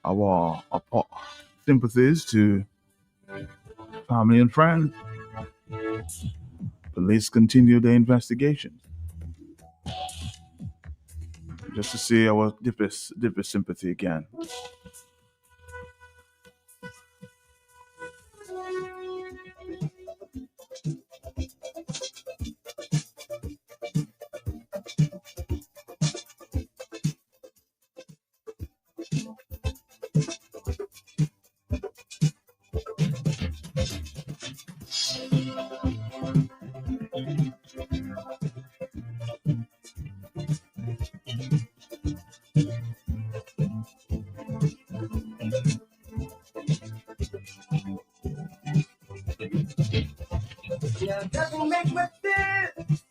our sympathies to family and friends. Police continue the investigation just to see our deepest sympathy again. Yeah, doesn't make much sense.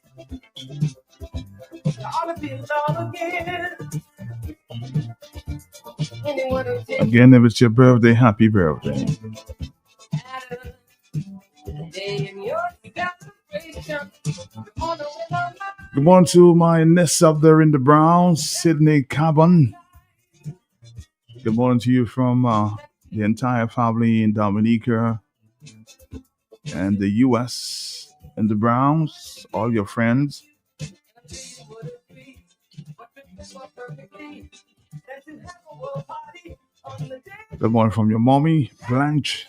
I ought to be in love again. Anyone who takes Again, if it's your birthday, happy birthday. a day in your celebration. On the way of my Good morning to my Ness up there in the Browns, Sydney Cabin. Good morning to you from the entire family in Dominica and the U.S. and the Browns, all your friends. would agree. But remember perfectly that you have a world party on the day. Good morning from your mommy, Blanche,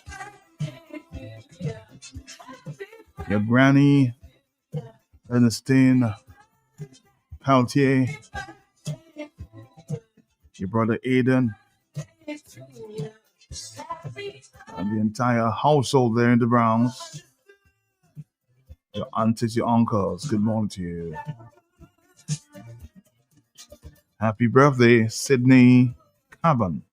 your granny, Ernestine Peltier, your brother Aiden, and the entire household there in the Browns. Your aunties, your uncles, good morning to you. Happy birthday, Sydney Cabin.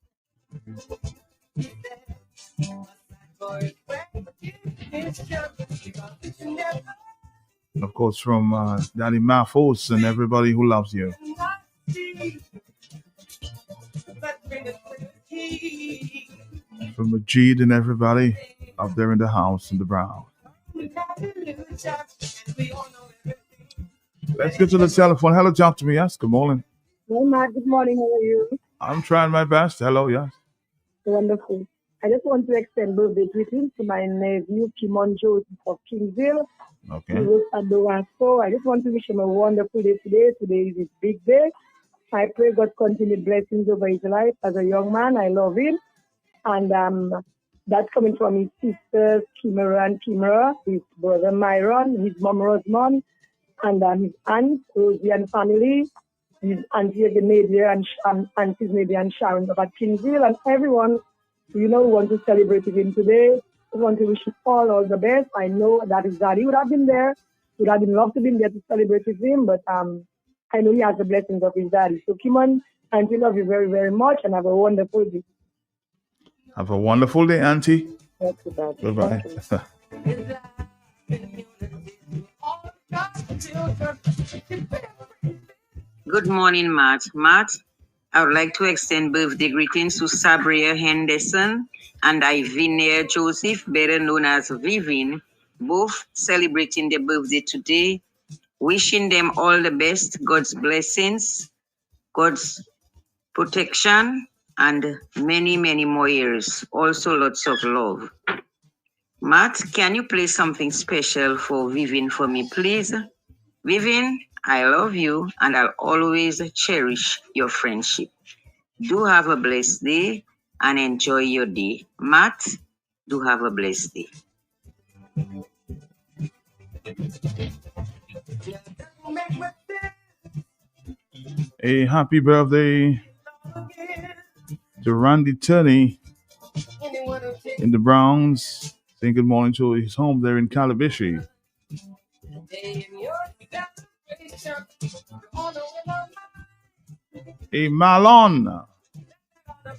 And of course, from Daddy Mathos and everybody who loves you. From Majid and everybody up there in the house in the Brown. Let's get to the telephone. Hello, talk to me. Yes, good morning. Hey, Matt. Good morning. How are you? I'm trying my best. Hello, yes. Wonderful. I just want to extend birthday greetings to my nephew, Kimon Joseph of Kingsville. He Okay. was at the Wasco. I just want to wish him a wonderful day today. Today is his big day. I pray God continued blessings over his life as a young man. I love him. And that's coming from his sisters, Kimera and Kimera, his brother Myron, his mom Rosamond, and his aunt, Rosie and family, his auntie Nadia and aunties Nadia and Sharon of Kingsville, and everyone, who want to celebrate with him today. I want to wish him all the best. I know that his daddy would have been there, would have been loved to be there to celebrate with him, but I know he has the blessings of his daddy. So Kimon, auntie, love you very, very much, and have a wonderful day. Have a wonderful day, Auntie. That's it, Daddy. Goodbye. Good morning, Matt. Matt, I would like to extend birthday greetings to Sabria Henderson and Ivinia Joseph, better known as Vivin, both celebrating their birthday today. Wishing them all the best, God's blessings, God's protection, and many, many more years. Also, lots of love. Matt, can you play something special for Vivin for me, please? Vivin, I love you and I'll always cherish your friendship. Do have a blessed day and enjoy your day. Matt, do have a blessed day. A happy birthday to Randy Turney in the Browns. Saying good morning to his home there in Calabishi. Hey, Marlon.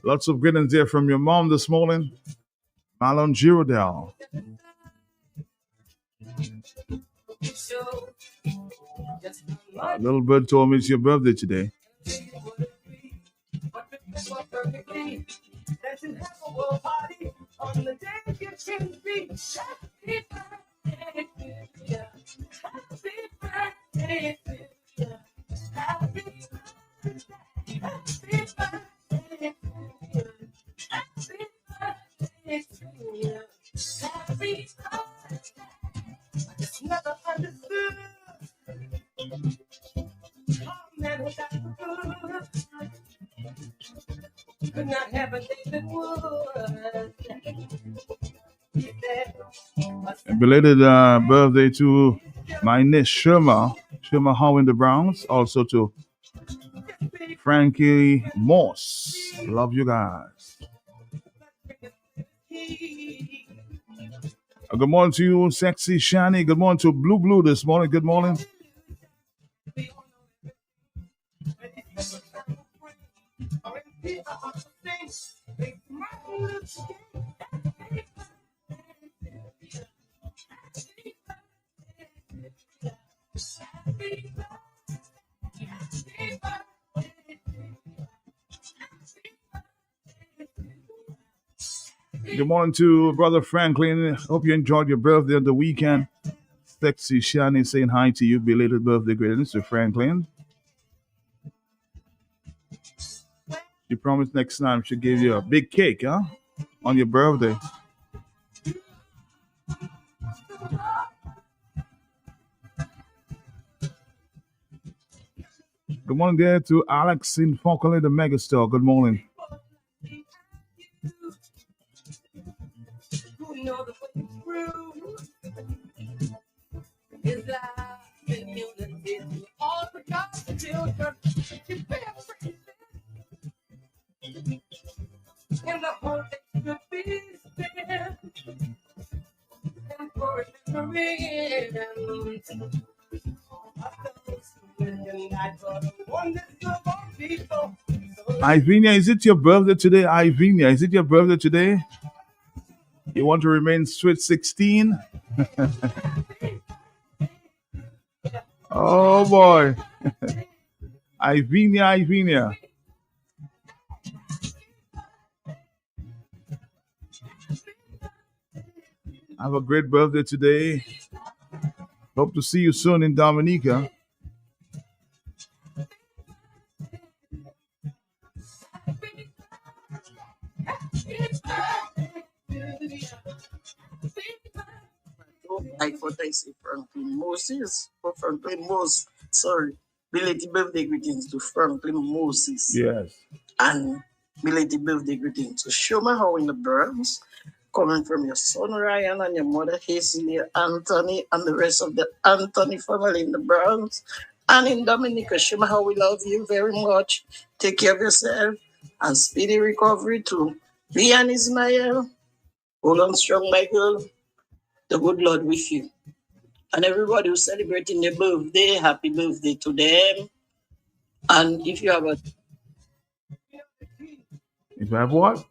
Lots of greetings there from your mom this morning. Marlon Girodel. Little bird told me it's your birthday today. could not have a David Wood. And belated birthday to my niece Shirma Howe in the Browns. Also to Frankie Morse. Love you guys. Good morning to you, Sexy Shani. Good morning to Blue this morning. Good morning. Good morning to Brother Franklin. Hope you enjoyed your birthday on the weekend. Sexy Shani saying hi to you. Belated birthday greetings to Franklin. She promised next time she'll give you a big cake, huh? On your birthday. Good morning there to Alex in Falkland, the Megastar. Good morning. Ivinia, is it your birthday today? Ivinia, is it your birthday today? You want to remain sweet 16? Oh boy. Ivinia. Have a great birthday today. Hope to see you soon in Dominica. I thought I said Franklin Moses or Franklin Moses. Sorry. Belated birthday greetings to Franklin Moses. Yes. And belated birthday greetings to Shoma Howe in the Bronx, coming from your son Ryan and your mother Hazel Anthony and the rest of the Anthony family in the Bronx. And in Dominica, Shoma Howe, we love you very much. Take care of yourself and speedy recovery to me and Ismael. Hold on strong, my girl. The good Lord with you. And everybody who's celebrating their birthday, happy birthday to them. And if you have a... If you have what?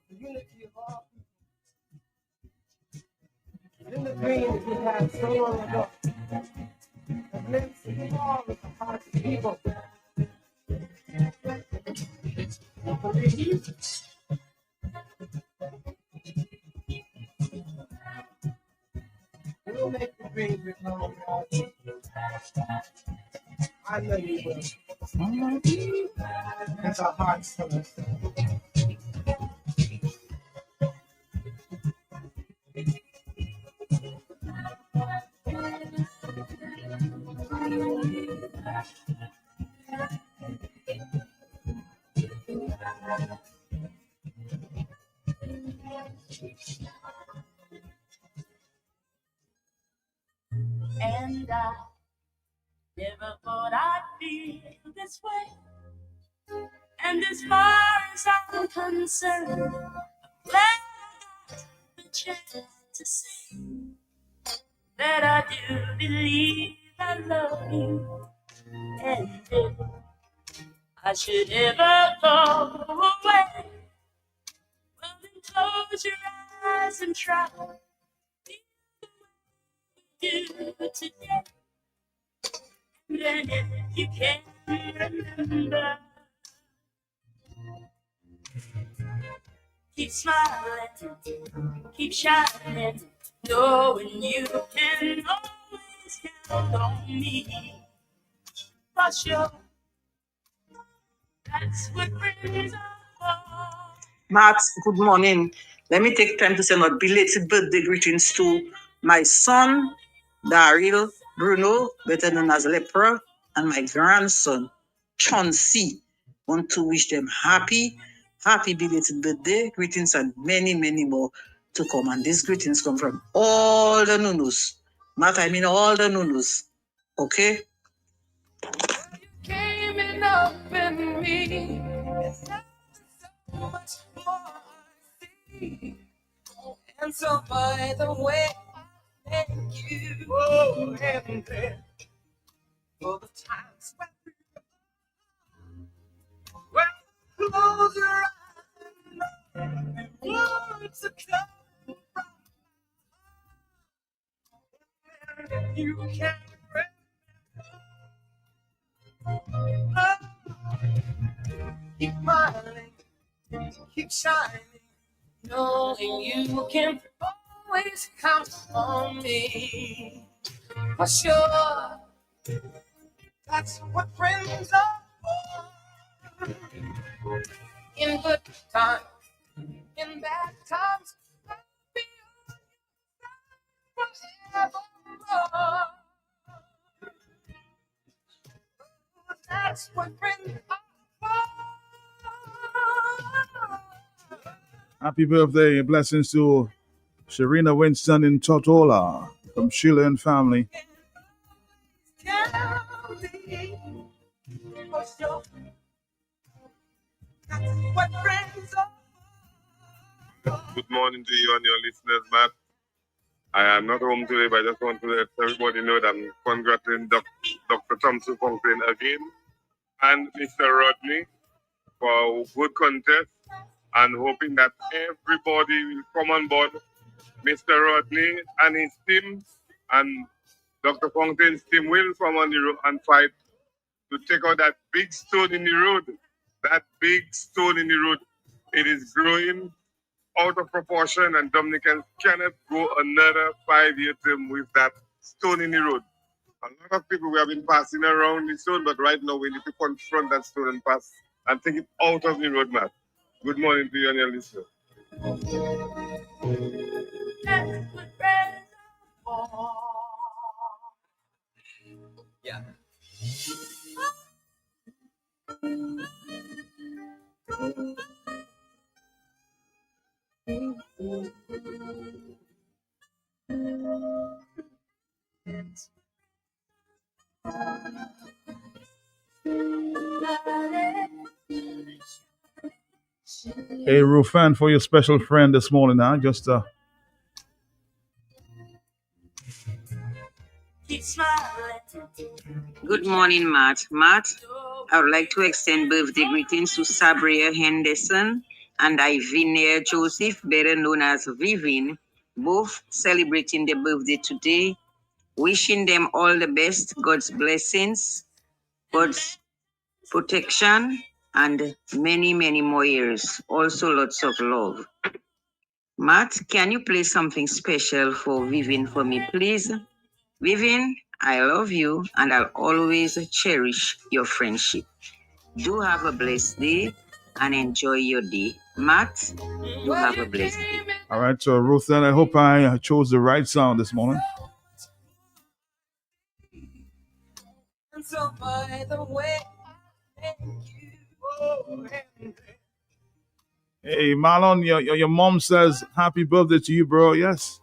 In the dreams we had so long ago. A glimpse of the all of the hearts of people. We'll make the dream become reality. I know you will. That's our hearts tell us. And I never thought I'd feel this way. And as far as I'm concerned, I'm glad I got the chance to say that I do believe I love you. And if I should ever go away, well then close your eyes and try to do today. Then if you can remember, keep smiling, keep shining, knowing you can always count on me. For sure, that's what friends are for. Matt, good morning. Let me take time to send a belated birthday greetings to my son, Daryl Bruno, better known as Lepra, and my grandson, Chauncey. Want to wish them happy Happy belated birthday. Greetings and many, many more to come. And these greetings come from all the Nunus. Matt, I mean all the Nunus. Okay? Came in up in me. And now so much more I see. And so by the way, I thank you. Oh, and then for the times when you close your eyes and words are coming and you can't remember. Keep smiling, keep shining, knowing you can always count on me. For sure, that's what friends are for. In good times, in bad times, I'll be on your side forevermore. That's what friends are for. Happy birthday and blessings to Sharina Winston in Totola from Sheila and family. Tell me for sure. That's what friends are. Good morning to you and your listeners, Matt. I am not home today, but I just want to let everybody know that I'm congratulating Dr. Thompson Fontaine again and Mr. Rodney for a good contest and hoping that everybody will come on board. Mr. Rodney and his team and Dr. Fontaine's team will come on the road and fight to take out that big stone in the road. That big stone in the road. It is growing out of proportion, and Dominicans cannot go another 5-year term with that stone in the road. A lot of people we have been passing around the stone, but right now we need to confront that stone and pass and take it out of the roadmap. Good morning to you and your listeners. That's what friends are for. Yeah. Hey, Rufan, for your special friend this morning, huh? Just Keep smiling. Good morning, Matt. Matt, I would like to extend birthday greetings to Sabria Henderson and Ivinia Joseph, better known as Vivin, both celebrating their birthday today. Wishing them all the best, God's blessings, God's protection, and many, many more years. Also, lots of love. Matt, can you play something special for Vivin for me, please? Vivin, I love you and I'll always cherish your friendship. Do have a blessed day and enjoy your day. Matt, do have a blessed day. all right. So, Ruthann, I hope I chose the right song this morning. And so by the way, I thank you. Oh, and then Hey, Marlon, your mom says happy birthday to you, bro. Yes,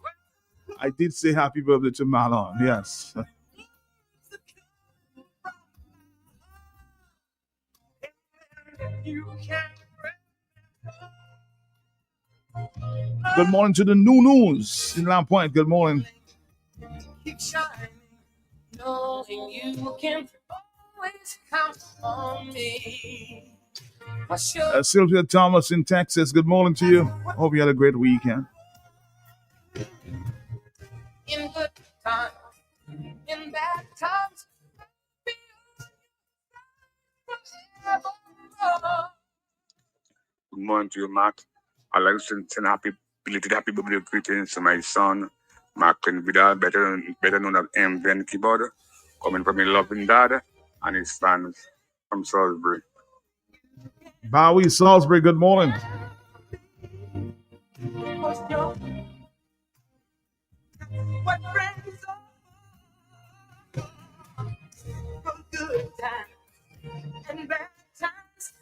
I did say happy birthday to Marlon. Yes. you can't Good morning to the new news in La Pointe. Good morning. keep shining, knowing you can always count on me. For sure. Sylvia Thomas in Texas. Good morning to you. Hope you had a great weekend. In good times, in bad times, be forevermore. Good morning to you, Matt. I'd like to send belated happy birthday greetings to my son, Mark Vidal, better known as MVN Keyboard, coming from a loving dad and his fans from Salisbury. Bowie Salisbury, good morning. For sure. What friends are for good times and bad times.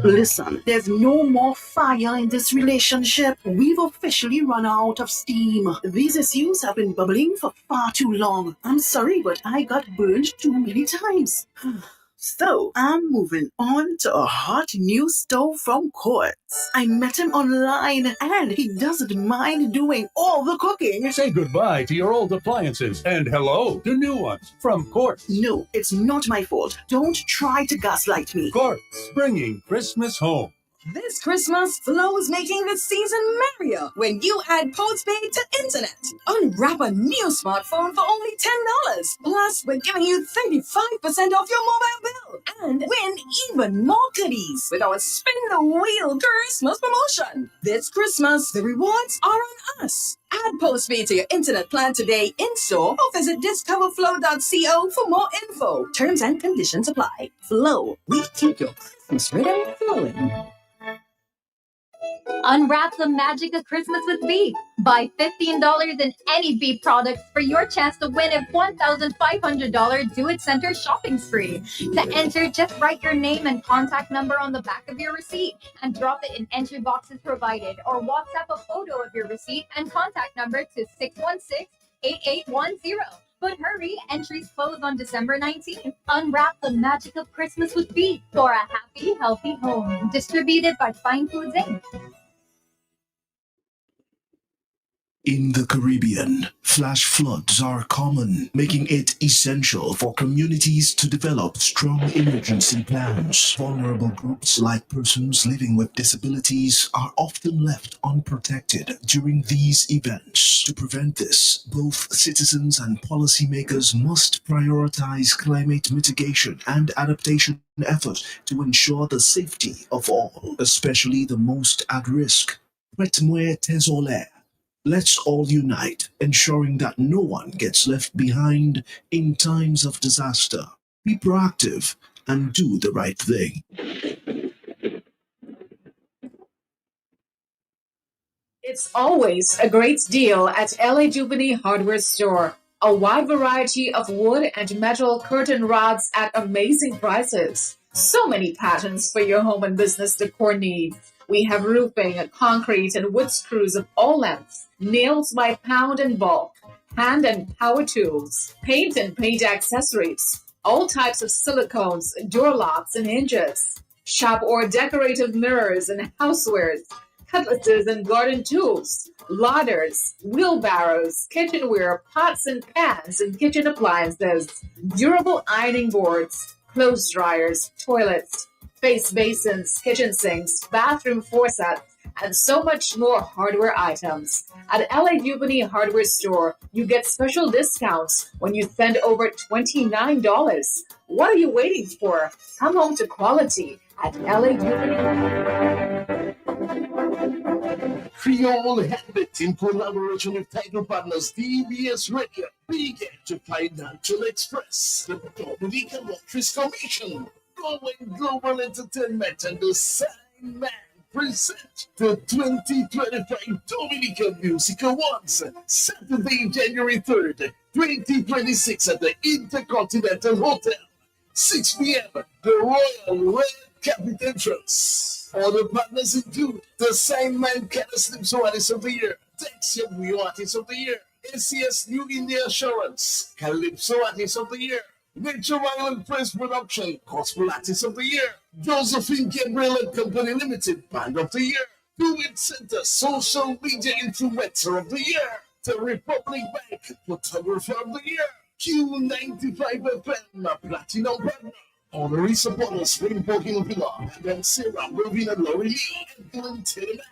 Listen, there's no more fire in this relationship. We've officially run out of steam. These issues have been bubbling for far too long. I'm sorry, but I got burned too many times. So, I'm moving on to a hot new stove from Quartz. I met him online, and he doesn't mind doing all the cooking. Say goodbye to your old appliances and hello to new ones from Quartz. No, it's not my fault. Don't try to gaslight me. Quartz, bringing Christmas home. This Christmas, Flow is making the season merrier when you add postpaid to internet. Unwrap a new smartphone for only $10. Plus, we're giving you 35% off your mobile bill. And win even more goodies with our Spin the Wheel Christmas promotion. This Christmas, the rewards are on us. Add postpaid to your internet plan today in-store or visit discoverflow.co for more info. Terms and conditions apply. Flow, we keep your Christmas rhythm flowing. Unwrap the magic of Christmas with Beep. Buy $15 in any Beep products for your chance to win a $1,500 Do-It Center shopping spree. To enter, just write your name and contact number on the back of your receipt and drop it in entry boxes provided, or WhatsApp a photo of your receipt and contact number to 616-8810. But hurry, entries close on December 19th. Unwrap the magic of Christmas with Beep for a happy, healthy home. Distributed by Fine Foods, Inc. In the Caribbean, flash floods are common, making it essential for communities to develop strong emergency plans. Vulnerable groups like persons living with disabilities are often left unprotected during these events. To prevent this, both citizens and policymakers must prioritize climate mitigation and adaptation efforts to ensure the safety of all, especially the most at risk. Prête-moi tes oreilles. Let's all unite, ensuring that no one gets left behind in times of disaster. Be proactive and do the right thing. It's always a great deal at LA Jubilee Hardware Store. A wide variety of wood and metal curtain rods at amazing prices. So many patterns for your home and business decor needs. We have roofing, concrete, and wood screws of all lengths, nails by pound and bulk, hand and power tools, paint and paint accessories, all types of silicones, door locks, and hinges, shop or decorative mirrors and housewares, cutlasses and garden tools, ladders, wheelbarrows, kitchenware, pots and pans, and kitchen appliances, durable ironing boards, clothes dryers, toilets, face basins, kitchen sinks, bathroom faucets, and so much more hardware items. At LA Jubilee Hardware Store, you get special discounts when you spend over $29. What are you waiting for? Come home to quality at LA Jubilee. Creole Habit in collaboration with title partners TBS Radio, begin to Financial Express, the Dominican Lotteries Commission, Going Global Entertainment, and the Sign Man present the 2025 Dominican Music Awards, Saturday, January 3rd, 2026 at the Intercontinental Hotel, 6 p.m. The Royal Red Carpet Entrance. Other partners include the Sign Man Calypso Artist of the Year, Texia New Artist of the Year, ACS New India Assurance, Calypso Artist of the Year, Nature Island Press Production, Gospel Artist of the Year. Josephine Gabriel and Company Limited, Band of the Year. Do It Center, Social Media Influencer of the Year. The Republic Bank, Photographer of the Year. Q95 FM, Platinum Partner. Honorary supporters, Springboard Hill Villa, and then Sarah, Moving and Lori Lee, and Dylan Taylor,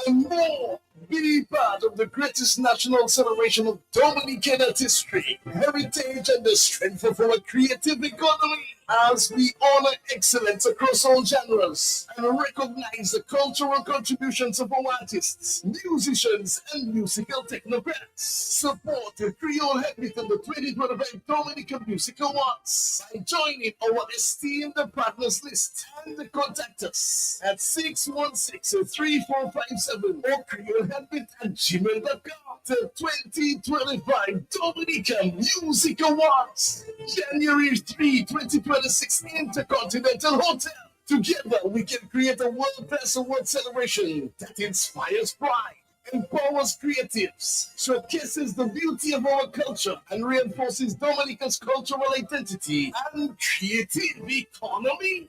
and more. Be part of the greatest national celebration of Dominican artistry, heritage, and the strength of our creative economy as we honor excellence across all genres and recognize the cultural contributions of our artists, musicians, and musical technocrats. Support the Creole Headbeat in the 2025 Dominican Music Awards by joining our esteemed partners list and contact us at 616-3457 or creoleheadbeat@gmail.com. The 2025 Dominican Music Awards, January 3, 2026, Intercontinental Hotel. Together, we can create a world-class award celebration that inspires pride, empowers creatives, showcases the beauty of our culture, and reinforces Dominica's cultural identity and creative economy.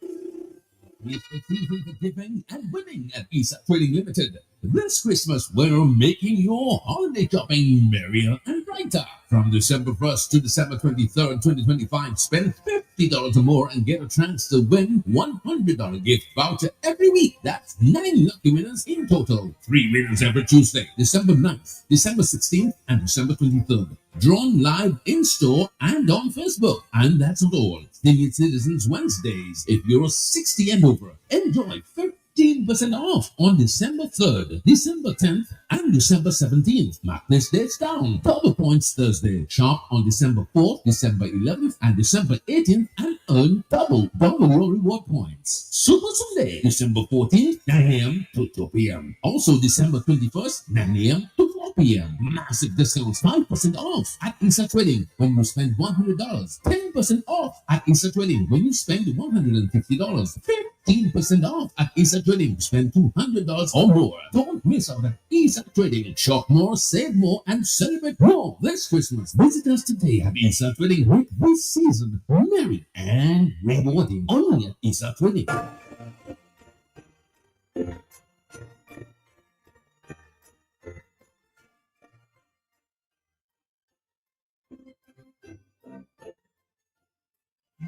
It's the season for giving and winning at ESA Trading Limited. This Christmas, we're making your holiday shopping merrier and brighter. From December 1st to December 23rd, 2025, spend $50 or more and get a chance to win $100 gift voucher every week. That's 9 lucky winners in total. 3 winners every Tuesday, December 9th, December 16th, and December 23rd. Drawn live in store and on Facebook. And that's not all. Senior Citizens Wednesdays. If you're 60 and over, enjoy 15% off on December 3rd, December 10th, and December 17th. Mark this dates down. Double Points Thursday. Shop on December 4th, December 11th, and December 18th and earn double your reward points. Super Sunday, December 14th, 9 a.m. to 2 p.m. Also December 21st, 9 a.m. to 4 p.m. Massive discounts, 5% off at ESA Trading when you spend $100. 10% off at ESA Trading when you spend $150. 15% off at ESA Trading. Spend $200 or more. Don't miss out at ESA Trading. Shop more, save more, and celebrate more this Christmas. Visit us today at ESA Trading. Make this season merry and rewarding. Only at ESA Trading.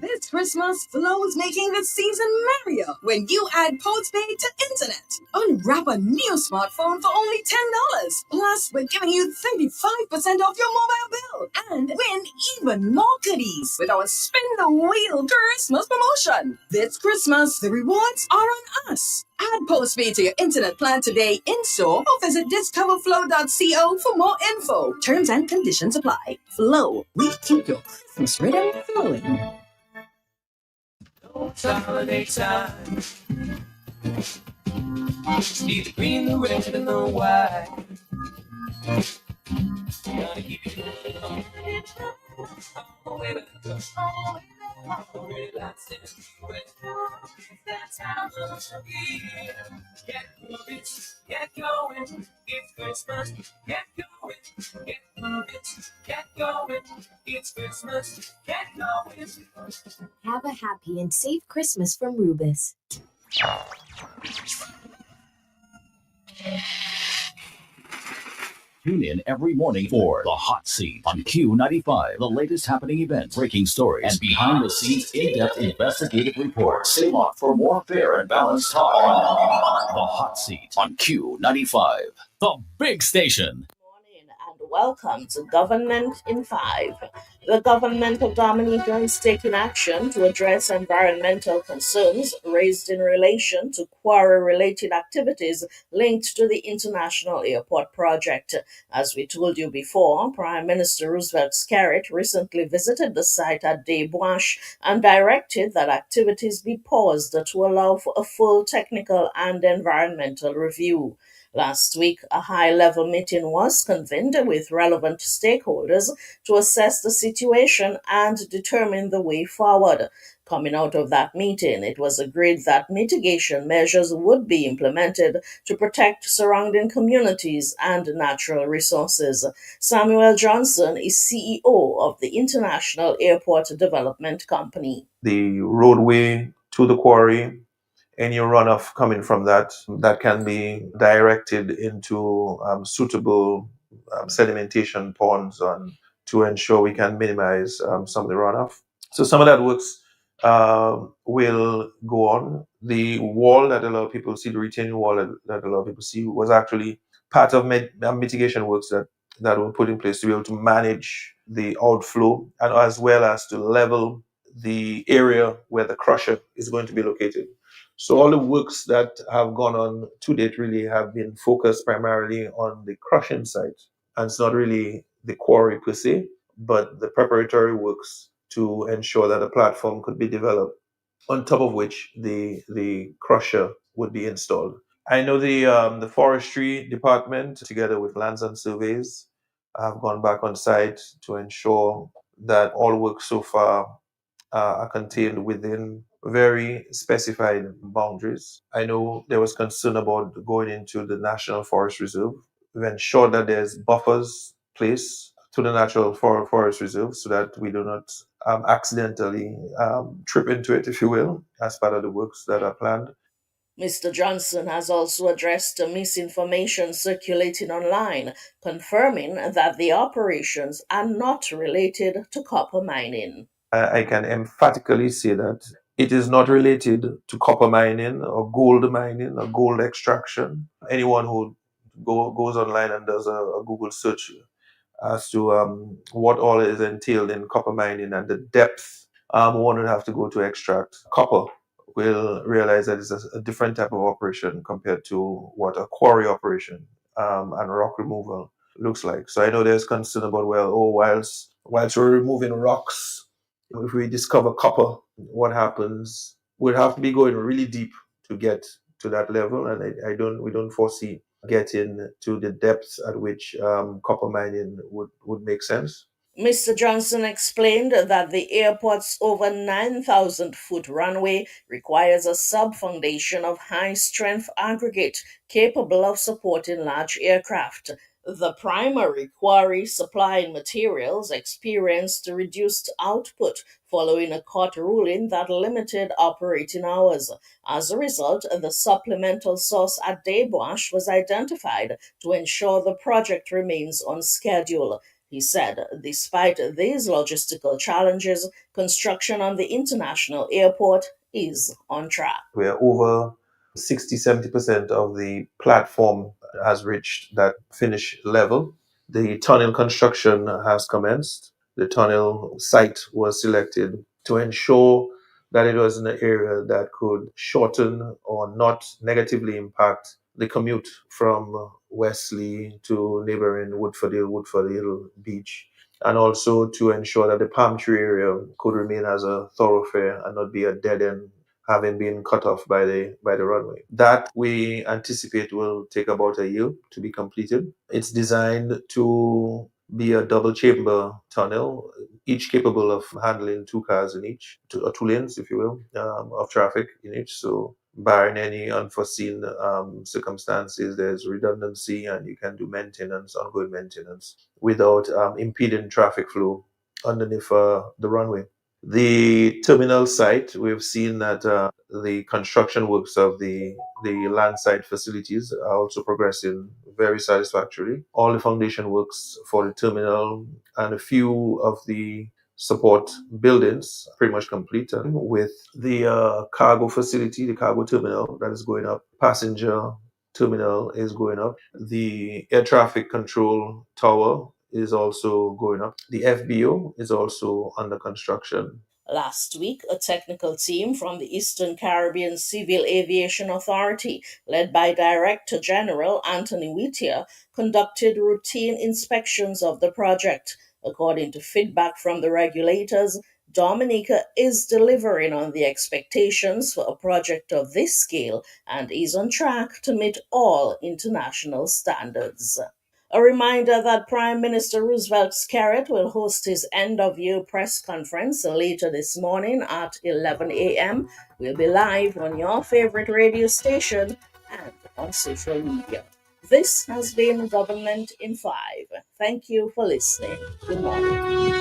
This Christmas, Flow is making the season merrier when you add postpaid to internet. Unwrap a new smartphone for only $10. Plus, we're giving you 35% off your mobile bill. And win even more goodies with our Spin the Wheel Christmas promotion. This Christmas, the rewards are on us. Add postpaid to your internet plan today in store or visit discoverflow.co for more info. Terms and conditions apply. Flow, we keep your Christmas rhythm flowing. Holiday time. Need the green, the red, and the white. Gotta keep it going. Oh, wait a minute. Oh, relax and that time of the year. Get moving, get going. It's Christmas. Get going, get moving, get going. It's Christmas. Get going. Have a happy and safe Christmas from Rubus. Tune in every morning for The Hot Seat on Q95. The latest happening events, breaking stories, and behind-the-scenes in-depth investigative reports. Stay locked for more fair and balanced talk on The Hot Seat on Q95. The big station. Welcome to Government in 5. The government of Dominica is taking action to address environmental concerns raised in relation to quarry-related activities linked to the International Airport project. As we told you before, Prime Minister Roosevelt Skerrit recently visited the site at Des Bois and directed that activities be paused to allow for a full technical and environmental review. Last week, a high-level meeting was convened with relevant stakeholders to assess the situation and determine the way forward. Coming out of that meeting, it was agreed that mitigation measures would be implemented to protect surrounding communities and natural resources. Samuel Johnson is CEO of the International Airport Development Company. The roadway to the quarry, any runoff coming from that can be directed into suitable sedimentation ponds to ensure we can minimize some of the runoff. So some of that works will go on. The wall that a lot of people see, the retaining wall that a lot of people see, was actually part of mitigation works that were put in place to be able to manage the outflow and as well as to level the area where the crusher is going to be located. So all the works that have gone on to date really have been focused primarily on the crushing site. And it's not really the quarry per se, but the preparatory works to ensure that a platform could be developed on top of which the crusher would be installed. I know the forestry department, together with Lands and Surveys, have gone back on site to ensure that all work so far are contained within very specified boundaries. I know there was concern about going into the National Forest Reserve. We've ensured that there's buffers placed to the Natural Forest Reserve so that we do not accidentally trip into it, if you will, as part of the works that are planned. Mr. Johnson has also addressed the misinformation circulating online, confirming that the operations are not related to copper mining. I can emphatically say that it is not related to copper mining or gold extraction. Anyone who goes online and does a Google search as to what all is entailed in copper mining and the depth one would have to go to extract copper will realize that it's a different type of operation compared to what a quarry operation and rock removal looks like. So I know there's concern about, whilst we're removing rocks, if we discover copper, what happens? We'd have to be going really deep to get to that level, and we don't foresee getting to the depths at which copper mining would make sense. Mr. Johnson explained that the airport's over 9,000-foot runway requires a sub-foundation of high-strength aggregate capable of supporting large aircraft. The primary quarry supplying materials experienced reduced output following a court ruling that limited operating hours. As a result, the supplemental source at Dayboash was identified to ensure the project remains on schedule. He said, despite these logistical challenges, construction on the international airport is on track. We're over 60-70% of the platform has reached that finish level. The tunnel construction has commenced. The tunnel site was selected to ensure that it was in an area that could shorten or not negatively impact the commute from Wesley to neighboring Woodford Hill Beach, and also to ensure that the palm tree area could remain as a thoroughfare and not be a dead end, having been cut off by the runway. That we anticipate will take about a year to be completed. It's designed to be a double chamber tunnel, each capable of handling two cars in each, two lanes, if you will, of traffic in each. So barring any unforeseen circumstances, there's redundancy and you can do ongoing maintenance without impeding traffic flow underneath the runway. The terminal site, we've seen that the construction works of the landside facilities are also progressing very satisfactorily. All the foundation works for the terminal and a few of the support buildings are pretty much complete, and with the cargo facility, the cargo terminal that is going up, passenger terminal is going up, the air traffic control tower is also going up. The FBO is also under construction. Last week, a technical team from the Eastern Caribbean Civil Aviation Authority, led by Director General Anthony Whittier, conducted routine inspections of the project. According to feedback from the regulators, Dominica is delivering on the expectations for a project of this scale and is on track to meet all international standards. A reminder that Prime Minister Roosevelt Skerrit will host his end-of-year press conference later this morning at 11 a.m. We'll be live on your favorite radio station and on social media. This has been Government in 5. Thank you for listening. Good morning.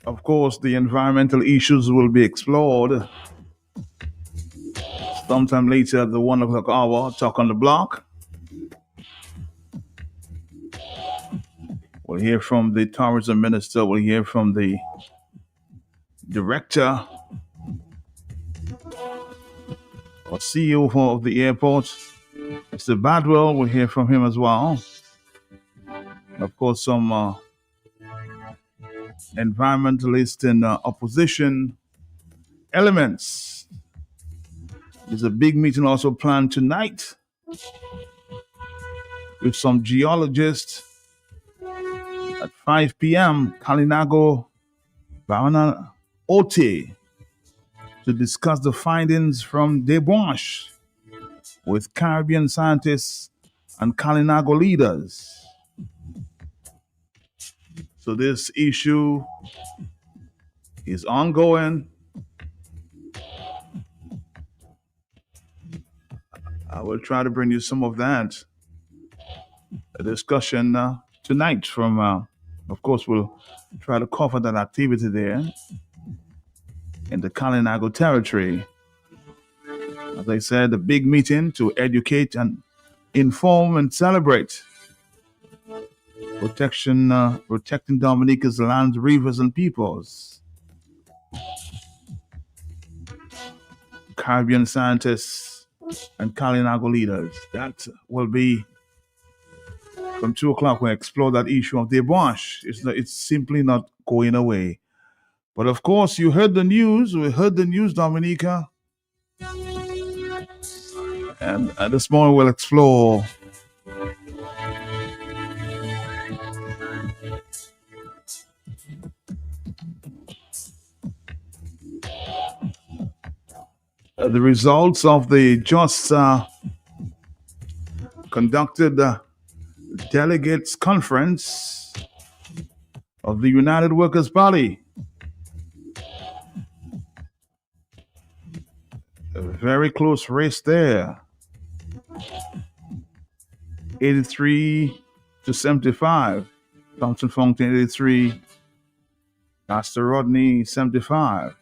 Of course, the environmental issues will be explored sometime later at the 1 o'clock hour. Talk on the block. We'll hear from the tourism minister. We'll hear from the director or CEO of the airport, Mr. Badwell. We'll hear from him as well. Of course, some environmentalist and opposition elements. There's a big meeting also planned tonight with some geologists at 5 p.m. Kalinago, Barana Ote, to discuss the findings from Debauche with Caribbean scientists and Kalinago leaders. So this issue is ongoing. I will try to bring you some of that a discussion tonight from, of course, we'll try to cover that activity there in the Kalinago territory. As I said, a big meeting to educate and inform and celebrate protecting Dominica's lands, rivers, and peoples. Caribbean scientists and Kalinago leaders. That will be from 2 o'clock. We'll explore that issue of Debauche. It's simply not going away. But of course, you heard the news. We heard the news, Dominica. And this morning we'll explore the results of the just conducted delegates conference of the United Workers' Party. A very close race there. 83 to 75. Thompson Fontaine 83. Pastor Rodney 75.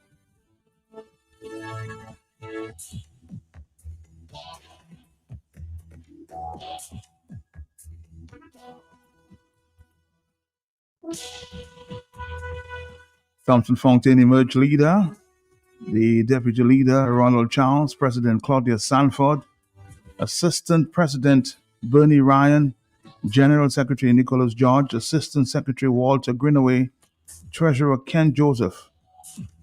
Thompson Fontaine emerged leader. The deputy leader, Ronald Charles, President Claudia Sanford, Assistant President Bernie Ryan, General Secretary Nicholas George, Assistant Secretary Walter Greenaway, Treasurer Ken Joseph,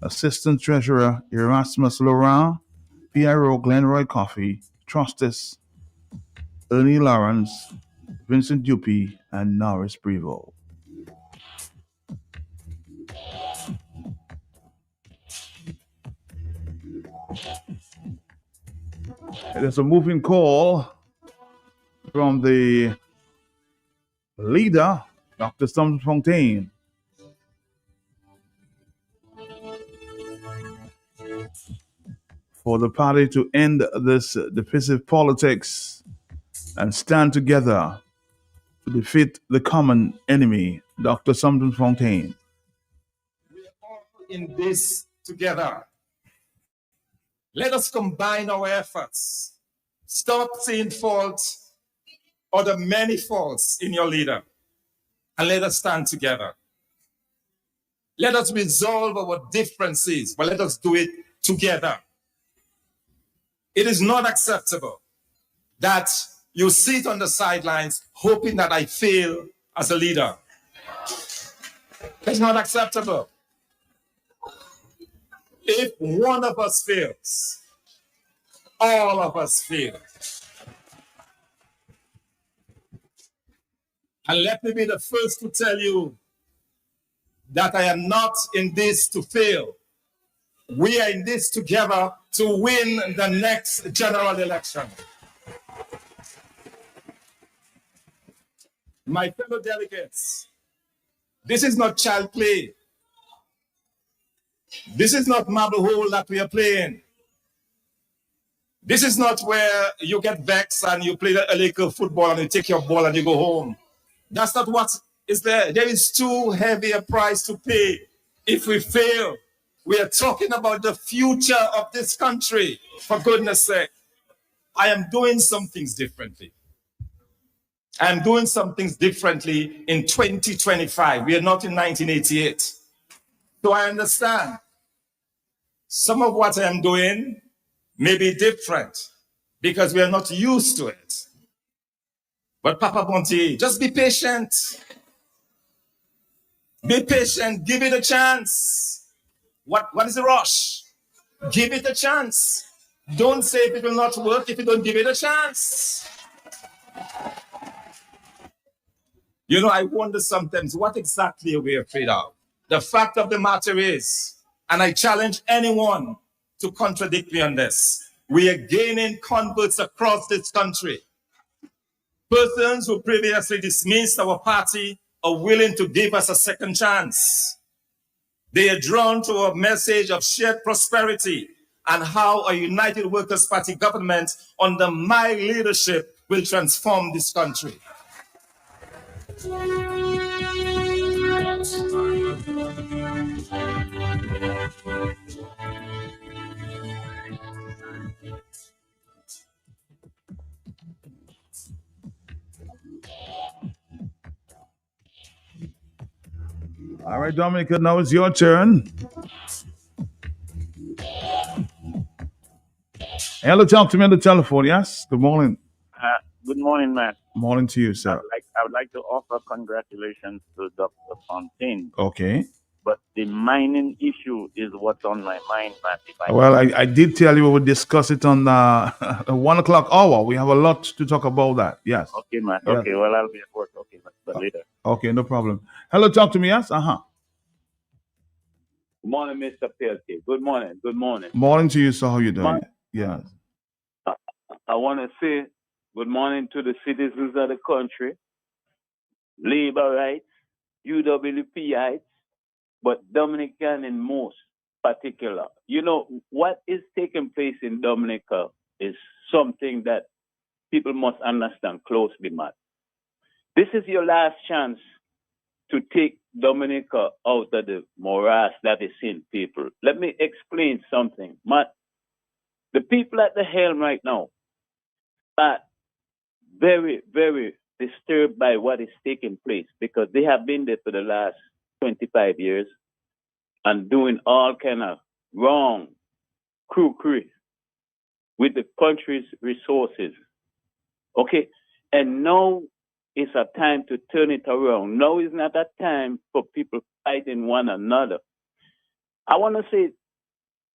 Assistant Treasurer Erasmus Laurent, PRO Glenroy Coffey, Trustees Ernie Lawrence, Vincent Dupuy, and Norris Prevost. It is a moving call from the leader, Dr. Thompson Fontaine. For the party to end this divisive politics and stand together to defeat the common enemy, Dr. Thompson Fontaine. We are all in this together. Let us combine our efforts. Stop seeing fault or the many faults in your leader, and let us stand together. Let us resolve our differences, but let us do it together. It is not acceptable that you sit on the sidelines hoping that I fail as a leader. It's not acceptable. If one of us fails, all of us fail. And let me be the first to tell you that I am not in this to fail. We are in this together to win the next general election. My fellow delegates, this is not child play. This is not marble hole that we are playing. This is not where you get vexed and you play a little football and you take your ball and you go home. That's not what is there. There is too heavy a price to pay if we fail. We are talking about the future of this country, for goodness sake. I am doing some things differently. I am doing some things differently in 2025. We are not in 1988. So I understand some of what I am doing may be different because we are not used to it. But Papa Bonte, just be patient. Be patient. Give it a chance. What is the rush? Give it a chance. Don't say it will not work if you don't give it a chance. You know, I wonder sometimes what exactly are we afraid of? The fact of the matter is, and I challenge anyone to contradict me on this, we are gaining converts across this country. Persons who previously dismissed our party are willing to give us a second chance. They are drawn to a message of shared prosperity and how a United Workers' Party government under my leadership will transform this country. All right, Dominica, now it's your turn. Hello, talk to me on the telephone, yes? Good morning. Good morning, Matt. Morning to you, sir. I would like to offer congratulations to Dr. Fontaine, Okay. but the mining issue is what's on my mind, Matt. Well, I did tell you we would discuss it on the 1 o'clock hour. We have a lot to talk about that. Yes. Okay, Matt. Yes. Okay, well, I'll be at work. Okay, but later. Okay, no problem. Hello, talk to me, yes? Uh-huh. Good morning, Mr. PLK. Good morning. Good morning. Morning to you, sir. How you doing? Morning. Yes. I want to say good morning to the citizens of the country, labor rights, UWP rights, but Dominican in most particular. You know, what is taking place in Dominica is something that people must understand closely, Matt. This is your last chance to take Dominica out of the morass that is in people. Let me explain something, Matt. The people at the helm right now are very, very disturbed by what is taking place because they have been there for the last 25 years and doing all kind of wrong crookery with the country's resources. Okay? And now it's a time to turn it around. Now is not a time for people fighting one another. I want to say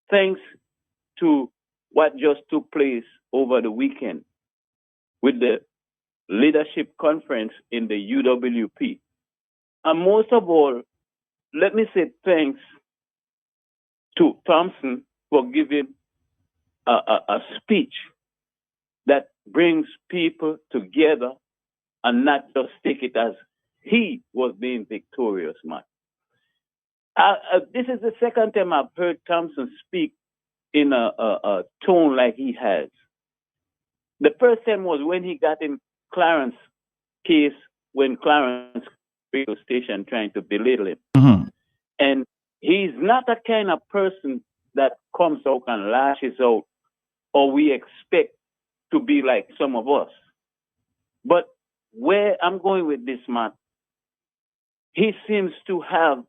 thanks to what just took place over the weekend with the leadership conference in the UWP. And most of all, let me say thanks to Thompson for giving a speech that brings people together and not just take it as he was being victorious, man. This is the second time I've heard Thompson speak in a tone like he has. The first time was when he got in Clarence case, when Clarence radio station trying to belittle him. Mm-hmm. And he's not the kind of person that comes out and lashes out, or we expect to be like some of us. But where I'm going with this, man, he seems to have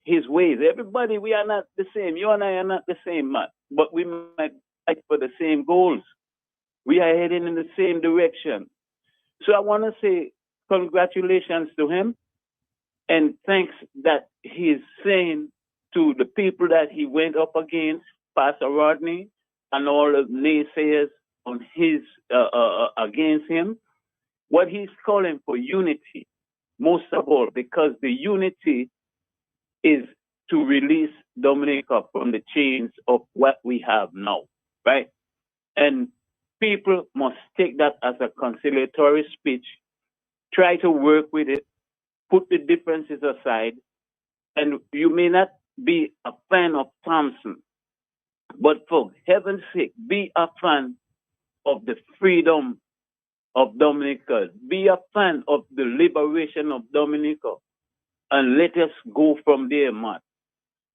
his ways. Everybody, we are not the same. You and I are not the same, man. But we might fight for the same goals. We are heading in the same direction. So I want to say congratulations to him. And thanks that he's saying to the people that he went up against, Pastor Rodney, and all the naysayers on his against him, what he's calling for unity. most of all, because the unity is to release Dominica from the chains of what we have now, right? And people must take that as a conciliatory speech, try to work with it, put the differences aside, and you may not be a fan of Thompson, but for heaven's sake, be a fan of the freedom of Dominica. Be a fan of the liberation of Dominica. And let us go from there, man.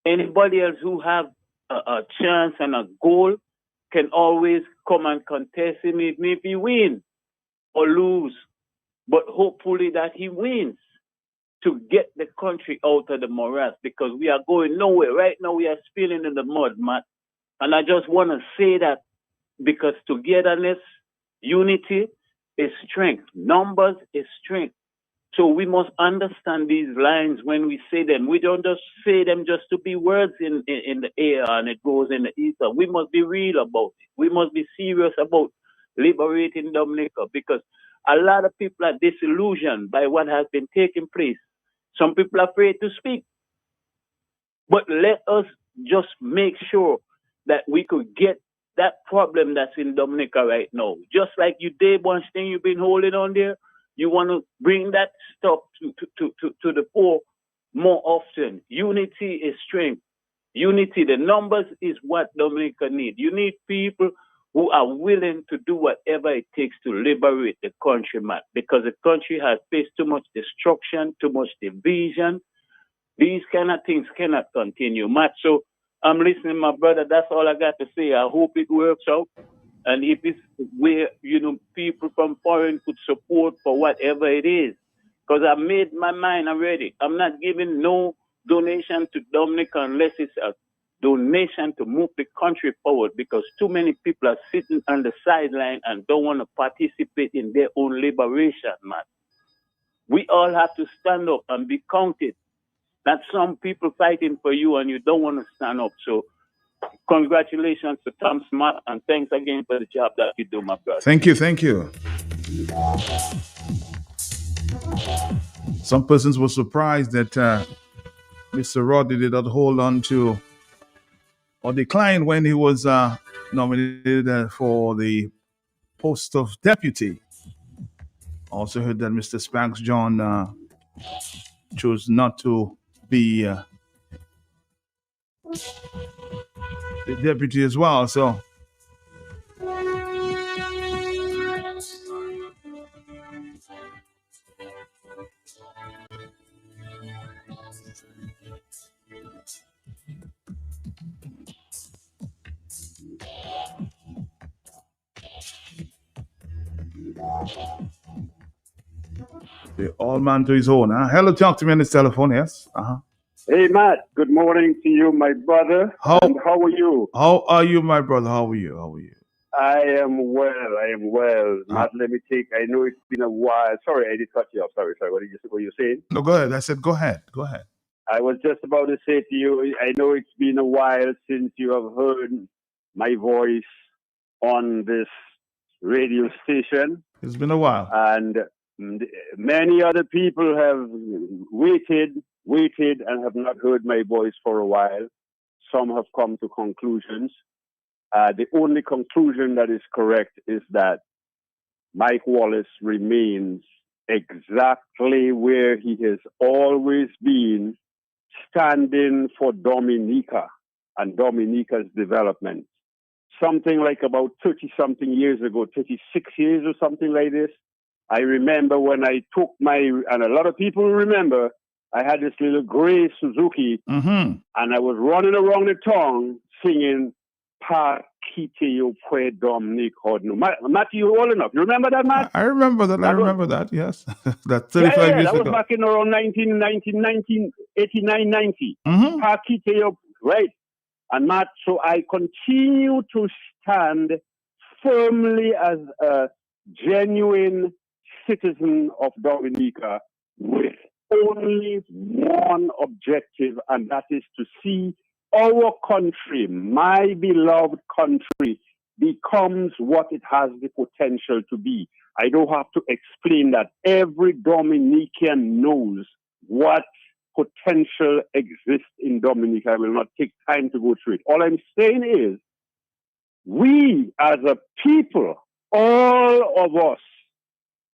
Anybody else who have a chance and a goal can always come and contest him if he win or lose. But hopefully that he wins to get the country out of the morass, because we are going nowhere. Right now we are spilling in the mud, man. And I just want to say that because togetherness, unity is strength. Numbers is strength. So we must understand these lines when we say them. We don't just say them just to be words in the air and it goes in the ether. We must be real about it. We must be serious about liberating Dominica, because a lot of people are disillusioned by what has been taking place. Some people are afraid to speak. But let us just make sure that we could get that problem that's in Dominica right now. Just like you did one thing you've been holding on there, you want to bring that stuff to the fore more often. Unity is strength. Unity, the numbers is what Dominica needs. You need people who are willing to do whatever it takes to liberate the country, man, because the country has faced too much destruction, too much division. These kind of things cannot continue, Matt. So I'm listening, my brother. That's all I got to say. I hope it works out. And if it's where, people from foreign could support for whatever it is, because I made my mind already. I'm not giving no donation to Dominica unless it's a donation to move the country forward, because too many people are sitting on the sideline and don't want to participate in their own liberation, man. We all have to stand up and be counted. Not some people fighting for you and you don't want to stand up. So congratulations to Tom Smart, and thanks again for the job that you do, my brother. Thank you. Thank you. Some persons were surprised that Mr. Rodney did not hold on to or decline when he was nominated for the post of deputy. Also heard that Mr. Spanks John chose not to be the deputy as well. So the all man to his own. Huh? Hello, talk to me on this telephone. Yes. Hey, Matt. Good morning to you, my brother. And how are you? How are you, my brother? How are you? How are you? I am well. Matt, let me take. I know it's been a while. Sorry, I did cut you off. Sorry. What were you saying? No, go ahead. I said, go ahead. I was just about to say to you, I know it's been a while since you have heard my voice on this radio station. It's been a while. And many other people have waited and have not heard my voice for a while. Some have come to conclusions. The only conclusion that is correct is that Mike Wallace remains exactly where he has always been, standing for Dominica and Dominica's development. Something like about 30-something years ago, 36 years or something like this, I remember when I took and a lot of people remember, I had this little gray Suzuki, and I was running around the town singing Pa Kiteo Pue Dominic Hodno. Matt, you old enough. You remember that, Matt? I remember that, yes. That's 35 years that ago. was back in around 1989, 90. Pa Kiteo, right. And Matt, so I continue to stand firmly as a genuine citizen of Dominica with only one objective, and that is to see our country, my beloved country, becomes what it has the potential to be. I don't have to explain that. Every Dominican knows what potential exists in Dominica. I will not take time to go through it. All I'm saying is, we as a people, all of us,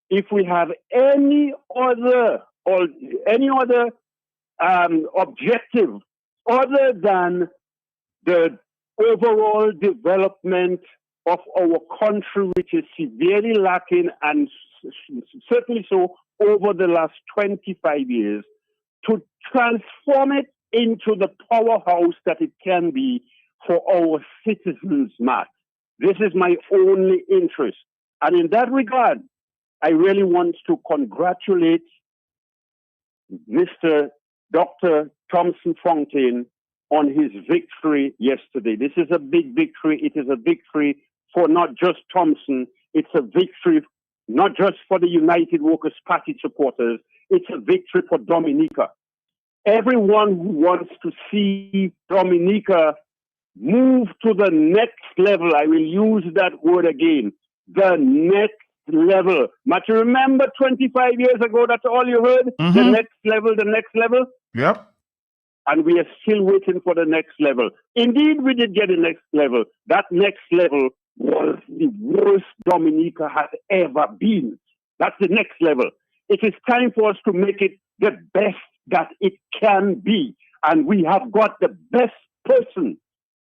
if we have any other objective other than the overall development of our country, which is severely lacking and certainly so over the last 25 years, to transform it into the powerhouse that it can be for our citizens, Matt. This is my only interest. And in that regard, I really want to congratulate Mr. Dr. Thompson Fontaine on his victory yesterday. This is a big victory. It is a victory for not just Thompson. It's a victory not just for the United Workers' Party supporters. It's a victory for Dominica. Everyone who wants to see Dominica move to the next level, I will use that word again, the next level. But you remember 25 years ago, that's all you heard? Mm-hmm. The next level, the next level? Yep. And we are still waiting for the next level. Indeed, we did get the next level. That next level was the worst Dominica has ever been. That's the next level. It is time for us to make it the best that it can be. And we have got the best person,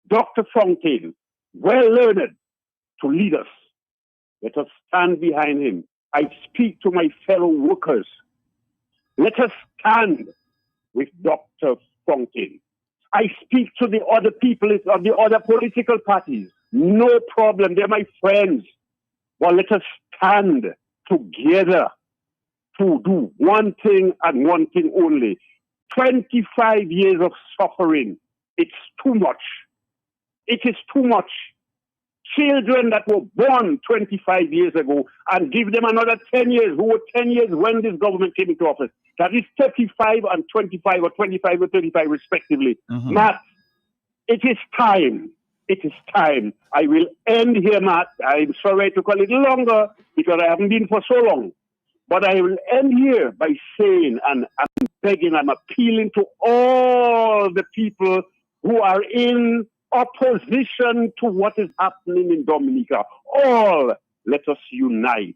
Dr. Fontaine, well learned, to lead us. Let us stand behind him. I speak to my fellow workers. Let us stand with Dr. Fontaine. I speak to the other people of the other political parties. No problem. They're my friends. Well, let us stand together to do one thing and one thing only. 25 years of suffering. It's too much. It is too much. Children that were born 25 years ago, and give them another 10 years, who were 10 years when this government came into office. That is 35 and 25, or 25 or 35 respectively. Mm-hmm. Matt, it is time. It is time. I will end here, Matt. I'm sorry to call it longer because I haven't been for so long. But I will end here by saying, and I'm begging, I'm appealing to all the people who are in opposition to what is happening in Dominica. All, let us unite.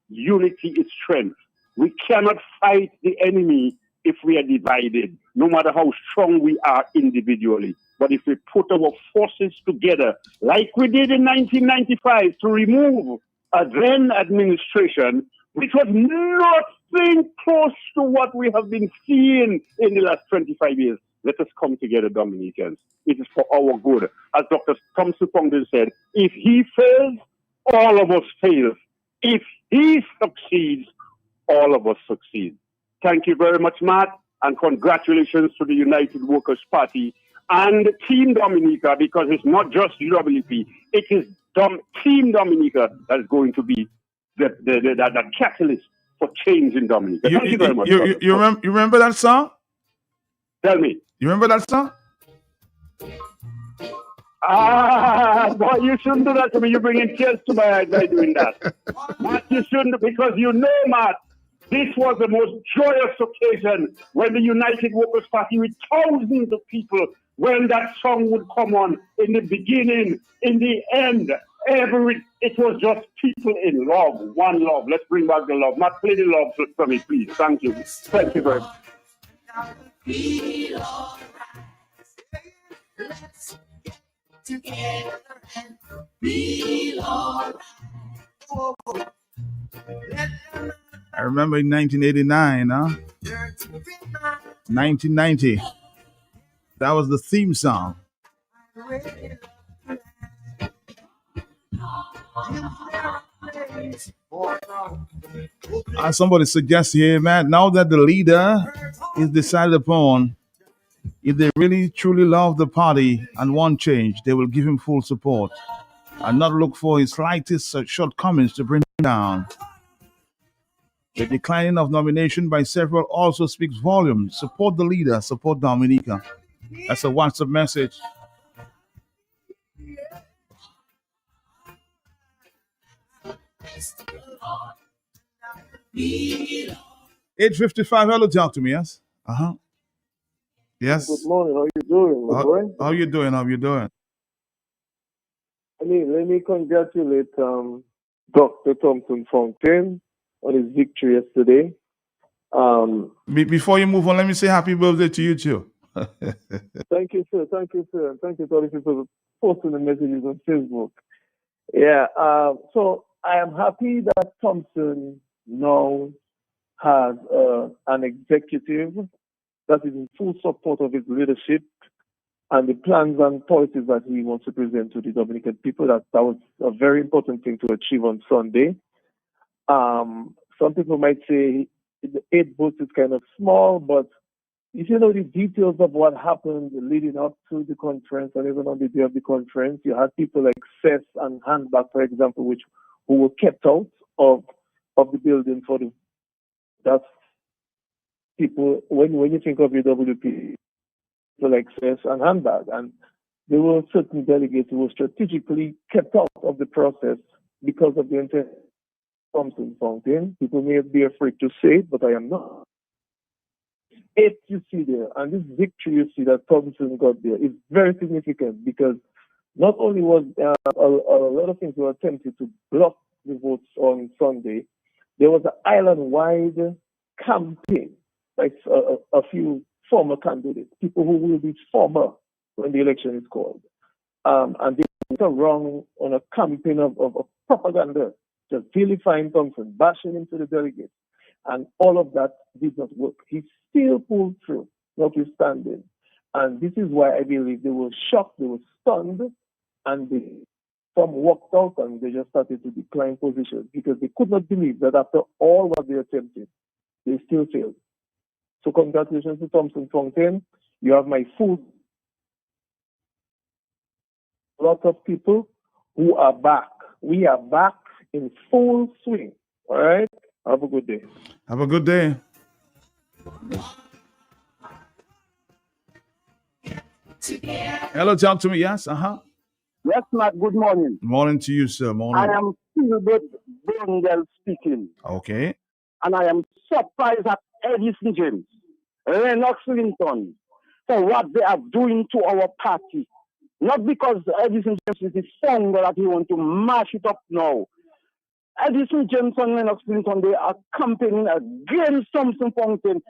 Unity is strength. We cannot fight the enemy if we are divided, no matter how strong we are individually. But if we put our forces together, like we did in 1995 to remove a then administration, which was nothing close to what we have been seeing in the last 25 years. Let us come together, Dominicans. It is for our good. As Dr. Thompson Fontaine said, if he fails, all of us fail. If he succeeds, all of us succeed. Thank you very much, Matt, and congratulations to the United Workers' Party and Team Dominica, because it's not just UWP, it is Team Dominica that is going to be the catalyst for change in Dominica. Thank you very much. You remember that song? Tell me. You remember that song? Boy, you shouldn't do that to me. You're bringing tears to my eyes by doing that. Matt, you shouldn't, because you know, Matt, this was the most joyous occasion when the United Workers' Party, with thousands of people, when that song would come on in the beginning, in the end, it was just people in love, one love. Let's bring back the love. Matt, play the love for me, please. Thank you. Thank you very much. Feel all right. Let's get together and feel all right. I remember in 1989, 1990. That was the theme song. As somebody suggests here, man, now that the leader is decided upon, if they really truly love the party and want change, they will give him full support and not look for his slightest shortcomings to bring him down. The declining of nomination by several also speaks volumes. Support the leader, support Dominica. That's a WhatsApp message. $8.55. Hello, talk to me. Yes. Yes. Good morning. How you doing, my boy? How you doing? How you doing? Let me congratulate Dr. Thompson Fontaine on his victory yesterday. Before you move on, let me say happy birthday to you too. Thank you, sir. Thank you, sir. Thank you to all the people posting the messages on Facebook. Yeah. So I am happy that Thompson now has an executive that is in full support of his leadership and the plans and policies that he wants to present to the Dominican people. That was a very important thing to achieve on Sunday. Some people might say the 8 votes is kind of small, but if you know the details of what happened leading up to the conference and even on the day of the conference, you had people like Seth and Handback, for example, who were kept out of the building for the. That's people when you think of UWP, people like Seth and Handback, and there were certain delegates who were strategically kept out of the process because of the intent. Thompson Fountain. People may be afraid to say it, but I am not. 8 you see there, and this victory you see that Thompson got there is very significant because not only was a lot of things were attempted to block the votes on Sunday, there was an island-wide campaign, like a few former candidates, people who will be former when the election is called, and they went around on a campaign of propaganda, just vilifying Thompson, bashing him to the delegates, and all of that did not work. He still pulled through, notwithstanding. And this is why I believe they were shocked, they were stunned, and some walked out and they just started to decline positions because they could not believe that after all what they attempted, they still failed. So congratulations to Thompson Fontaine. You have my full. A lot of people who are back. We are back in full swing. All right? Have a good day. Have a good day. Hello, talk to me. Yes. Yes, Matt. Good morning. Morning to you, sir. Morning. I am Gilbert Blondell speaking. Okay. And I am surprised at Edison James, Lennox Linton, for what they are doing to our party. Not because Edison James is the founder that he want to mash it up now. Edison James and Lennox Linton, they are campaigning against Thompson Fontaine.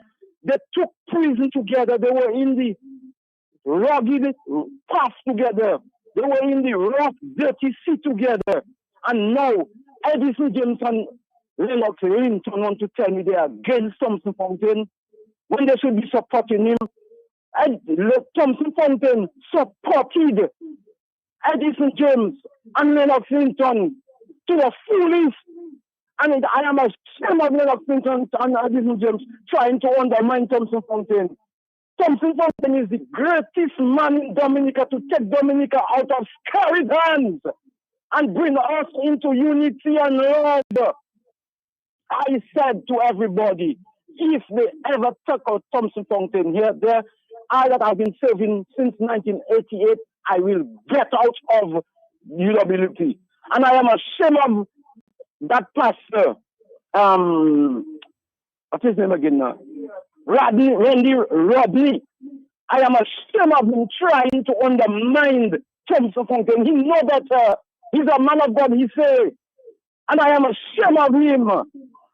They took prison together. They were in the rugged path together. They were in the rough, dirty sea together. And now, Edison James and Lennox Linton want to tell me they are against Thompson Fontaine when they should be supporting him. Thompson Fontaine supported Edison James and Lennox Linton to the fullest. And I am ashamed of Lennox Linton and Edison James trying to undermine Thompson Fontaine. Thompson Fontaine is the greatest man in Dominica to take Dominica out of scary hands and bring us into unity and love. I said to everybody, if they ever took out Thompson Fontaine here, there, I that have been serving since 1988, I will get out of UWP. And I am ashamed of that pastor. What's his name again now? Randy Rodney. I am ashamed of him trying to undermine Thompson Fontaine. He knows that he's a man of God, he say. And I am ashamed of him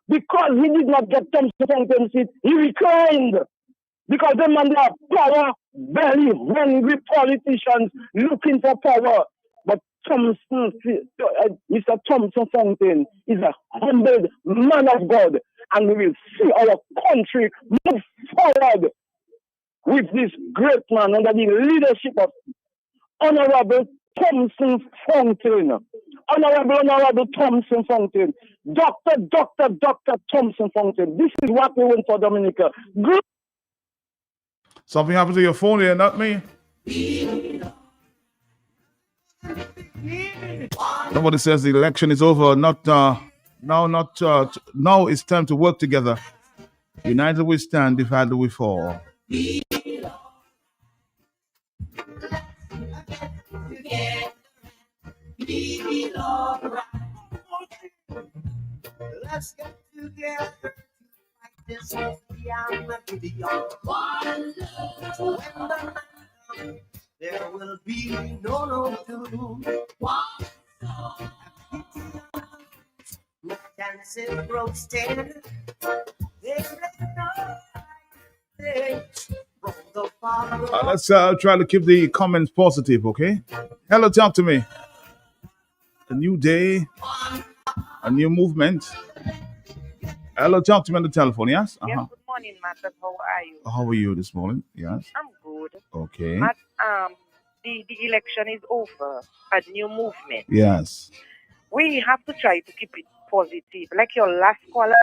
because he did not get Thompson Fontaine's seat. He reclined because the man are power, belly, hungry politicians looking for power. But Mr. Thompson Fontaine is a humble man of God, and we will see our country move forward with this great man under the leadership of Honorable Thompson Fontaine. Honorable Thompson Fontaine. Dr. Thompson Fontaine. This is what we want for Dominica. Good. Something happened to your phone here, not me. Somebody says the election is over. Now it's time to work together. United we stand, divided we fall. Let's get together to fight this beyond the beyond. One love. When the man comes, there will be no doom. One soul. Dancing roasted. There is no thing from the Father. Let's try to keep the comments positive, okay? Hello, talk to me. A new day, a new movement. Hello, talk to me on the telephone, yes? Yes, good morning, Matt. How are you? How are you this morning? Yes. I'm good. Okay. Matt, the election is over. A new movement. Yes. We have to try to keep it positive. Like your last caller,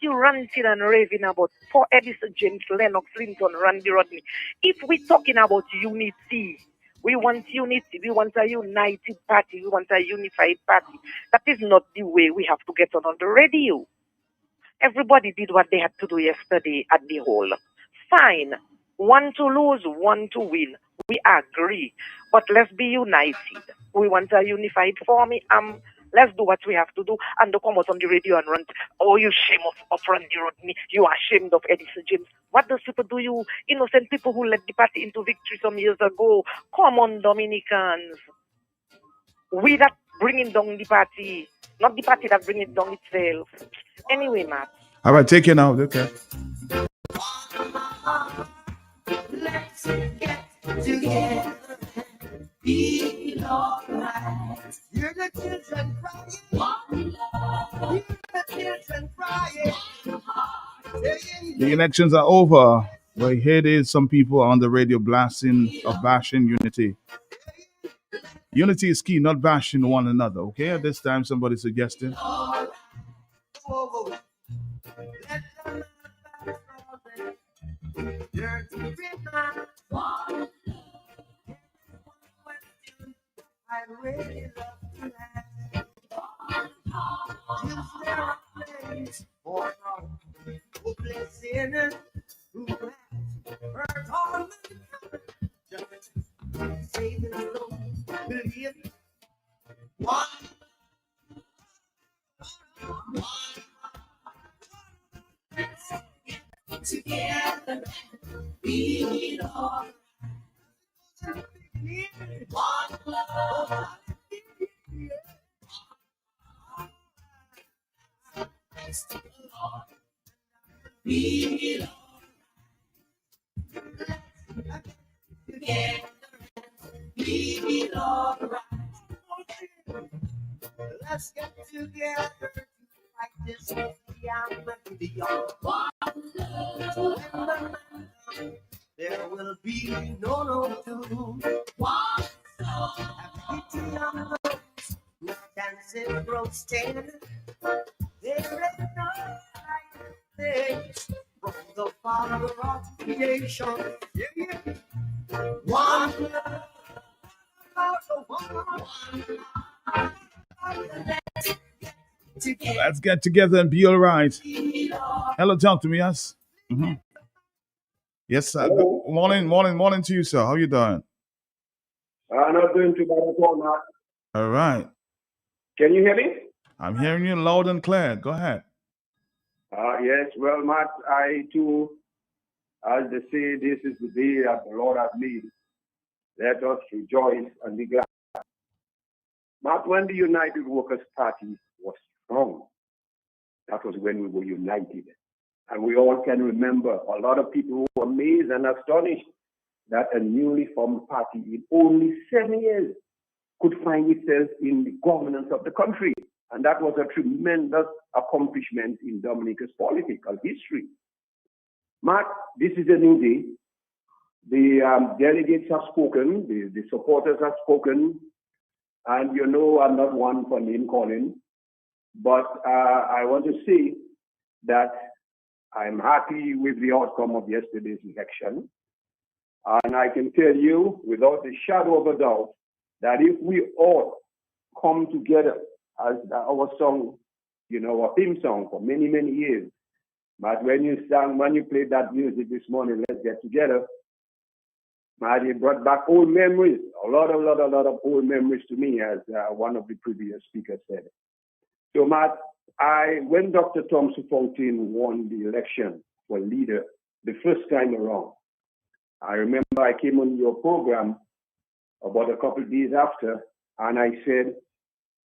you ranting and raving about poor Edison James, Lennox Linton, Randy Rodney. If we're talking about unity, we want unity. We want a united party. We want a unified party. That is not the way we have to get on the radio. Everybody did what they had to do yesterday at the hall. Fine. One to lose, one to win. We agree. But let's be united. We want a unified form. Let's do what we have to do and don't come out on the radio and rant. Oh, you shame of Randy Rodney. You are ashamed of Edison James. What does people do, you innocent people who led the party into victory some years ago? Come on, Dominicans. We that bringing down the party, not the party that bring it down itself. Anyway, Matt. All right, take it now. Okay. Let's get together and be alright. Hear the children crying. Hear the children crying. The elections are over. Well, here it is. Some people are on the radio blasting or bashing unity. Unity is key, not bashing one another. Okay, at this time, somebody suggested. I really love to have. Is there a place for a place in it who has hurt all the say the Lord, believe one. Together, be all. One love. Be all. Together, be all right. Let's get together to fight this beyond. One love. When the man comes, there will be no doom. One soul. Have pity on those who dancing roasted. There is no thing from the Father of creation. Yeah. One Let's get together and be all right. Hello, talk to me, yes? Mm-hmm. Yes, sir. Good morning to you, sir. How you doing? I'm not doing too bad at all, Matt. All right. Can you hear me? I'm hearing you loud and clear. Go ahead. Yes, well, Matt, I too, as they say, this is the day that the Lord has made. Let us rejoice and be glad. Matt, when the United Workers' Party was strong, that was when we were united. And we all can remember a lot of people who were amazed and astonished that a newly formed party in only 7 years could find itself in the governance of the country. And that was a tremendous accomplishment in Dominica's political history. Matt, this is a new day. The delegates have spoken, the supporters have spoken, and you know I'm not one for name calling, but I want to say that I'm happy with the outcome of yesterday's election. And I can tell you without a shadow of a doubt that if we all come together, as our song, you know, our theme song for many, many years, but when you played that music this morning, Let's Get Together, it brought back old memories, a lot of old memories to me, as one of the previous speakers said. So, Matt, When Dr. Thompson Fontaine won the election for leader the first time around, I remember I came on your program about a couple of days after, and I said,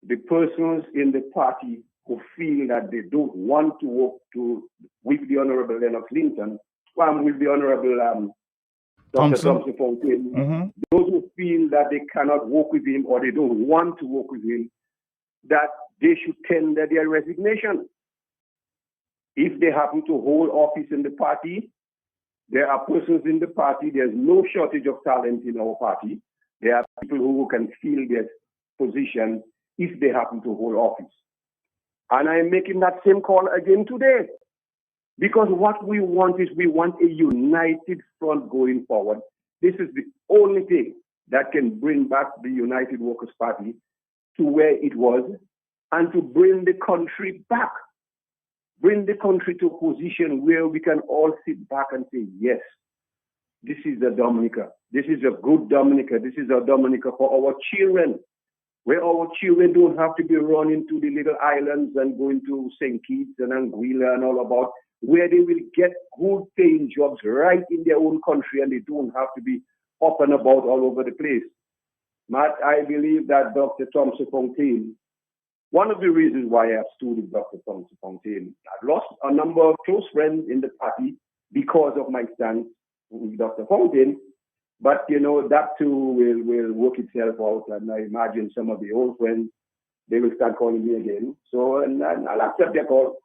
the persons in the party who feel that they don't want to work with the Honorable Lennox Linton, with the Honorable Dr. Thompson Fontaine, those who feel that they cannot work with him or they don't want to work with him, that they should tender their resignation. If they happen to hold office in the party, there are persons in the party, there's no shortage of talent in our party. There are people who can fill their position if they happen to hold office. And I'm making that same call again today. Because what we want is we want a united front going forward. This is the only thing that can bring back the United Workers' Party to where it was and to bring the country back. Bring the country to a position where we can all sit back and say, yes, this is a Dominica. This is a good Dominica. This is a Dominica for our children, where our children don't have to be running to the little islands and going to St. Kitts and Anguilla and all about, where they will get good paying jobs right in their own country and they don't have to be up and about all over the place. Matt, I believe that Dr. Thompson Fontaine, one of the reasons why I have stood with Dr. Thompson Fontaine, I've lost a number of close friends in the party because of my stance with Dr. Fontaine, but that too will work itself out, and I imagine some of the old friends, they will start calling me again. So, and I'll accept their call.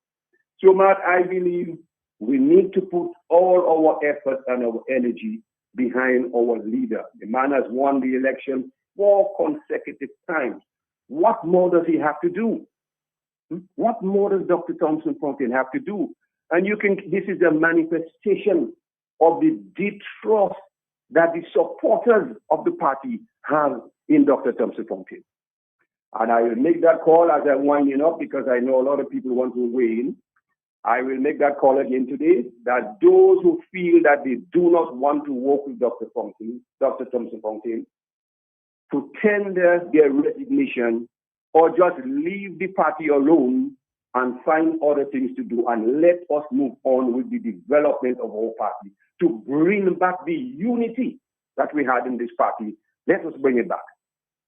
So, Matt, I believe we need to put all our effort and our energy behind our leader. The man has won the election 4 consecutive times. What more does he have to do? What more does Dr. Thompson Fontaine have to do? And this is a manifestation of the deep trust that the supporters of the party have in Dr. Thompson Fontaine. And I will make that call as I'm winding up because I know a lot of people want to weigh in. I will make that call again today that those who feel that they do not want to work with Dr. Thompson Fontaine, to tender their resignation or just leave the party alone and find other things to do and let us move on with the development of our party to bring back the unity that we had in this party. Let us bring it back.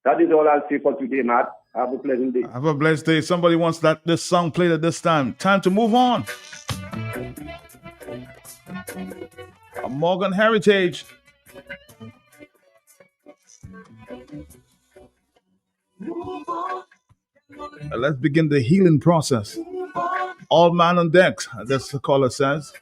That is all I'll say for today, Matt. Have a pleasant day. Have a blessed day. Somebody wants this song played at this time. Time to move on. Morgan Heritage. Let's begin the healing process. All man on deck, as the caller says.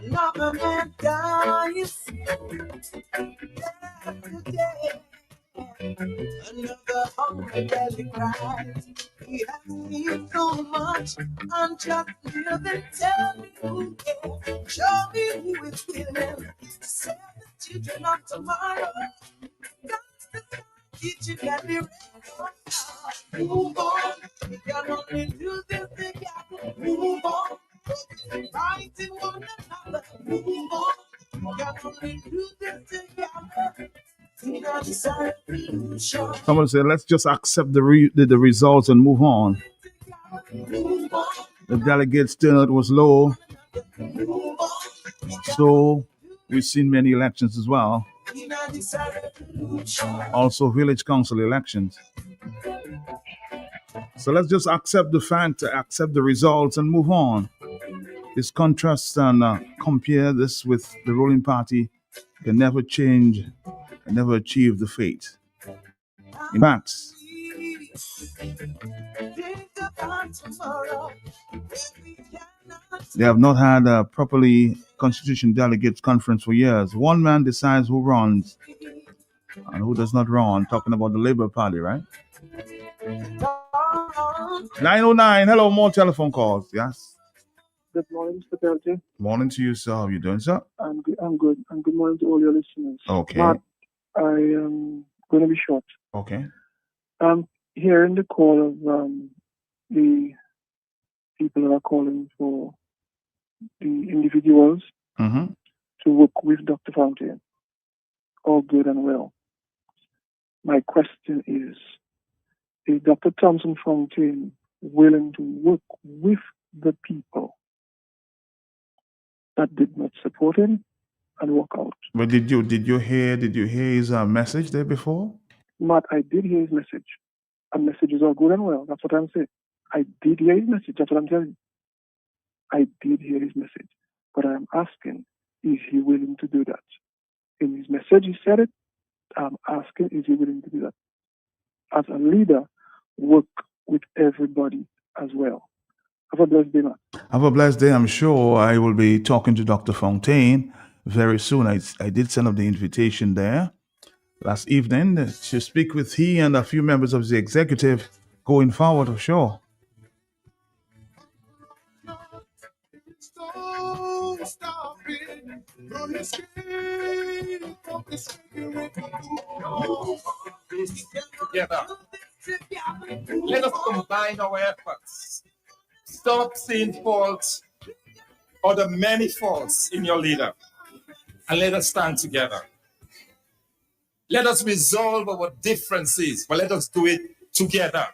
Another man dies today. Another hungry belly cries. He has seen so much. I'm just living. Tell me who cares. Show me who is willing to save the children of tomorrow. That's the teach you can be ready. Move on. You can only do this together. Move on. Fighting one another. Move on. You can only do this together. Someone said, let's just accept the results and move on. The delegates turnout was low. So we've seen many elections as well. Also village council elections. So let's just accept the fact, accept the results and move on. This contrast and compare this with the ruling party can never change and never achieve the fate. In fact, they have not had a properly constitution delegates conference for years. One man decides who runs and who does not run. Talking about the Labour Party, right? 909. Hello, more telephone calls. Yes. Good morning, Mr. Peltier. Morning to you, sir. How are you doing, sir? I'm good. I'm good. And good morning to all your listeners. Okay. Matt, I am going to be short. Okay. I'm hearing the call of the people that are calling for the individuals Mm-hmm. to work with Dr. Fountain. All good and well. My question is Dr. Thompson Fountain willing to work with the people that did not support him and walk out? But did you hear his message there before? Matt, I did hear his message. And messages are good and well. That's what I'm saying. I did hear his message. That's what I'm telling you. I did hear his message. But I'm asking, is he willing to do that? In his message, he said it. I'm asking, is he willing to do that? As a leader, work with everybody as well. Have a blessed day, man. Have a blessed day. I'm sure I will be talking to Dr. Fontaine very soon. I did send up the invitation there last evening to speak with he and a few members of the executive going forward for sure. Together. Let us combine our efforts. Stop seeing faults or the many faults in your leader, and let us stand together. Let us resolve our differences, but let us do it together.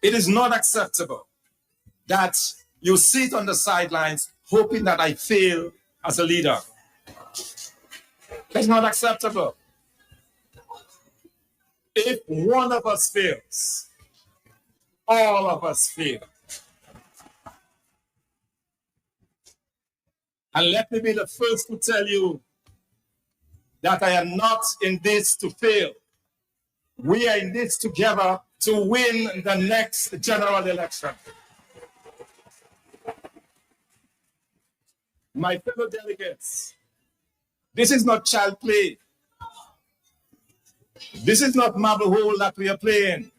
It is not acceptable that you sit on the sidelines hoping that I fail as a leader. That's not acceptable. If one of us fails, all of us fail. And let me be the first to tell you that I am not in this to fail. We are in this together to win the next general election. My fellow delegates, this is not child play. This is not marble hole that we are playing.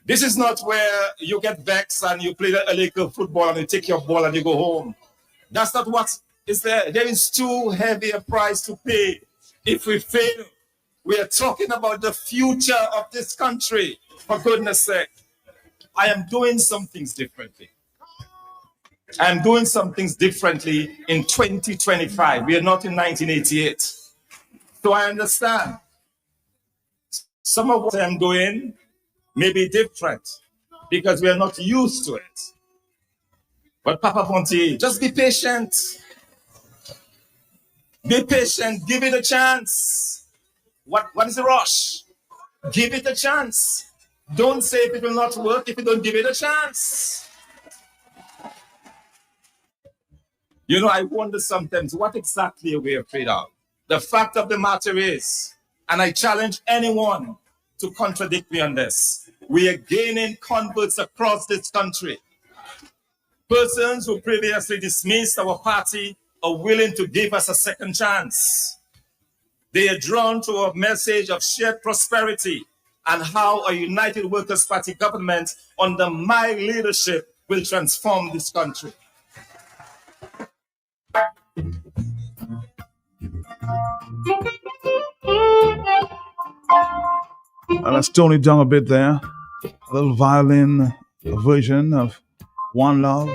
This is not where you get vexed and you play a little football and you take your ball and you go home. That's not what is there. There is too heavy a price to pay if we fail. We are talking about the future of this country, for goodness sake. I am doing some things differently. I am doing some things differently in 2025. We are not in 1988. So I understand some of what I'm doing may be different because we are not used to it. But Papa Ponti, just be patient. Be patient. Give it a chance. What is the rush? Give it a chance. Don't say it will not work if you don't give it a chance. You know, I wonder sometimes what exactly are we afraid of? The fact of the matter is, and I challenge anyone to contradict me on this, we are gaining converts across this country. Persons who previously dismissed our party are willing to give us a second chance. They are drawn to a message of shared prosperity and how a United Workers' Party government under my leadership will transform this country. Let's tone it down a bit there. A little violin version of One Love.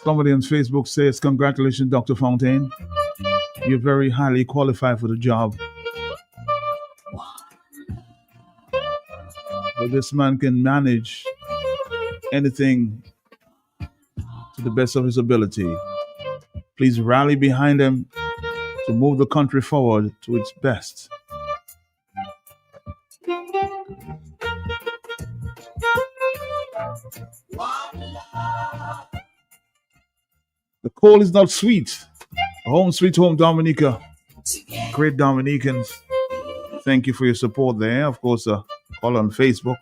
Somebody on Facebook says, congratulations, Dr. Fontaine. You're very highly qualified for the job. But this man can manage anything to the best of his ability. Please rally behind him to move the country forward to its best. The call is not sweet. Home sweet home Dominica. Great Dominicans. Thank you for your support there. Of course, call on Facebook.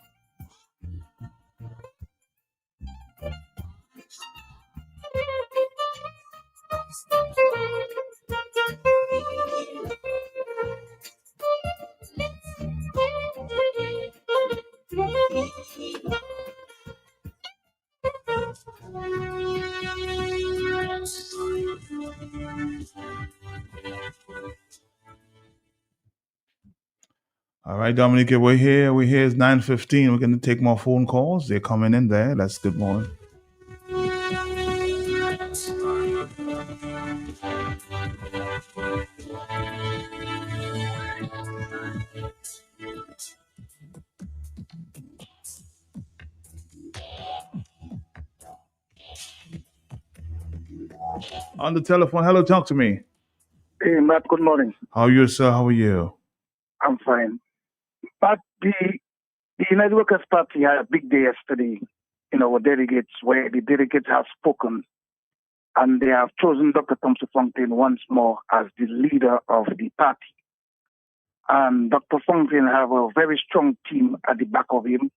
All right, Dominica, we're here. We're here. It's 9:15. We're going to take more phone calls. They're coming in there. That's good morning. On the telephone. Hello, talk to me. Hey, Matt, good morning. How are you, sir? How are you? I'm fine. But the United Workers' Party had a big day yesterday in our delegates, where the delegates have spoken, and they have chosen Dr. Thompson Fontaine once more as the leader of the party. And Dr. Fontaine have a very strong team at the back of him,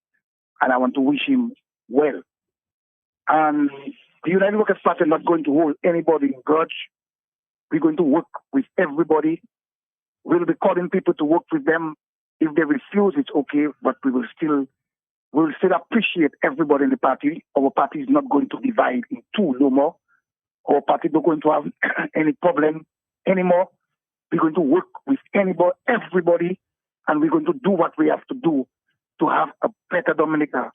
and I want to wish him well. And the United Workers' Party is not going to hold anybody in grudge. We're going to work with everybody. We'll be calling people to work with them. If they refuse, it's okay, but we'll still appreciate everybody in the party. Our party is not going to divide in two no more. Our party is not going to have any problem anymore. We're going to work with everybody, and we're going to do what we have to do to have a better Dominica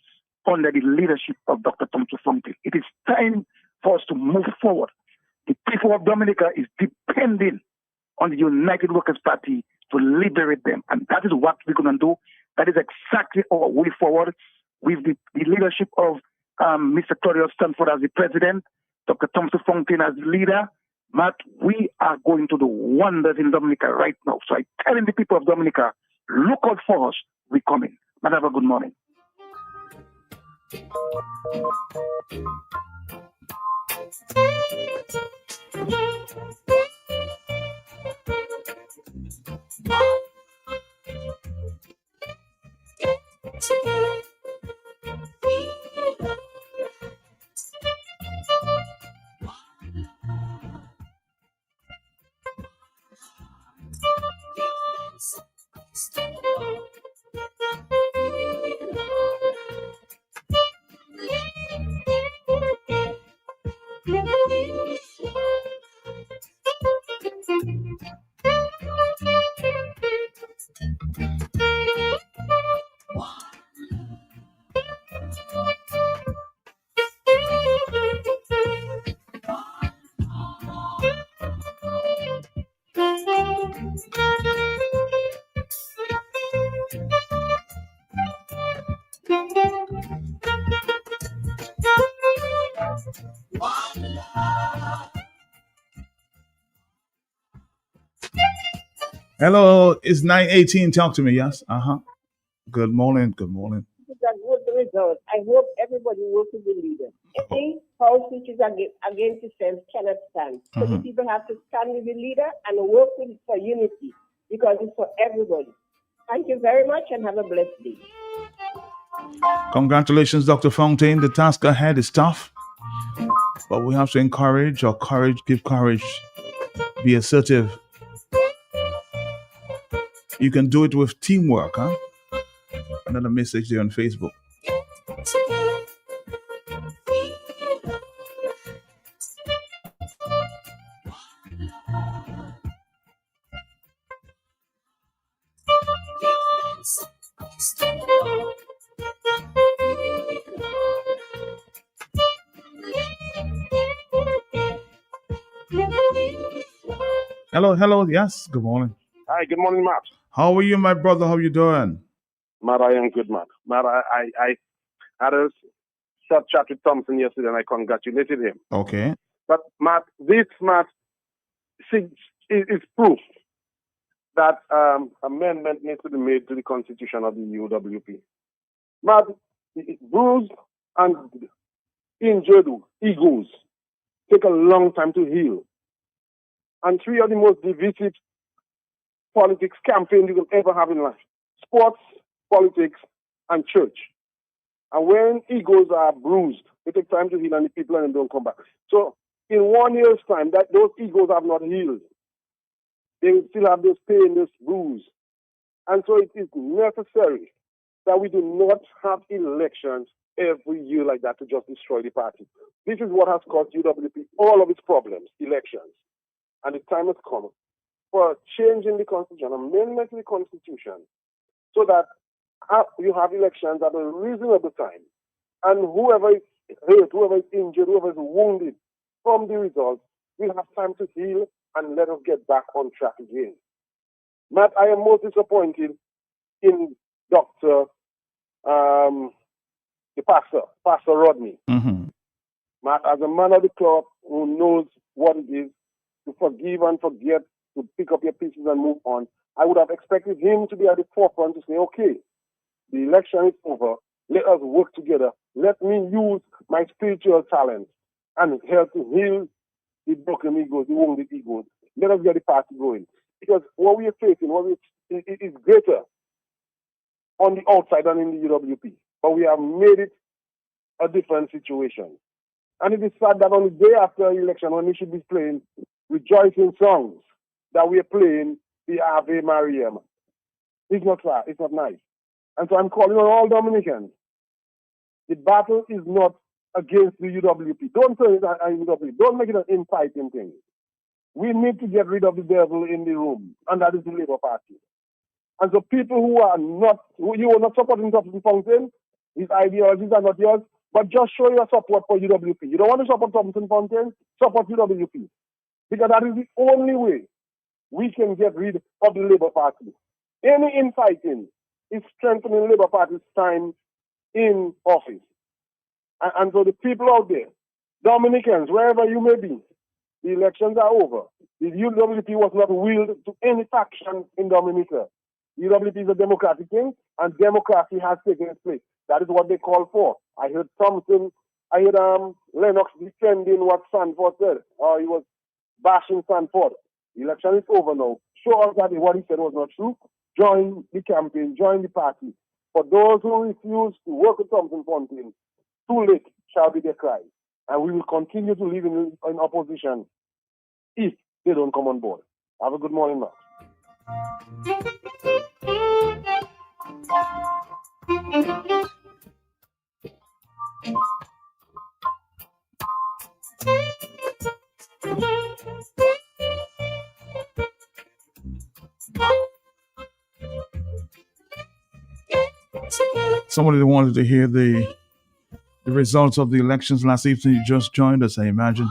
under the leadership of Dr. Thompson Fontaine. It is time for us to move forward. The people of Dominica is depending on the United Workers' Party to liberate them. And that is what we're going to do. That is exactly our way forward with the leadership of Mr. Claudius Stanford as the president, Dr. Thompson Fontaine as the leader. Matt, we are going to do wonders in Dominica right now. So I'm telling the people of Dominica, look out for us. We're coming. Matt, have a good morning. Hello, it's 9:18. Talk to me, yes? Good morning. Good morning. It's a good result. I hope everybody works with the leader. Any house which is against itself cannot stand. So the people have to stand with the leader and work with for unity, because it's for everybody. Thank you very much and have a blessed day. Congratulations, Dr. Fontaine. The task ahead is tough, but we have to encourage or give courage, be assertive. You can do it with teamwork, huh? Another message there on Facebook. Hello, yes, good morning. Hi, good morning, Matt. How are you, my brother? How you doing? Matt, I am good, Matt. Matt, I had a short chat with Thompson yesterday, and I congratulated him. Okay. But, Matt, this, Matt, is proof that amendment needs to be made to the constitution of the UWP. Matt, bruised and injured egos take a long time to heal. And three are the most divisive politics campaigns you can ever have in life: sports, politics, and church. And when egos are bruised, it takes time to heal, and the people and them don't come back. So in 1 year's time, that those egos have not healed. They still have this pain, this bruise. And so it is necessary that we do not have elections every year like that to just destroy the party. This is what has caused UWP all of its problems, elections. And the time has come for a change in the Constitution, amendment to the Constitution, so that you have elections at a reasonable time. And whoever is hurt, whoever is injured, whoever is wounded from the results will have time to heal and let us get back on track again. Matt, I am most disappointed in Dr. The Pastor Rodney. Matt, as a man of the cloth who knows what it is to forgive and forget, to pick up your pieces and move on, I would have expected him to be at the forefront to say, okay, the election is over. Let us work together. Let me use my spiritual talent and help to heal the broken egos, the wounded egos. Let us get the party going. Because what we are facing is greater on the outside than in the UWP. But we have made it a different situation. And it is sad that on the day after the election, when we should be playing rejoicing songs, that we are playing the Ave Maria. It's not fair. It's not nice. And so I'm calling on all Dominicans. The battle is not against the UWP. Don't turn it an UWP. Don't make it an infighting thing. We need to get rid of the devil in the room, and that is the Labour Party. And so people who are not supporting Thompson Fontaine, his ideologies are not yours, but just show your support for UWP. You don't want to support Thompson Fontaine, support UWP. Because that is the only way we can get rid of the Labour Party. Any infighting is strengthening the Labour Party's time in office. And so the people out there, Dominicans, wherever you may be, the elections are over. The UWP was not willed to any faction in Dominica. UWP is a democratic thing, and democracy has taken its place. That is what they call for. I heard Lennox defending what Sanford said. He was bashing Sanford. The election is over now. Show us that what he said was not true. Join the campaign, join the party. For those who refuse to work with Thompson Fontaine, too late shall be their cry. And we will continue to live in opposition if they don't come on board. Have a good morning, Matt. Somebody that wanted to hear the results of the elections last evening, you just joined us, I imagine.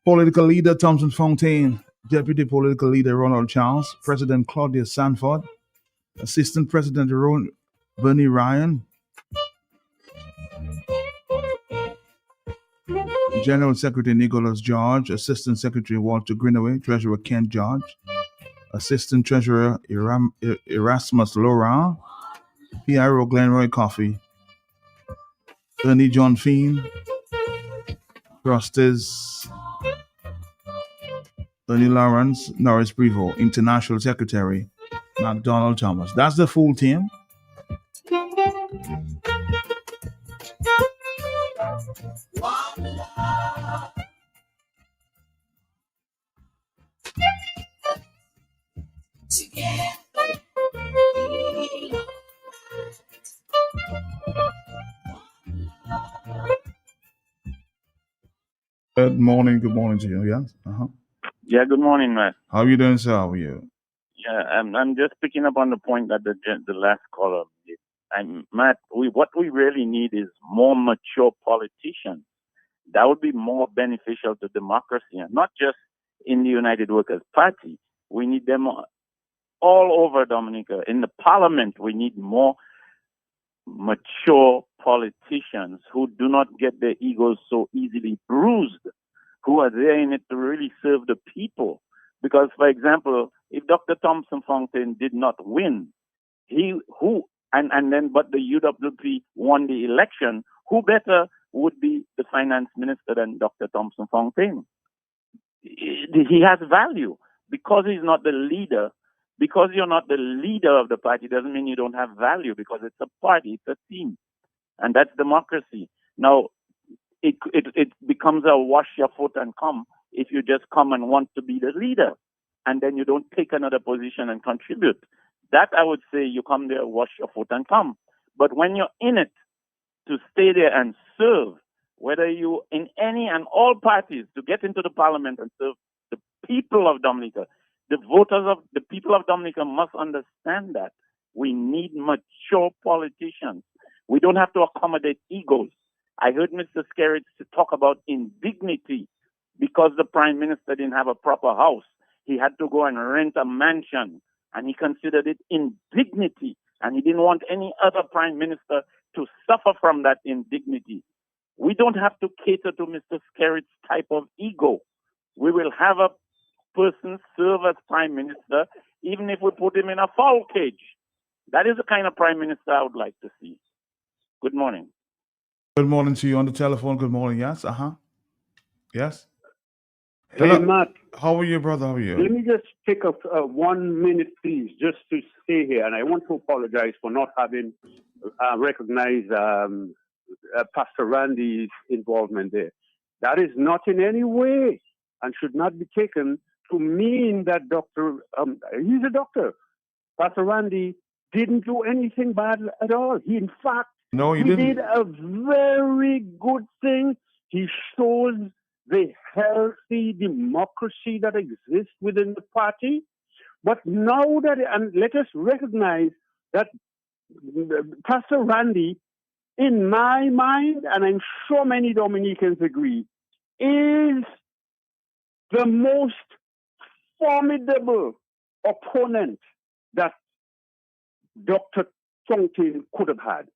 Political leader Thompson Fontaine, Deputy Political Leader Ronald Charles, President Claudia Sanford, Assistant President Bernie Ryan, General Secretary Nicholas George, Assistant Secretary Walter Greenaway, Treasurer Ken George, Assistant Treasurer Erasmus Laurent, PRO Glenroy Coffey, Ernie John Feen, Trustees Ernie Lawrence, Norris Brevo, International Secretary McDonald Thomas. That's the full team. Good morning to you. Yes. Yeah, good morning, Matt. How are you doing, sir? How are you? Yeah, I'm just picking up on the point that the last caller did. Matt, what we really need is more mature politicians. That would be more beneficial to democracy, and not just in the United Workers' Party. We need them all over Dominica. In the parliament, we need more mature politicians who do not get their egos so easily bruised, who are there in it to really serve the people. Because, for example, if Dr. Thompson Fontaine did not win, but the UWP won the election, who better would be the finance minister than Dr. Thompson Fontaine. He has value. Because he's not the leader, because you're not the leader of the party doesn't mean you don't have value, because it's a party, it's a team. And that's democracy. Now, it becomes a wash your foot and come if you just come and want to be the leader, and then you don't take another position and contribute. That, I would say, you come there, wash your foot and come. But when you're in it to stay there and serve, whether you in any and all parties, to get into the parliament and serve the people of Dominica, the voters of the people of Dominica must understand that we need mature politicians. We don't have to accommodate egos. I heard Mr. Skerritts talk about indignity because the prime minister didn't have a proper house. He had to go and rent a mansion, and he considered it indignity, and he didn't want any other prime minister to suffer from that indignity. We don't have to cater to Mr. Skerritts' type of ego. We will have a person serve as prime minister, even if we put him in a fowl cage. That is the kind of prime minister I would like to see. Good morning. Good morning to you on the telephone. Good morning. Yes. Yes. Hey, Hello. Matt. How are you, brother? How are you? Let me just take up 1 minute, please, just to stay here. And I want to apologize for not having recognized Pastor Randy's involvement there. That is not in any way and should not be taken to mean that he's a doctor. Pastor Randy didn't do anything bad at all. He, in fact, No, he he didn't. did a very good thing. He shows the healthy democracy that exists within the party. But now that, and let us recognize that Pastor Randy, in my mind, and I'm sure many Dominicans agree, is the most formidable opponent that Dr. Fontaine could have had.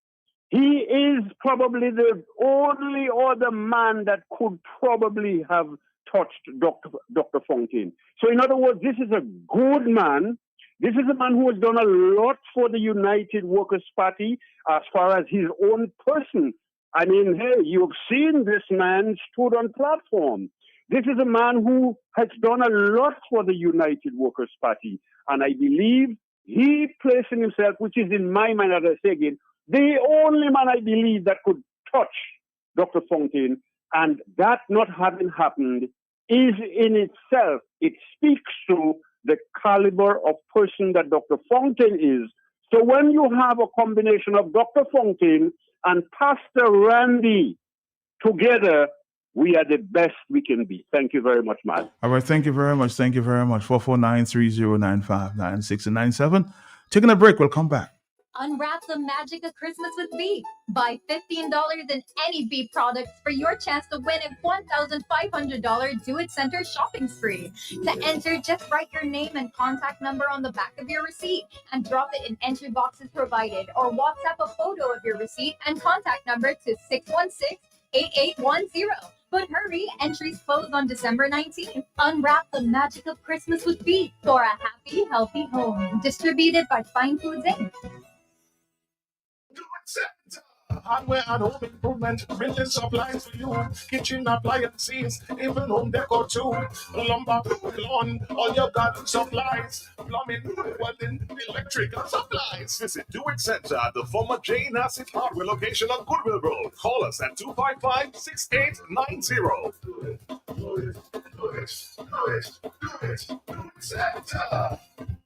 He is probably the only other man that could probably have touched Dr. Fontaine. So in other words, this is a good man. This is a man who has done a lot for the United Workers' Party as far as his own person. I mean, hey, you've seen this man stood on platform. This is a man who has done a lot for the United Workers' Party. And I believe he placing himself, which is in my mind, as I say again, the only man I believe that could touch Dr. Fontaine, and that not having happened is in itself, it speaks to the caliber of person that Dr. Fontaine is. So when you have a combination of Dr. Fontaine and Pastor Randy together, we are the best we can be. Thank you very much, Matt. All right. Thank you very much. Thank you very much. 449-3095-96 and 97. Taking a break. We'll come back. Unwrap the magic of Christmas with Veep. Buy $15 in any Veep products for your chance to win a $1,500 do-it-center shopping spree. To enter, just write your name and contact number on the back of your receipt and drop it in entry boxes provided, or WhatsApp a photo of your receipt and contact number to 616-8810. But hurry, entries close on December 19th. Unwrap the magic of Christmas with Veep for a happy, healthy home. Distributed by Fine Foods Inc. Hardware and home improvement, building supplies for you, kitchen appliances, even home decor too. Lumber, lawn, all your garden supplies, plumbing, welding, electrical supplies. Visit Do It Center at the former J. Nassif Hardware location on Goodwill Road. Call us at 255-6890. Do it Center. It's that time again.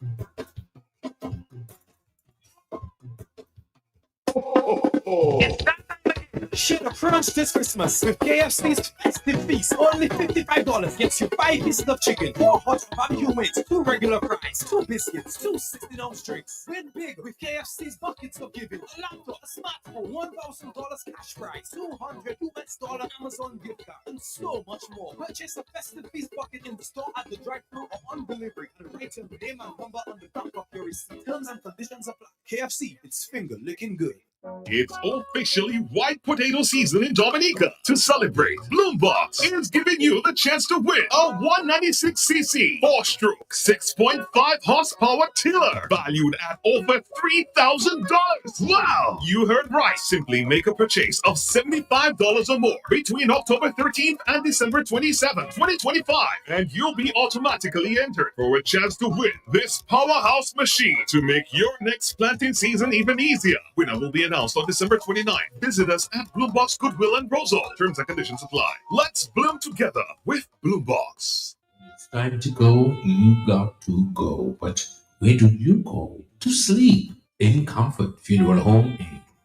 Share the crunch this Christmas with KFC's festive feast. Only $55 gets you 5 pieces of chicken, 4 hot barbecue wings, 2 regular fries, 2 biscuits, 2 16-ounce drinks. Win big with KFC's buckets of giving. A laptop, a smartphone, $1,000 cash prize, $200 US Amazon gift card, and so much more. Purchase a festive feast bucket in the store, at the drive-thru, or on delivery, and write your name and number on the back of your receipt. Terms and conditions apply. KFC, it's finger licking good. It's officially white potato season in Dominica. To celebrate, Bloombox is giving you the chance to win a 196cc 4-stroke 6.5 horsepower tiller valued at over $3,000. Wow! You heard right. Simply make a purchase of $75 or more between October 13th and December 27th, 2025, and you'll be automatically entered for a chance to win this powerhouse machine to make your next planting season even easier. Winner will be announced on December 29th. Visit us at Bloombox Goodwill and Roseau. Terms and conditions apply. Let's bloom together with Bloombox. It's time to go. You got to go. But where do you go? To sleep in Comfort Funeral Home.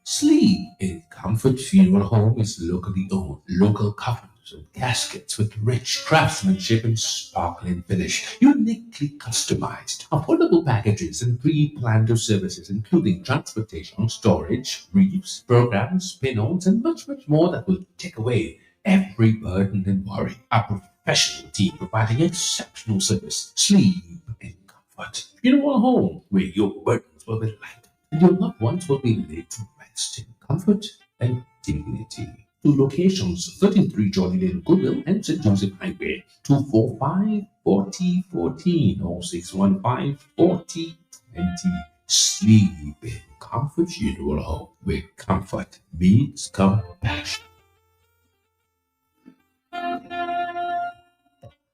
Sleep in Comfort Funeral Home is locally owned. Local coffins and caskets with rich craftsmanship and sparkling finish. Uniquely customized. Affordable packages and pre-planned services including transportation, storage, briefs, programs, pin-ons, and much, much more that will take away every burden and worry. A professional team providing exceptional service. Sleep in Comfort Funeral Home, where your burdens will be light and your loved ones will be laid to rest in comfort and dignity. Two locations, 33 Johnny Lane, Goodwill, and St. Joseph Highway, 245-4014 or 615-4020. Sleep in Comfort Funeral Home, where comfort meets compassion.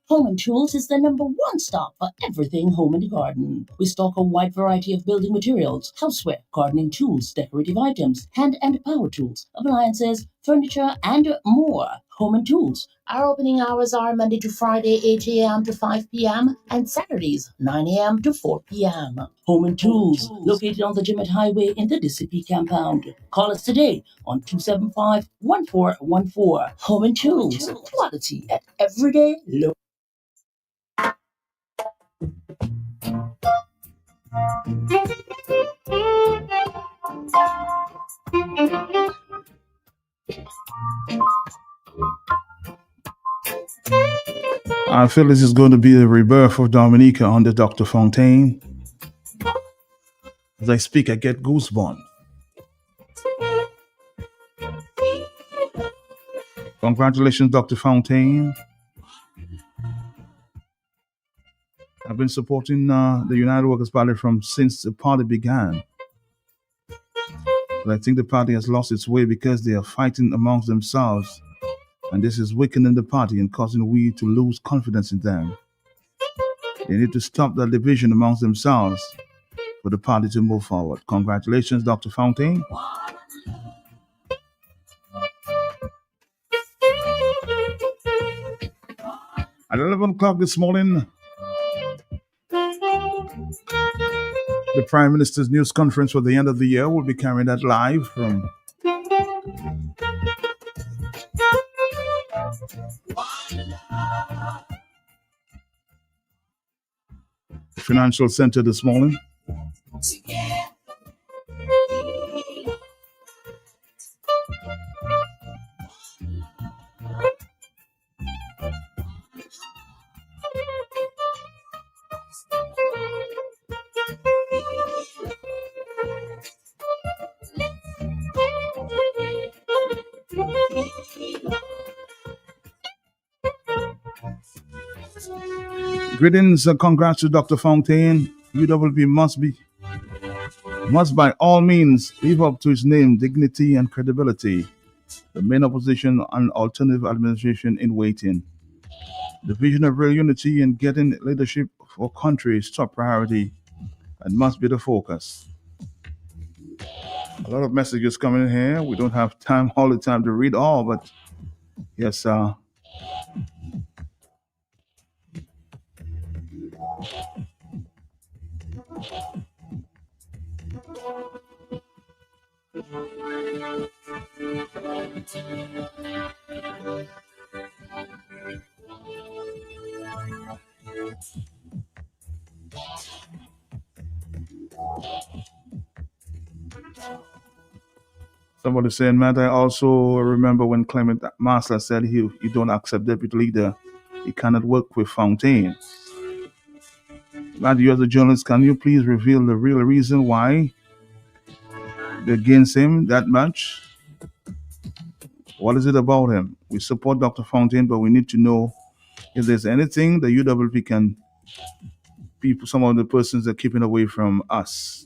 Home and Tools is the #1 stop for everything home and garden. We stock a wide variety of building materials, houseware, gardening tools, decorative items, hand and power tools, appliances, furniture, and more. Home and Tools. Our opening hours are Monday to Friday, 8 a.m. to 5 p.m., and Saturdays, 9 a.m. to 4 p.m. Home and Tools, located on the Jimmet Highway in the Dissippi compound. Call us today on 275-1414. Home and Tools, quality at everyday low. I feel this is going to be the rebirth of Dominica under Dr. Fontaine. As I speak, I get goosebumps. Congratulations, Dr. Fontaine. I've been supporting the United Workers' Party since the party began. But I think the party has lost its way because they are fighting amongst themselves. And this is weakening the party and causing we to lose confidence in them. They need to stop that division amongst themselves for the party to move forward. Congratulations, Dr. Fontaine. At 11 o'clock this morning, the Prime Minister's news conference for the end of the year will be carried out live from the Financial Center this morning. Greetings and congrats to Dr. Fontaine. UWP must by all means live up to its name, dignity, and credibility. The main opposition and alternative administration in waiting. The vision of real unity and getting leadership for country is top priority and must be the focus. A lot of messages coming in here. We don't have all the time to read all, but yes, somebody saying, Matt, I also remember when Clement Master said you don't accept deputy leader, he cannot work with Fontaine. Matt, you as a journalist, can you please reveal the real reason why against him that much? What is it about him? We support Dr. Fontaine, but we need to know if there's anything the UWP can, some of the persons are keeping away from us.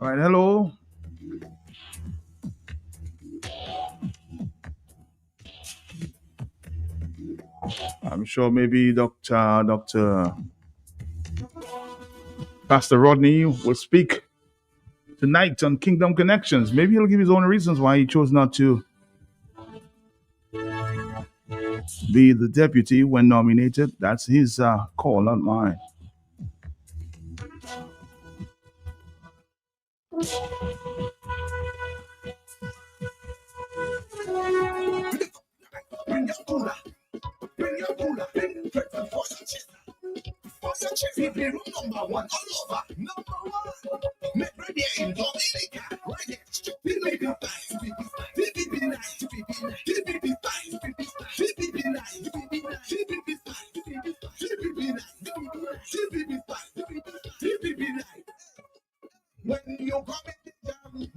All right, hello. I'm sure maybe Pastor Rodney will speak tonight on Kingdom Connections. Maybe he'll give his own reasons why he chose not to be the deputy when nominated. That's his call, not mine. Number one all over. Make ready in Dominica. Right when you come in the jam,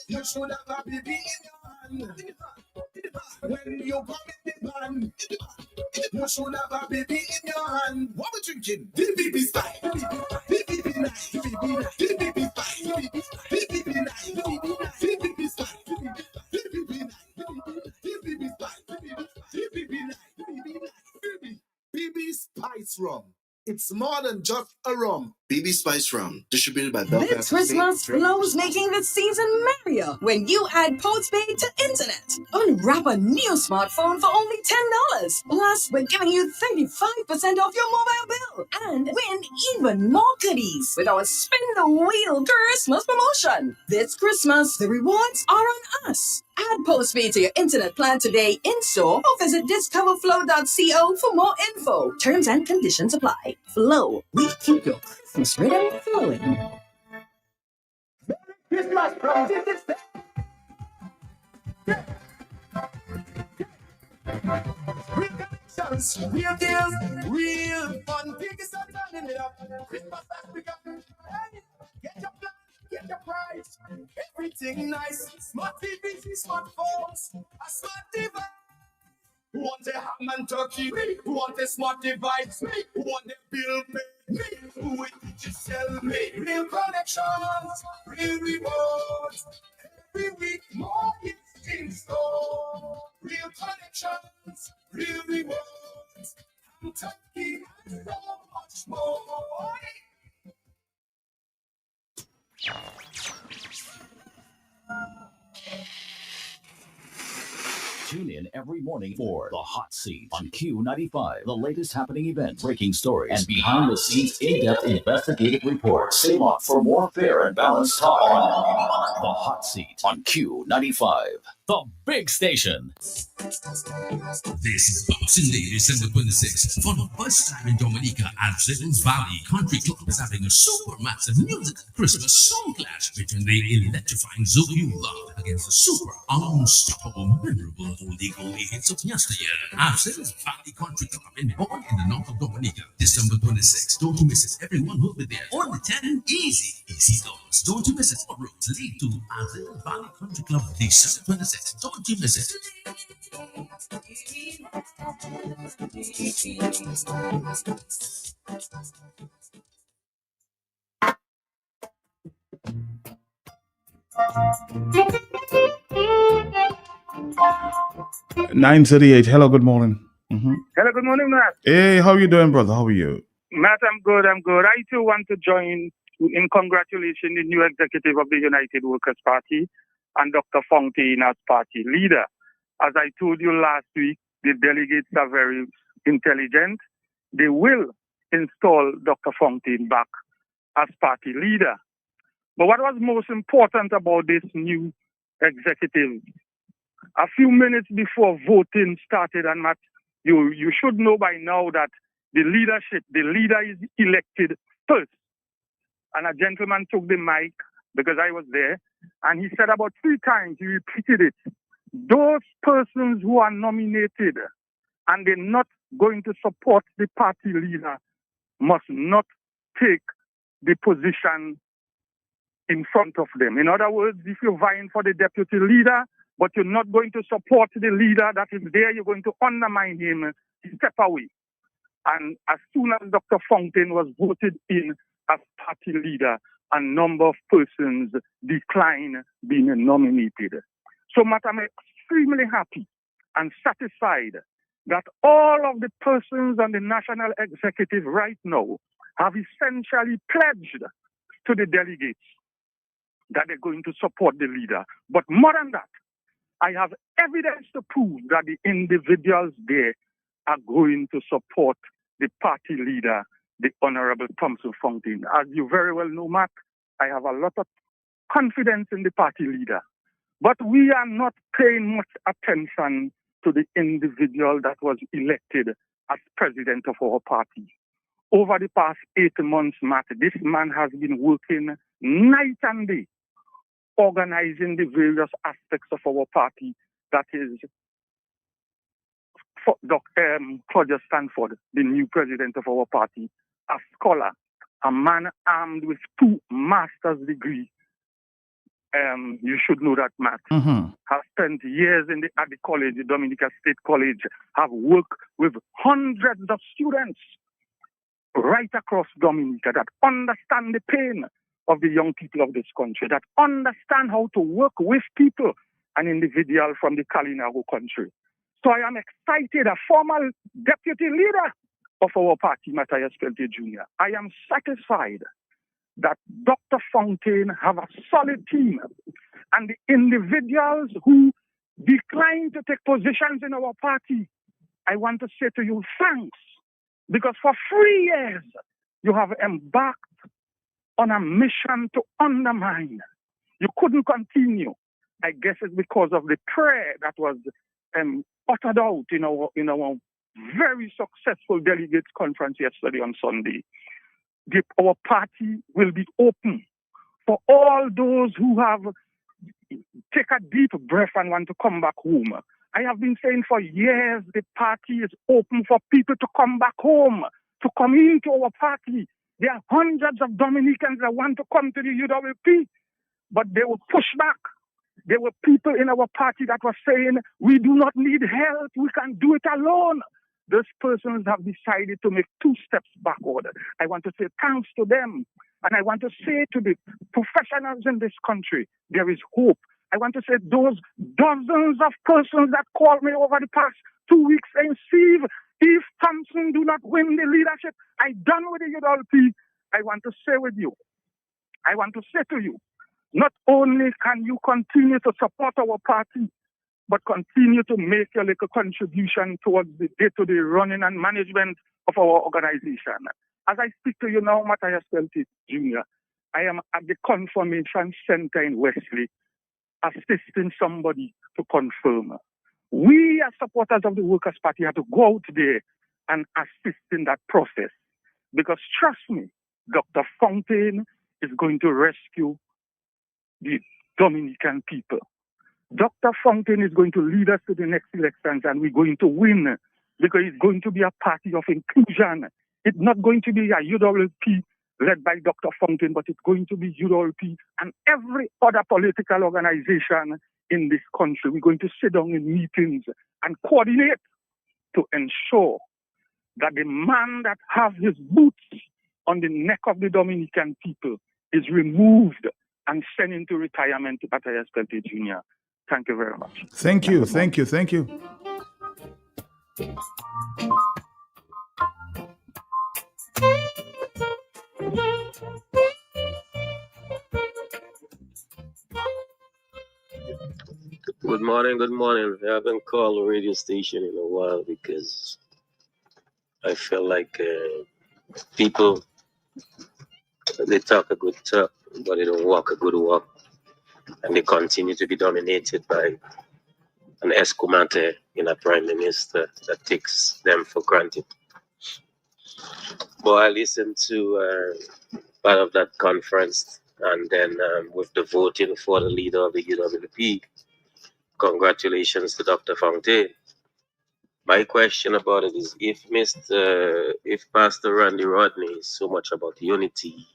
you should have a baby in your hand. When you come in the band, you should have a baby in your hand. What we drinking? DBB style. DBB nice. DBB style. DBB nice. DBB style. DBB nice. DBB style. DBB nice. BB Spice Rum. It's more than just a rum. BB Spice Rum, distributed by Belfast. This Christmas, Flow's making the season merrier when you add postpaid to internet. Unwrap a new smartphone for only $10. Plus, we're giving you 35% off your mobile bill. And win even more goodies with our Spin the Wheel Christmas promotion. This Christmas, the rewards are on us. Add postpaid to your internet plan today in-store or visit discoverflow.co for more info. Terms and conditions apply. Flow, we keep your Christmas rhythm flowing. Christmas from real connections, real deals, real fun. Take it up, turning it up. Christmas Africa. Hey, get your plan, get your price. Everything nice. Smart TVs, smartphones, a smart device. Who want a ham and turkey? Who want a smart device? Who want a bill paid? Who will digital me? Real connections, real rewards. Every week more is in store. Real connections, real rewards. Kentucky and so much more. Tune in every morning for The Hot Seat on Q95. The latest happening events, breaking stories, and behind-the-scenes in-depth investigative reports. Stay locked for more fair and balanced talk on The Hot Seat on Q95. The big station. This Boxing Day, December 26th, for the first time in Dominica, Absence Valley Country Club is having a super massive music Christmas song clash between the electrifying Zoo You Love against the super unstoppable, memorable oldie goldie hits of yesteryear. Absence Valley Country Club in Born in the north of Dominica, December 26th. Don't you miss it. Everyone will be there. Only 10 easy dollars. Don't you miss it. What roads lead to Absence Valley Country Club, December 26th. Don't you miss it. 9:38. Hello, good morning. Hello, good morning, Matt. Hey, how you doing, brother? How are you? Matt, I'm good. I too want to join in congratulating the new executive of the United Workers' Party and Dr. Fontaine as party leader. As I told you last week, the delegates are very intelligent. They will install Dr. Fontaine back as party leader. But what was most important about this new executive, a few minutes before voting started, and Matt, you should know by now that the leader is elected first. And a gentleman took the mic, because I was there, and he said about 3 times, he repeated it. Those persons who are nominated and they're not going to support the party leader must not take the position in front of them. In other words, if you're vying for the deputy leader, but you're not going to support the leader that is there, you're going to undermine him, step away. And as soon as Dr. Fontaine was voted in as party leader, a number of persons declined being nominated. So, Matt, I'm extremely happy and satisfied that all of the persons on the national executive right now have essentially pledged to the delegates that they're going to support the leader. But more than that, I have evidence to prove that the individuals there are going to support the party leader, the Honorable Thompson Fontaine. As you very well know, Matt, I have a lot of confidence in the party leader. But we are not paying much attention to the individual that was elected as president of our party. Over the past 8 months, Matt, this man has been working night and day, organizing the various aspects of our party. That is Dr. Claudia Stanford, the new president of our party, a scholar, a man armed with 2 master's degrees. You should know that, Matt. Has spent years at the college, the Dominica State College, have worked with hundreds of students right across Dominica that understand the pain of the young people of this country, that understand how to work with people, an individual from the Kalinago country. So I am excited, a former deputy leader of our party, Matthias Peltier Jr. I am satisfied that Dr. Fontaine have a solid team, and the individuals who decline to take positions in our party, I want to say to you, thanks, because for 3 years you have embarked on a mission to undermine. You couldn't continue. I guess it's because of the prayer that was uttered out in our very successful delegates conference yesterday on Sunday. Our party will be open for all those who have take a deep breath and want to come back home. I have been saying for years the party is open for people to come back home, to come into our party. There are hundreds of Dominicans that want to come to the UWP, but they will push back. There were people in our party that were saying, we do not need help, we can do it alone. Those persons have decided to make 2 steps backward. I want to say thanks to them. And I want to say to the professionals in this country, there is hope. I want to say those dozens of persons that called me over the past 2 weeks saying, Steve, if Thompson do not win the leadership, I'm done with the UWP. I want to say with you, I want to say to you, not only can you continue to support our party, but continue to make your little contribution towards the day-to-day running and management of our organization. As I speak to you now, Matthias Peltier Jr., I am at the Confirmation Center in Wesley, assisting somebody to confirm. We as supporters of the Workers' Party have to go out there and assist in that process. Because trust me, Dr. Fontaine is going to rescue the Dominican people. Dr. Fontaine is going to lead us to the next elections, and we're going to win because it's going to be a party of inclusion. It's not going to be a UWP led by Dr. Fontaine, but it's going to be UWP and every other political organization in this country. We're going to sit down in meetings and coordinate to ensure that the man that has his boots on the neck of the Dominican people is removed and sent into retirement to Matthias Peltier Jr. Thank you very much. Thank you. Thank you. Thank you. Good morning, good morning. I haven't called the radio station in a while because I feel like people, they talk a good talk, but they don't walk a good walk. And they continue to be dominated by an Escomante in a prime minister that takes them for granted. But I listened to part of that conference, and then with the voting for the leader of the UWP, congratulations to Dr. Fontaine. My question about it is, if Pastor Randy Rodney is so much about unity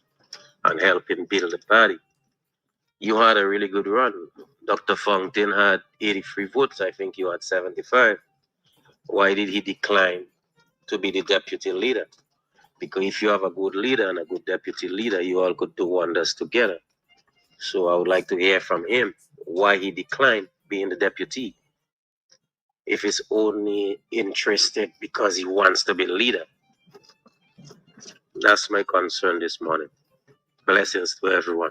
and helping build the party, You had a really good run. Dr. Fountain had 83 votes. I think you had 75. Why did he decline to be the deputy leader? Because if you have a good leader and a good deputy leader, you all could do wonders together. So I would like to hear from him why he declined being the deputy. If he's only interested because he wants to be the leader. That's my concern this morning. Blessings to everyone.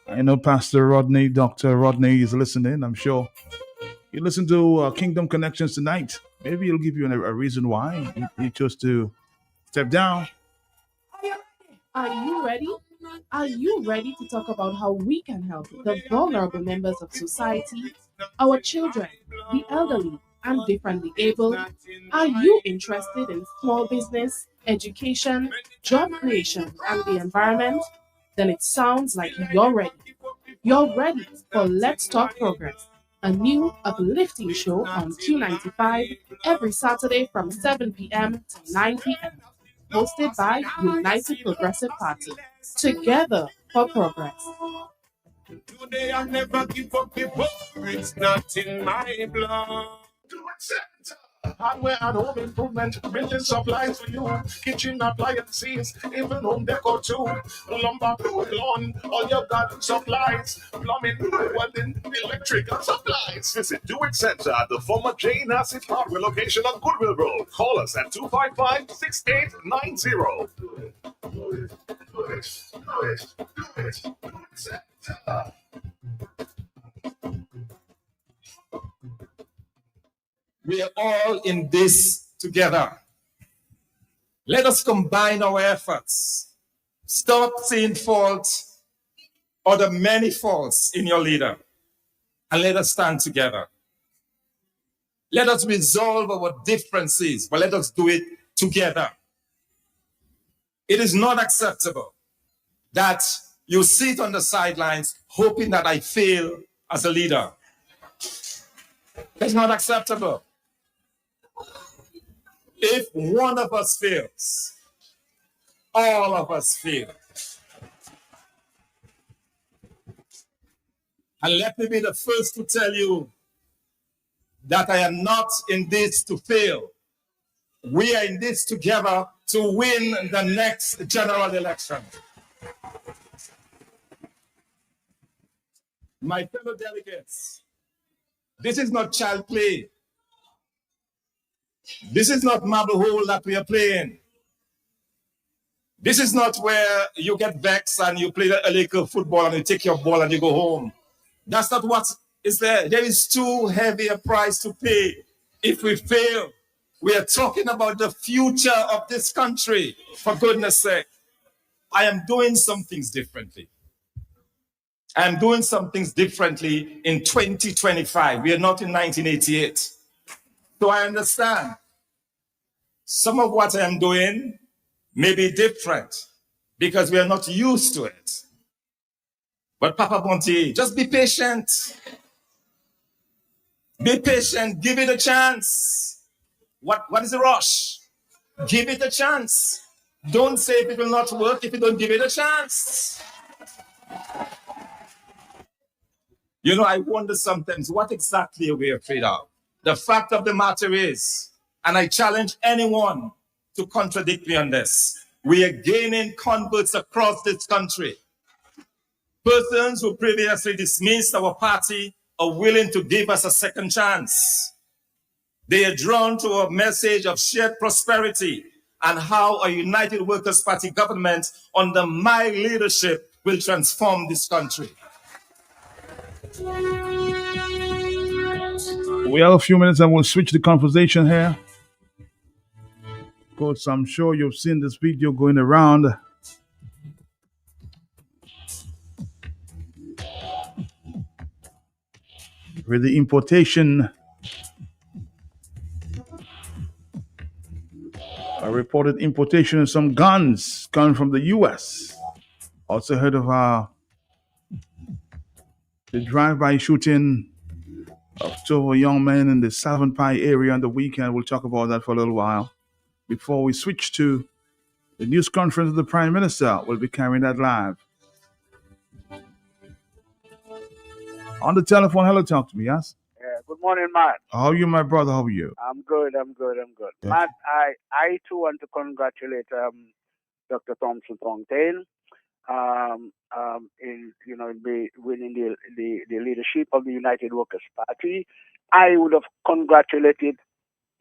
I know Pastor Rodney, Dr. Rodney is listening. I'm sure you listen to Kingdom Connections tonight. Maybe he'll give you a reason why he chose to step down. Are you ready? Are you ready to talk about how we can help the vulnerable members of society, our children, the elderly, and differently abled? Are you interested in small business, education, job creation, and the environment? Then it sounds like you're ready. You're ready for Let's Talk Progress, a new uplifting show on Q95 every Saturday from 7 p.m. to 9 p.m. Hosted by United Progressive Party. Together for progress. Today I never give up the war. It's not in my blood. Hardware and home improvement, building supplies for you, kitchen appliances, even home decor too. Lumber, lawn, all your garden supplies, plumbing, welding, electrical supplies. Visit Do It Center at the former Jane Asset Hardware location on Goodwill Road. Call us at 255-6890. Do it Center. We are all in this together. Let us combine our efforts. Stop seeing fault or the many faults in your leader, and let us stand together. Let us resolve our differences, but let us do it together. It is not acceptable that you sit on the sidelines hoping that I fail as a leader. It's not acceptable. If one of us fails, all of us fail. And let me be the first to tell you that I am not in this to fail. We are in this together to win the next general election. My fellow delegates, this is not child play. This is not marble hole that we are playing. This is not where you get vexed and you play a little football and you take your ball and you go home. That's not what is there. There is too heavy a price to pay if we fail. We are talking about the future of this country, for goodness sake. I am doing some things differently. I am doing some things differently in 2025. We are not in 1988. So I understand some of what I am doing may be different because we are not used to it. But Papa Bonte, just be patient. Be patient. Give it a chance. What is the rush? Give it a chance. Don't say it will not work if you don't give it a chance. You know, I wonder sometimes what exactly are we afraid of? The fact of the matter is, and I challenge anyone to contradict me on this, we are gaining converts across this country. Persons who previously dismissed our party are willing to give us a second chance. They are drawn to a message of shared prosperity and how a United Workers' Party government under my leadership will transform this country. We have a few minutes and we'll switch the conversation here. Of course, I'm sure you've seen this video going around. With the importation, a reported importation of some guns coming from the U.S. Also heard of the drive-by shooting of two young men in the Southern Pie area on the weekend. We'll talk about that for a little while. Before we switch to the news conference of the Prime Minister, we'll be carrying that live. On the telephone, hello, talk to me, yes? Good morning, Matt. How are you, my brother? How are you? I'm good. Thank Matt, I too want to congratulate Dr. Thompson Fontaine in winning the leadership of the United Workers Party. I would have congratulated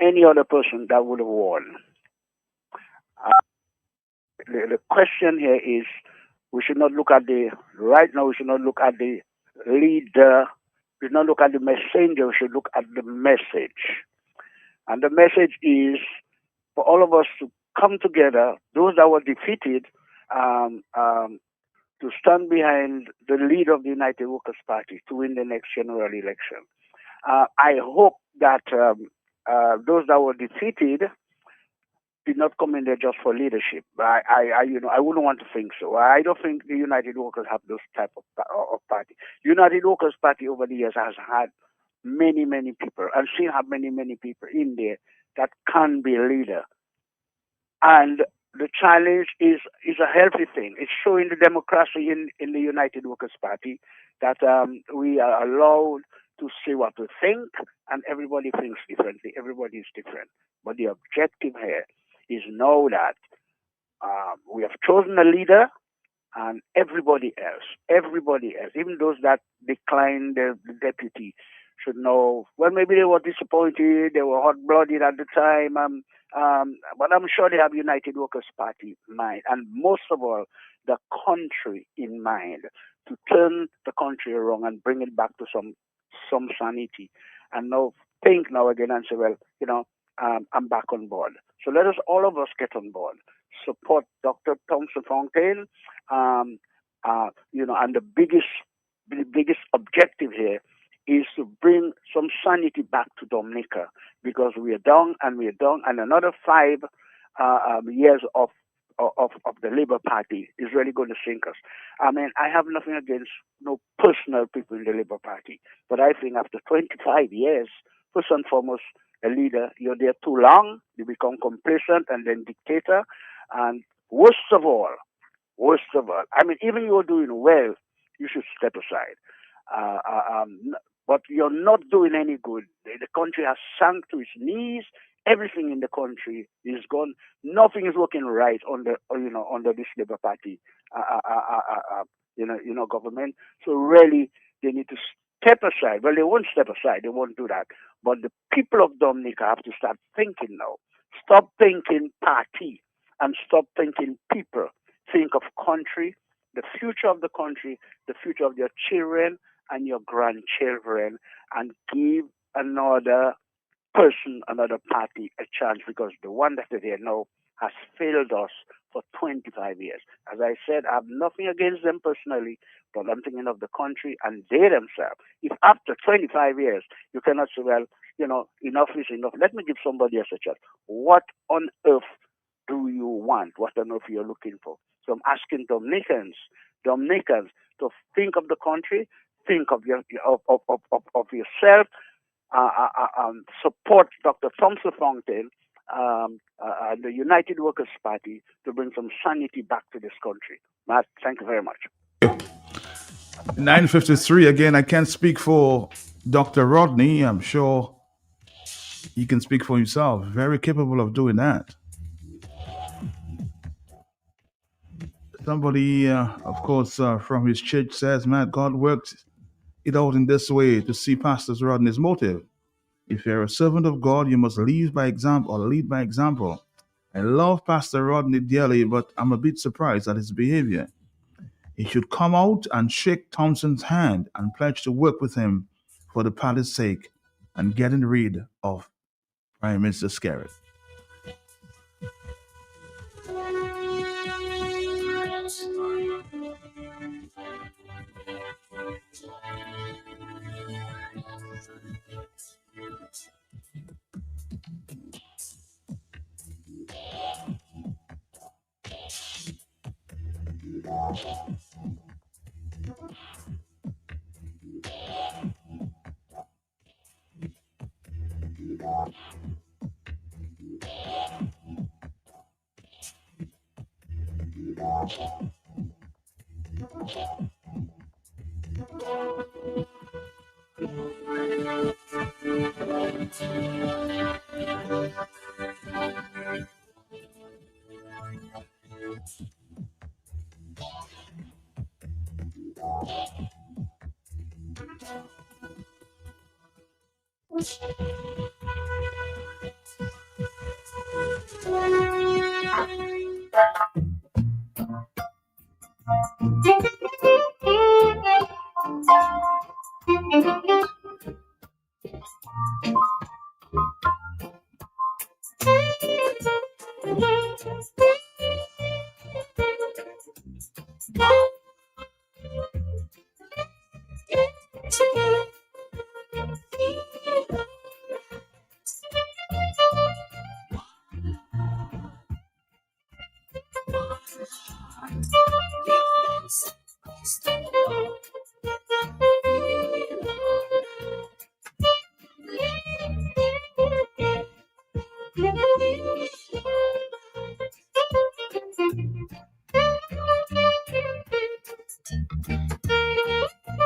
any other person that would have won. The question here is, we should not look at the leader. We should not look at the messenger. We should look at the message. And the message is for all of us to come together, those that were defeated, to stand behind the leader of the United Workers Party to win the next general election. I hope that those that were defeated did not come in there just for leadership. I wouldn't want to think so. I don't think the United Workers have those type of party. United Workers Party over the years has had many people, and still have many people in there that can be a leader. And the challenge is a healthy thing. It's showing the democracy in the United Workers Party that we are allowed to say what we think, and everybody thinks differently. Everybody is different. But the objective here is know that we have chosen a leader, and everybody else, even those that declined the deputy, should know, well, maybe they were disappointed, they were hot-blooded at the time, but I'm sure they have United Workers Party in mind, and most of all, the country in mind, to turn the country around and bring it back to some sanity, and now think now again and say, well, I'm back on board. So let us, all of us, get on board, support Dr. Thompson Fontaine, and the biggest objective here is to bring some sanity back to Dominica, because we are down, and another 5 years of the Labour Party is really going to sink us. I mean, I have nothing against no personal people in the Labour Party, but I think after 25 years, first and foremost, a leader, you're there too long, you become complacent and then dictator, and worst of all, I mean, even you're doing well, you should step aside. But you're not doing any good. The country has sunk to its knees. Everything in the country is gone. Nothing is working right under this Labour Party, government. So really, they need to step aside. Well, they won't step aside. They won't do that. But the people of Dominica have to start thinking now. Stop thinking party and stop thinking people. Think of country, the future of the country, the future of your children and your grandchildren, and give another person, another party a chance, because the one that is there now has failed us for 25 years. As I said, I have nothing against them personally, but I'm thinking of the country and they themselves. If after 25 years you cannot say, well, enough is enough, let me give somebody else a chance. What on earth do you want? What on earth you're looking for? So I'm asking Dominicans to think of the country, think of yourself, support Dr. Thompson Fontaine, the United Workers Party, to bring some sanity back to this country. Matt, thank you very much. 9:53. Again, I can't speak for Dr. Rodney. I'm sure he can speak for himself. Very capable of doing that. Somebody, of course, from his church says, "Man, God worked it out in this way to see Pastor Rodney's motive. If you're a servant of God, you must lead by example or lead by example." I love Pastor Rodney dearly, but I'm a bit surprised at his behavior. He should come out and shake Thompson's hand and pledge to work with him for the party's sake and getting rid of Prime Minister Skerrit.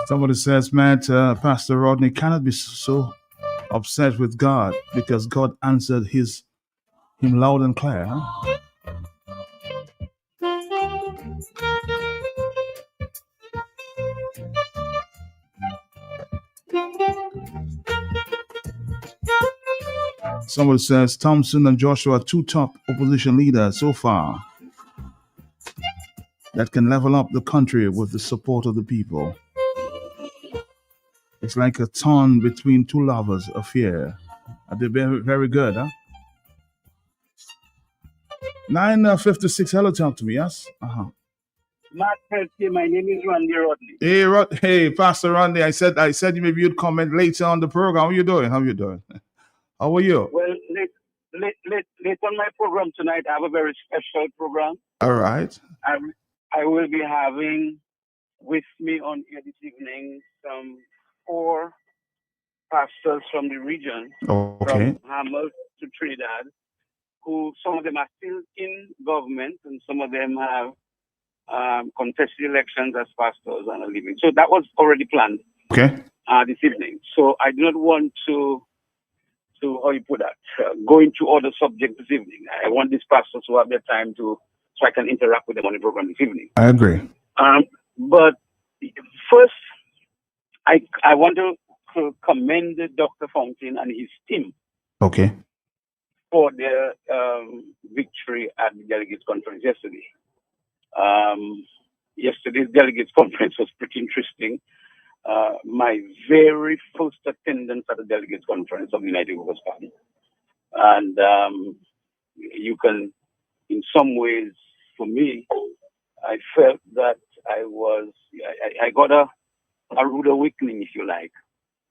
Somebody says, Matt, Pastor Rodney cannot be so upset with God because God answered him loud and clear. Huh? Somebody says, Thompson and Joshua are two top opposition leaders so far that can level up the country with the support of the people. It's like a thorn between two lovers affair. They're very, very good, huh? 9:56. Hello, talk to me, yes? Mark Peltier, my name is Randy Rodney. Hey, Pastor Randy. I said maybe you'd comment later on the program. How you doing? How are you? Well, late on my program tonight, I have a very special program. All right. I will be having with me on here this evening some 4 pastors from the region, Okay. from Hammel to Trinidad, who some of them are still in government and some of them have contested elections as pastors and are leaving. So that was already planned. Okay. This evening. So I do not want to how you put that, go into other subjects this evening. I want these pastors to have their time so I can interact with them on the program this evening. I agree. But first, I want to commend Dr. Fountain and his team. Okay. For their victory at the Delegates Conference yesterday. Yesterday's Delegates Conference was pretty interesting. My very first attendance at the Delegates Conference of the United Workers' Party. And you can, in some ways, for me, I felt that I got a rude awakening, if you like,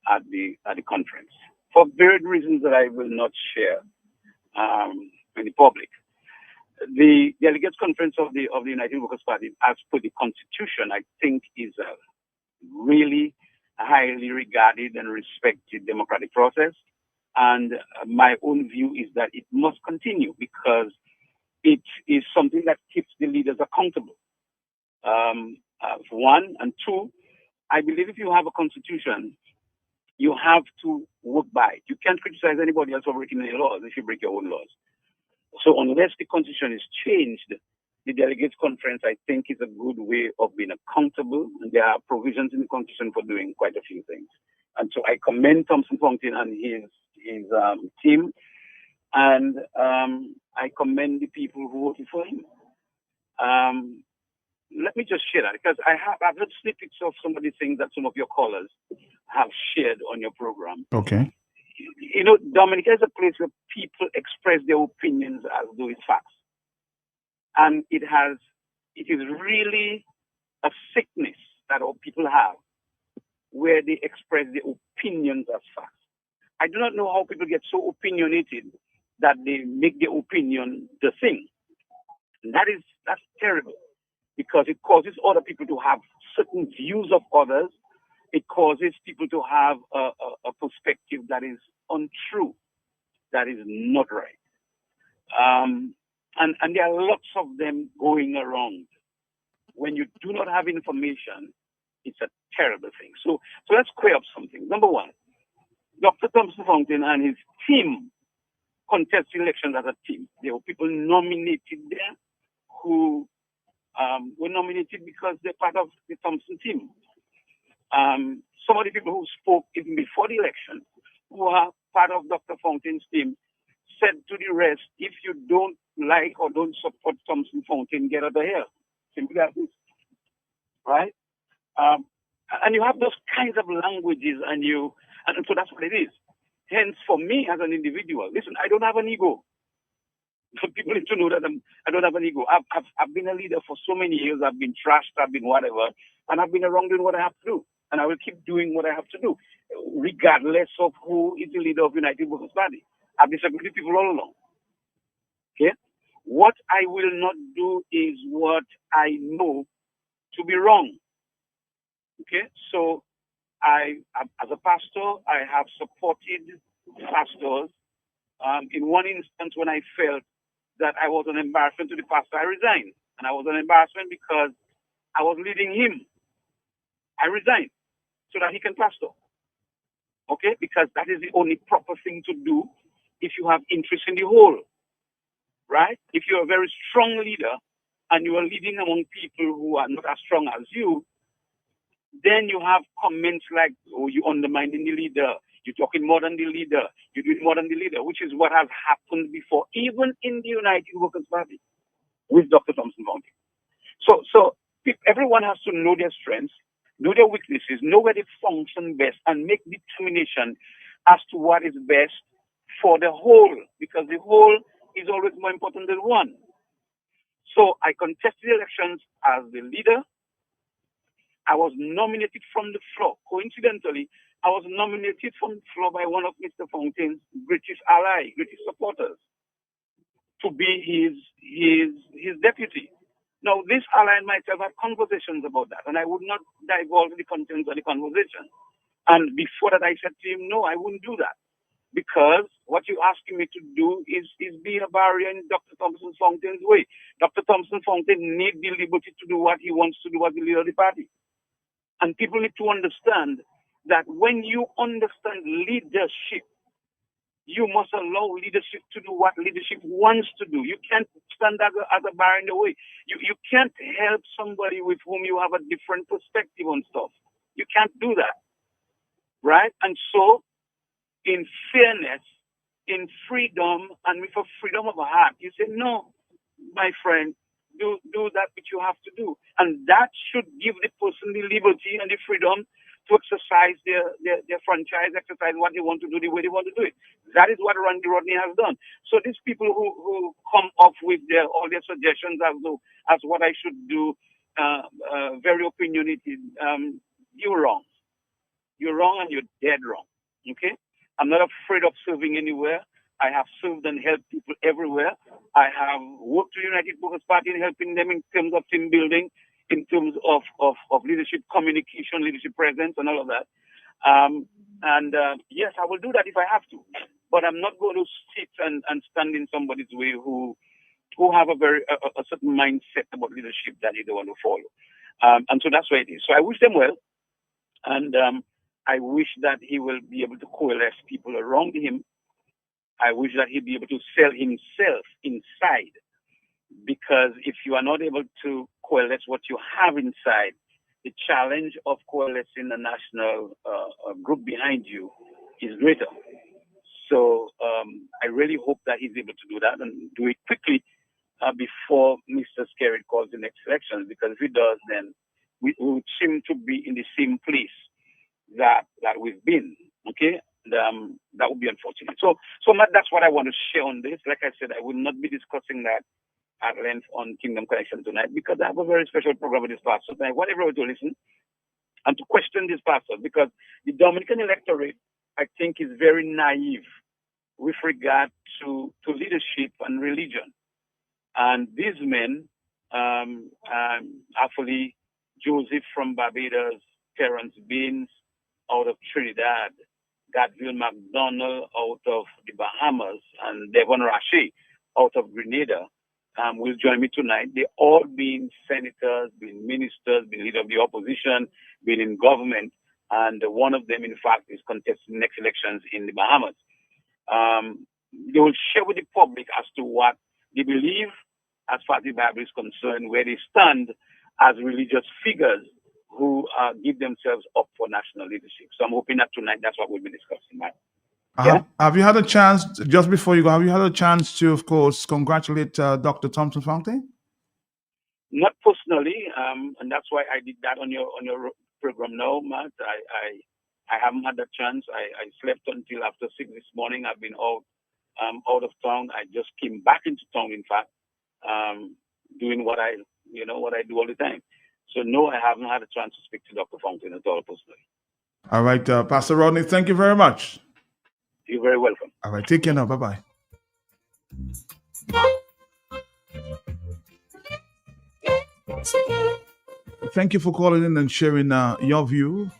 at the conference. For various reasons that I will not share in the public. The Delegates Conference of the United Workers' Party, as per the Constitution, I think is a really highly regarded and respected democratic process. And my own view is that it must continue because it is something that keeps the leaders accountable. For one, and two, I believe if you have a constitution, you have to work by it. You can't criticize anybody else for breaking any laws if you break your own laws. So unless the constitution is changed, the Delegates Conference, I think, is a good way of being accountable. And there are provisions in the constitution for doing quite a few things. And so I commend Thompson Fountain and his team. And I commend the people who voted for him. Let me just share that because I've heard snippets of some of the things that some of your callers have shared on your program. Okay. You know, Dominica is a place where people express their opinions as though it's facts. And it is really a sickness that all people have where they express their opinions as facts. I do not know how people get so opinionated that they make their opinion the thing. And that's terrible because it causes other people to have certain views of others. It causes people to have a perspective that is untrue, that is not right. And there are lots of them going around. When you do not have information, it's a terrible thing. So let's clear up something. Number one, Dr. Thompson Fountain and his team contested elections as a team. There were people nominated there who were nominated because they're part of the Thompson team. Some of the people who spoke even before the election, who are part of Dr. Fountain's team, said to the rest, if you don't like or don't support Thompson Fountain, get out of here. Simply as this. Right? And you have those kinds of languages, and so that's what it is. Hence, for me as an individual, listen, I don't have an ego. People need to know that I don't have an ego. I've been a leader for so many years. I've been trashed, I've been whatever, and I've been around doing what I have to do. And I will keep doing what I have to do, regardless of who is the leader of United Workers' Party. I've disagreed with people all along. Okay? What I will not do is what I know to be wrong. Okay? So as a pastor, I have supported pastors. In one instance, when I felt that I was an embarrassment to the pastor, I resigned. And I was an embarrassment because I was leading him. I resigned so that he can pastor. Okay? Because that is the only proper thing to do if you have interest in the whole. Right? If you're a very strong leader and you are leading among people who are not as strong as you, then you have comments like, oh, you undermining the leader, you're talking more than the leader, you're doing more than the leader, which is what has happened before, even in the United Workers' Party with Dr. Thompson Fountain. So everyone has to know their strengths, know their weaknesses, know where they function best, and make determination as to what is best for the whole, because the whole is always more important than one. So I contested elections as the leader. I was nominated from the floor. Coincidentally, I was nominated from the floor by one of Mr. Fountain's greatest allies, greatest supporters, to be his deputy. Now, this ally and myself had conversations about that, and I would not divulge the contents of the conversation. And before that, I said to him, no, I wouldn't do that, because what you're asking me to do is be a barrier in Dr. Thompson Fountain's way. Dr. Thompson Fountain needs the liberty to do what he wants to do as the leader of the party. And people need to understand that when you understand leadership, you must allow leadership to do what leadership wants to do. You can't stand as a barrier in the way. You can't help somebody with whom you have a different perspective on stuff. You can't do that. Right? And so, in fairness, in freedom, and with a freedom of heart, you say, no, my friend, do that which you have to do. And that should give the person the liberty and the freedom to exercise their franchise, exercise what they want to do the way they want to do it. That is what Randy Rodney has done. So these people who come up with all their suggestions as what I should do, very opinionated, you're wrong. You're wrong and you're dead wrong. Okay? I'm not afraid of serving anywhere. I have served and helped people everywhere. I have worked with the United Workers' Party in helping them in terms of team building, in terms of leadership communication, leadership presence, and all of that. Yes, I will do that if I have to. But I'm not going to sit and stand in somebody's way who have a certain mindset about leadership that they don't want to follow. And so that's where it is. So I wish them well. And I wish that he will be able to coalesce people around him. I wish that he'd be able to sell himself inside, because if you are not able to coalesce what you have inside, the challenge of coalescing a national group behind you is greater. So I really hope that he's able to do that and do it quickly before Mr. Skerrit calls the next elections, because if he does, then we would seem to be in the same place that we've been. Okay? That would be unfortunate. So Matt, that's what I want to share on this. Like I said, I will not be discussing that at length on Kingdom Connection tonight, because I have a very special program with this pastor. I want everyone to listen and to question this pastor, because the Dominican electorate, I think, is very naive with regard to leadership and religion. And these men, actually, Joseph from Barbados, Terence Baines out of Trinidad, Gadville McDonald out of the Bahamas, and Devon Rashi out of Grenada will join me tonight. They all been senators, been ministers, been leader of the opposition, been in government, and one of them, in fact, is contesting next elections in the Bahamas. They will share with the public as to what they believe as far as the Bible is concerned, where they stand as religious figures who give themselves up for national leadership. So I'm hoping that tonight that's what we'll be discussing, Matt. Yeah? Have you had a chance, just before you go, have you had a chance to, of course, congratulate Dr. Thompson Fonte? Not personally, and that's why I did that on your program now, Matt. I haven't had that chance. I slept until after 6 this morning. I've been out of town. I just came back into town, in fact, doing what I do all the time. So no, I haven't had a chance to speak to Dr. Fountain at all personally. All right, Pastor Rodney, thank you very much. You're very welcome. All right, take care now. Bye-bye. Thank you for calling in and sharing your view.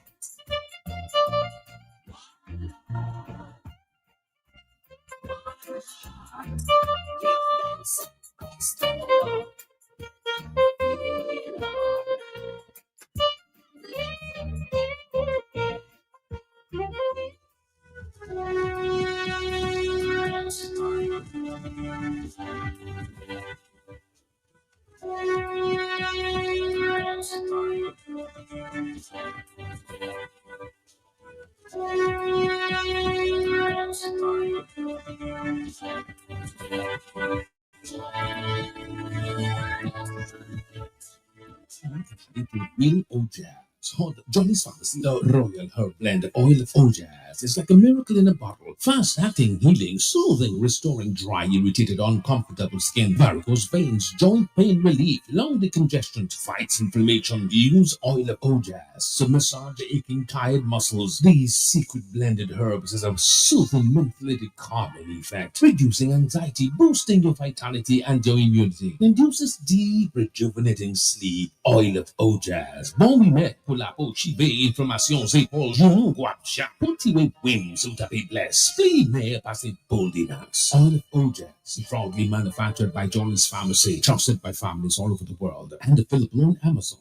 Real Ojaz. Johnny's Pharmacy, the Royal Herb Blend Oil of Ojaz is like a miracle in a bottle. Fast-acting, healing, soothing, restoring dry, irritated, uncomfortable skin, varicose veins, joint pain relief, lung decongestion, fights inflammation. Use Oil of Ojaz to massage the aching, tired muscles. These secret blended herbs has a soothing, mentholated calming effect, reducing anxiety, boosting your vitality and your immunity. Induces deep, rejuvenating sleep. Oil of Ojaz. Bon remède pour la peau chivée, inflammation, épaules, genoux, guapcha. Cultivate wings ou tapis bless. Spleen, hair, passé boldiness. Oil of Ojaz. Proudly manufactured by Johnny's Pharmacy. Trusted by families all over the world. And available on Amazon.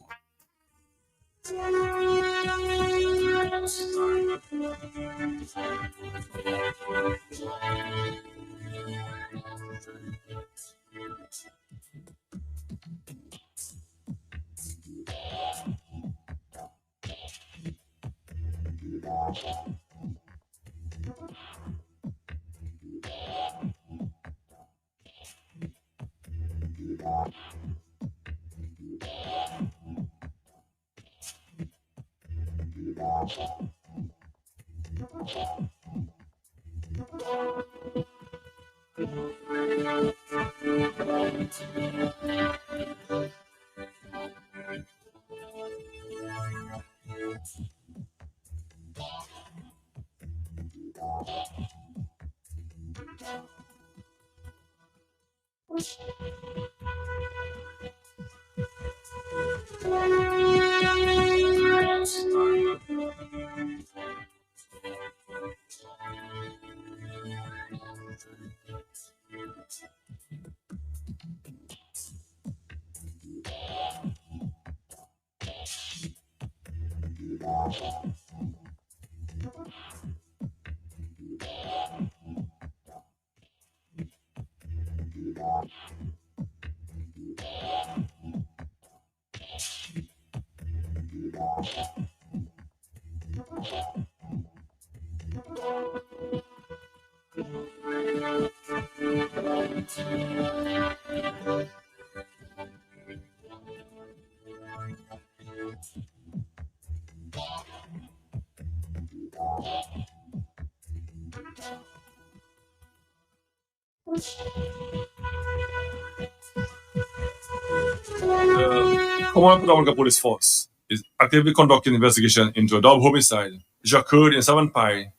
Command Predominant Police Force is actively conducting investigation into a double homicide which occurred in Savant Pie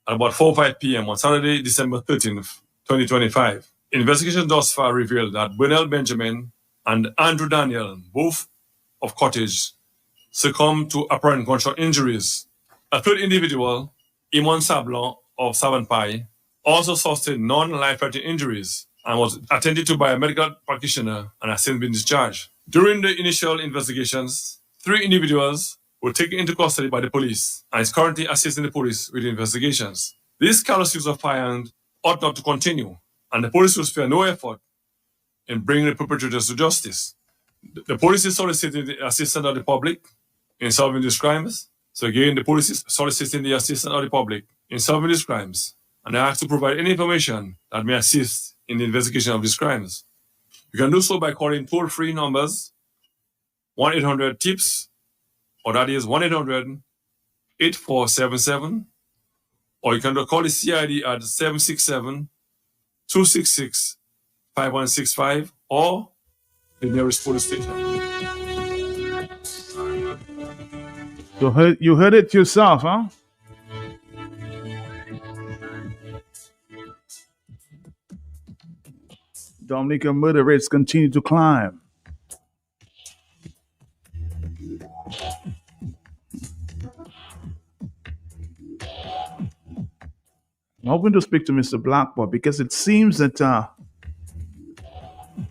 at about 4:05 p.m. on Saturday, December 13th, 2025. Investigation thus far revealed that Bernal Benjamin and Andrew Daniel, both of Cottage, succumbed to apparent gunshot injuries. A third individual, Imon Sablon of Savant Pie, also sustained non-life-threatening injuries and was attended to by a medical practitioner and has since been discharged. During the initial investigations, 3 individuals were taken into custody by the police and is currently assisting the police with investigations. This callous use of firearms ought not to continue, and the police will spare no effort in bringing the perpetrators to justice. The police is soliciting the assistance of the public in solving these crimes. So again, the police is soliciting the assistance of the public in solving these crimes, and they have to provide any information that may assist in the investigation of these crimes. You can do so by calling toll-free numbers 1-800-TIPS, or that is 1-800-8477, or you can call the CID at 767-266-5165, or the nearest police station. So you heard it yourself, huh? Dominica murder rates continue to climb. I'm hoping to speak to Mr. Blackboard because it seems that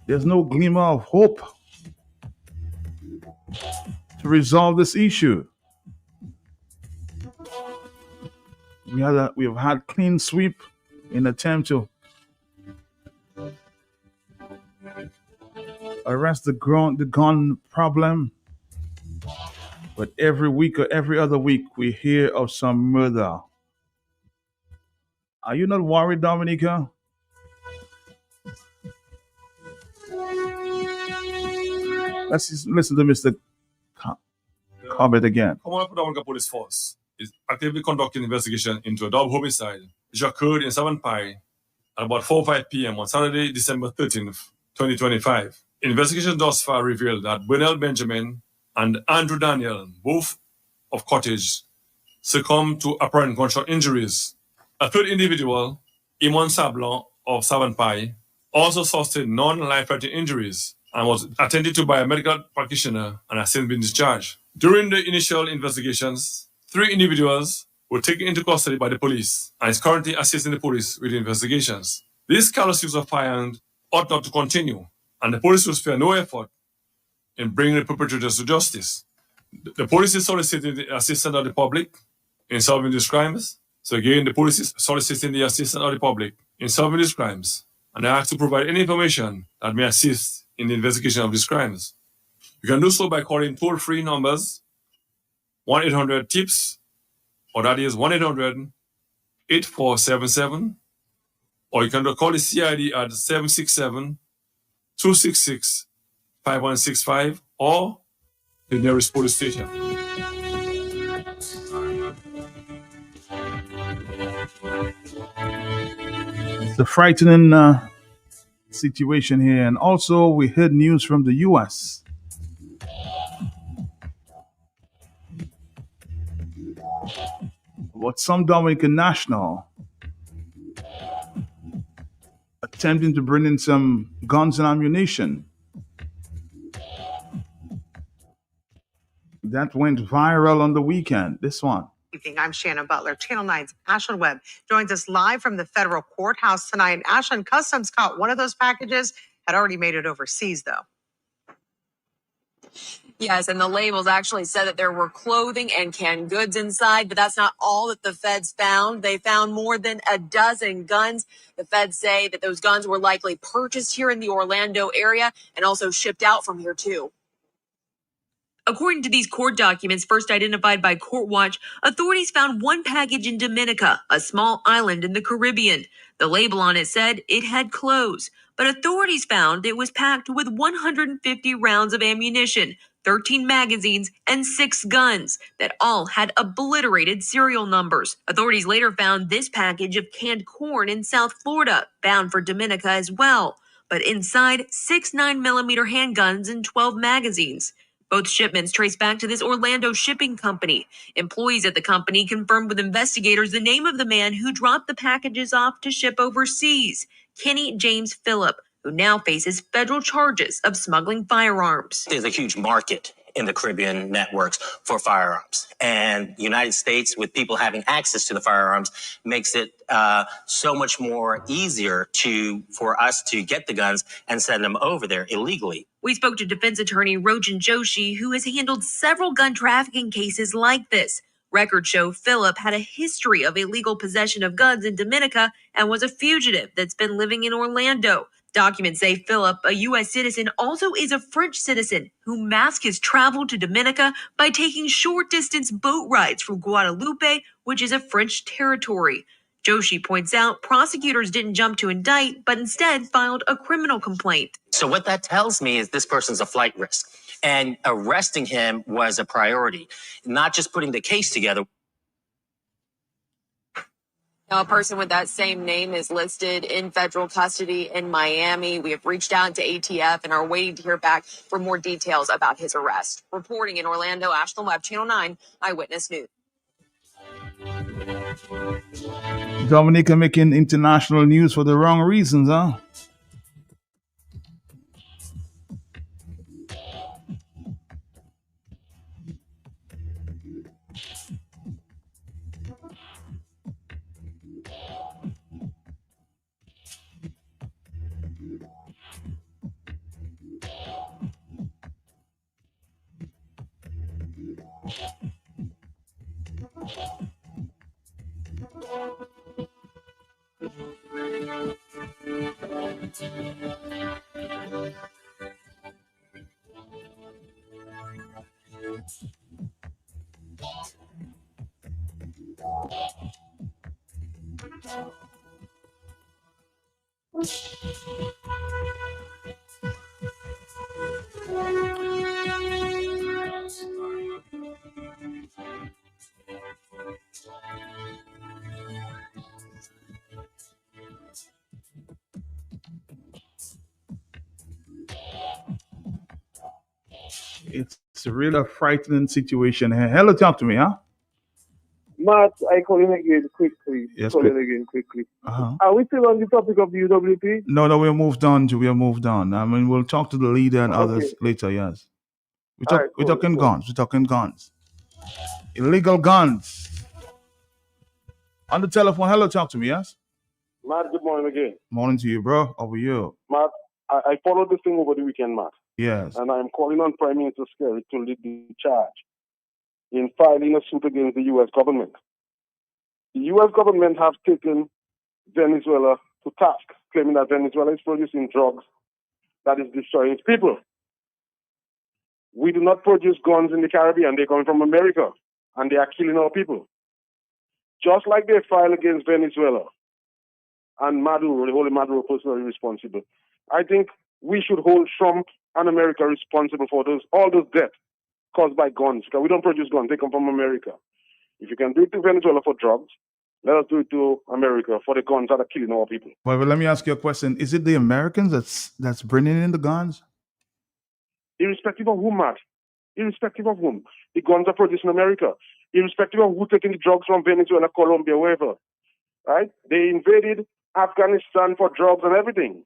there's no glimmer of hope to resolve this issue. We have had clean sweep in attempt to arrest the gun problem, but every week or every other week we hear of some murder. Are you not worried, Dominica? Let's just listen to Mr. Corbett again. Command Dominica Police Force is actively conducting investigation into a double homicide which occurred in Savannah Pie at about 4:05 p.m. on Saturday, December 13th, 2025. Investigations thus far revealed that Bernell Benjamin and Andrew Daniel, both of Cottage, succumbed to apparent gunshot injuries. A third individual, Imon Sablon of Savannah Pie, also sustained non-life-threatening injuries and was attended to by a medical practitioner and has since been discharged. During the initial investigations, 3 individuals were taken into custody by the police and is currently assisting the police with the investigations. This callous use of firearms ought not to continue, and the police will spare no effort in bringing the perpetrators to justice. The police is soliciting the assistance of the public in solving these crimes. So again, the police is soliciting the assistance of the public in solving these crimes, and they have to provide any information that may assist in the investigation of these crimes. You can do so by calling toll-free numbers 1-800-TIPS, or that is 1-800-8477, or you can call the CID at 767-266-5165, or the nearest police station. It's a frightening situation here. And also, we heard news from the U.S. about some Dominican national attempting to bring in some guns and ammunition. That went viral on the weekend. This one. Evening. I'm Shannon Butler. Channel 9's Ashlyn Webb joins us live from the federal courthouse tonight. Ashlyn, Customs caught one of those packages, had already made it overseas, though. Yes, and the labels actually said that there were clothing and canned goods inside, but that's not all that the feds found. They found more than a dozen guns. The feds say that those guns were likely purchased here in the Orlando area and also shipped out from here, too. According to these court documents, first identified by Court Watch, authorities found one package in Dominica, a small island in the Caribbean. The label on it said it had clothes, but authorities found it was packed with 150 rounds of ammunition, 13 magazines, and 6 guns that all had obliterated serial numbers. Authorities later found this package of canned corn in South Florida, bound for Dominica as well, but inside 6 9mm handguns and 12 magazines. Both shipments trace back to this Orlando shipping company. Employees at the company confirmed with investigators the name of the man who dropped the packages off to ship overseas, Kenny James Phillip, who now faces federal charges of smuggling firearms. There's a huge market in the Caribbean networks for firearms. And the United States, with people having access to the firearms, makes it so much more easier for us to get the guns and send them over there illegally. We spoke to defense attorney Rojan Joshi, who has handled several gun trafficking cases like this. Records show Philip had a history of illegal possession of guns in Dominica and was a fugitive that's been living in Orlando. Documents say Philip, a U.S. citizen, also is a French citizen who masked his travel to Dominica by taking short-distance boat rides from Guadalupe, which is a French territory. Joshi points out prosecutors didn't jump to indict, but instead filed a criminal complaint. So what that tells me is this person's a flight risk. And arresting him was a priority, not just putting the case together. Now, a person with that same name is listed in federal custody in Miami. We have reached out to ATF and are waiting to hear back for more details about his arrest. Reporting in Orlando, Ashlyn Webb, Channel 9 Eyewitness News. Dominica making international news for the wrong reasons, huh? It's really a frightening situation. Hello, talk to me, huh? Matt, I call in again quickly. Yes, call quick. in again quickly. Uh-huh. Are we still on the topic of the UWP? No, we have moved on. I mean, we'll talk to the leader and others later, yes. We're talking guns. We're talking guns. Illegal guns. On the telephone. Hello, talk to me, yes? Matt, good morning again. Morning to you, bro. How are you? Matt, I followed this thing over the weekend, Matt. Yes. And I'm calling on Prime Minister Skerry to lead the charge in filing a suit against the U.S. government. The U.S. government have taken Venezuela to task, claiming that Venezuela is producing drugs that is destroying its people. We do not produce guns in the Caribbean. They're coming from America, and they are killing our people. Just like they filed against Venezuela and Maduro, the whole Maduro personally responsible. I think we should hold Trump and America responsible for all those deaths caused by guns, because we don't produce guns. They come from America. If you can do it to Venezuela for drugs, let us do it to America for the guns that are killing our people. Well, let me ask you a question. Is it the Americans that's bringing in the guns? Irrespective of whom, Matt. Irrespective of whom. The guns are produced in America. Irrespective of who taking the drugs from Venezuela, Colombia, wherever. Right? They invaded Afghanistan for drugs and everything.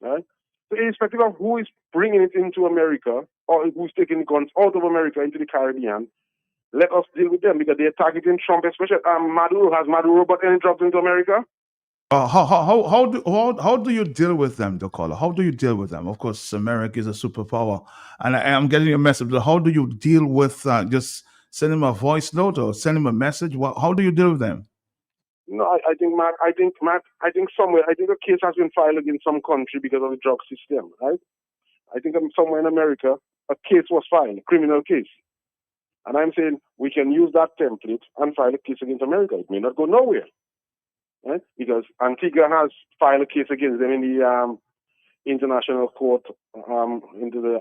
Right? So irrespective of who is bringing it into America or who's taking guns out of America into the Caribbean, let us deal with them, because they're targeting Trump, especially Maduro. Has Maduro brought any drugs into America? How do you deal with them, the caller? How do you deal with them? Of course, America is a superpower, and I am getting a message. How do you deal with just send them a voice note or send them a message? How do you deal with them? No, I think somewhere, a case has been filed against some country because of the drug system, right? I think somewhere in America, a case was filed, a criminal case. And I'm saying we can use that template and file a case against America. It may not go nowhere, right? Because Antigua has filed a case against them in the international court, into the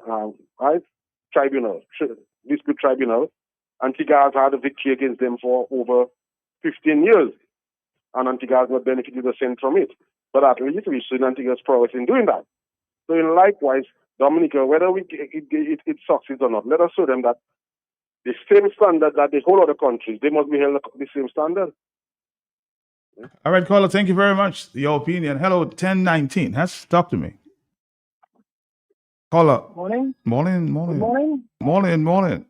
tribunal, dispute tribunal. Antigua has had a victory against them for over 15 years. And Antigua has not benefited a cent from it. But at least we've seen Antigua's progress in doing that. So likewise, Dominica, whether it succeeds or not, let us show them that the same standard that the whole other countries, they must be held the same standard. All right, caller, thank you very much. Your opinion. Hello, 1019. Talk to me. Caller. Morning. Morning, Good morning. morning. Morning, morning.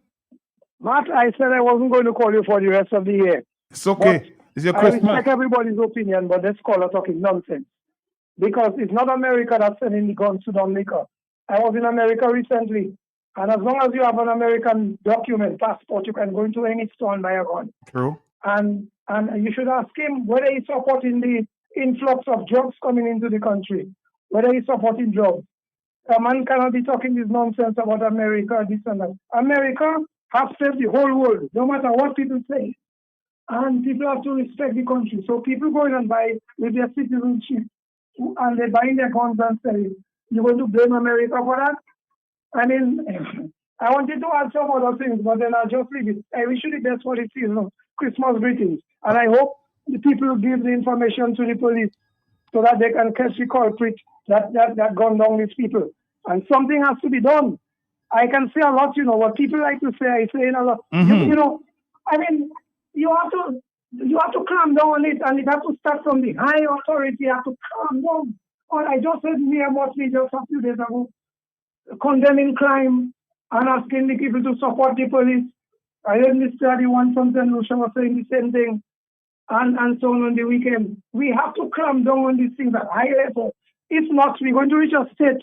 Matt, I said I wasn't going to call you for the rest of the year. It's okay. It's your I Christmas. respect everybody's opinion, but this caller talking nonsense. Because it's not America that's sending the guns to Dominica. I was in America recently, and as long as you have an American document, passport, you can go into any store and buy a gun. True. And you should ask him whether he's supporting the influx of drugs coming into the country, whether he's supporting drugs. A man cannot be talking this nonsense about America, this and that. America has saved the whole world, no matter what people say. And people have to respect the country. So people go in and buy with their citizenship, and they're buying their guns and selling. You're going to blame America for that? I mean, I wanted to add some other things, but then I'll just leave it. I wish you the best for the season. Christmas greetings. And I hope the people give the information to the police so that they can catch the culprit that gunned down these people. And something has to be done. I can say a lot, what people like to say, I say a lot. I mean, you have to calm down on it, and it has to start from the high authority. You have to calm down. Or I just heard Mayor Motley just a few days ago condemning crime and asking the people to support the police. I heard Mr. The one from St. Lucia was saying the same thing, and so on the weekend. We have to calm down on these things at high level. If not, we're going to reach a state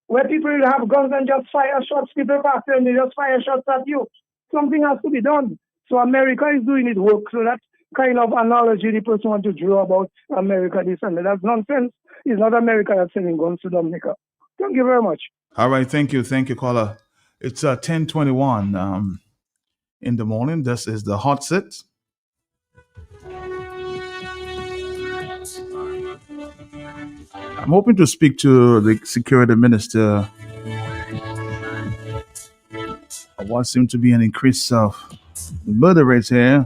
where people will have guns and just fire shots. People back there and they just fire shots at you. Something has to be done. So America is doing its work. So that kind of analogy the person wants to draw about America, this and that, that's nonsense. It's not America that's sending guns to Dominica. Thank you very much. All right, thank you, caller. It's 10:21 in the morning. This is the hot sit. I'm hoping to speak to the security minister. What seems to be an increase of murder rates here.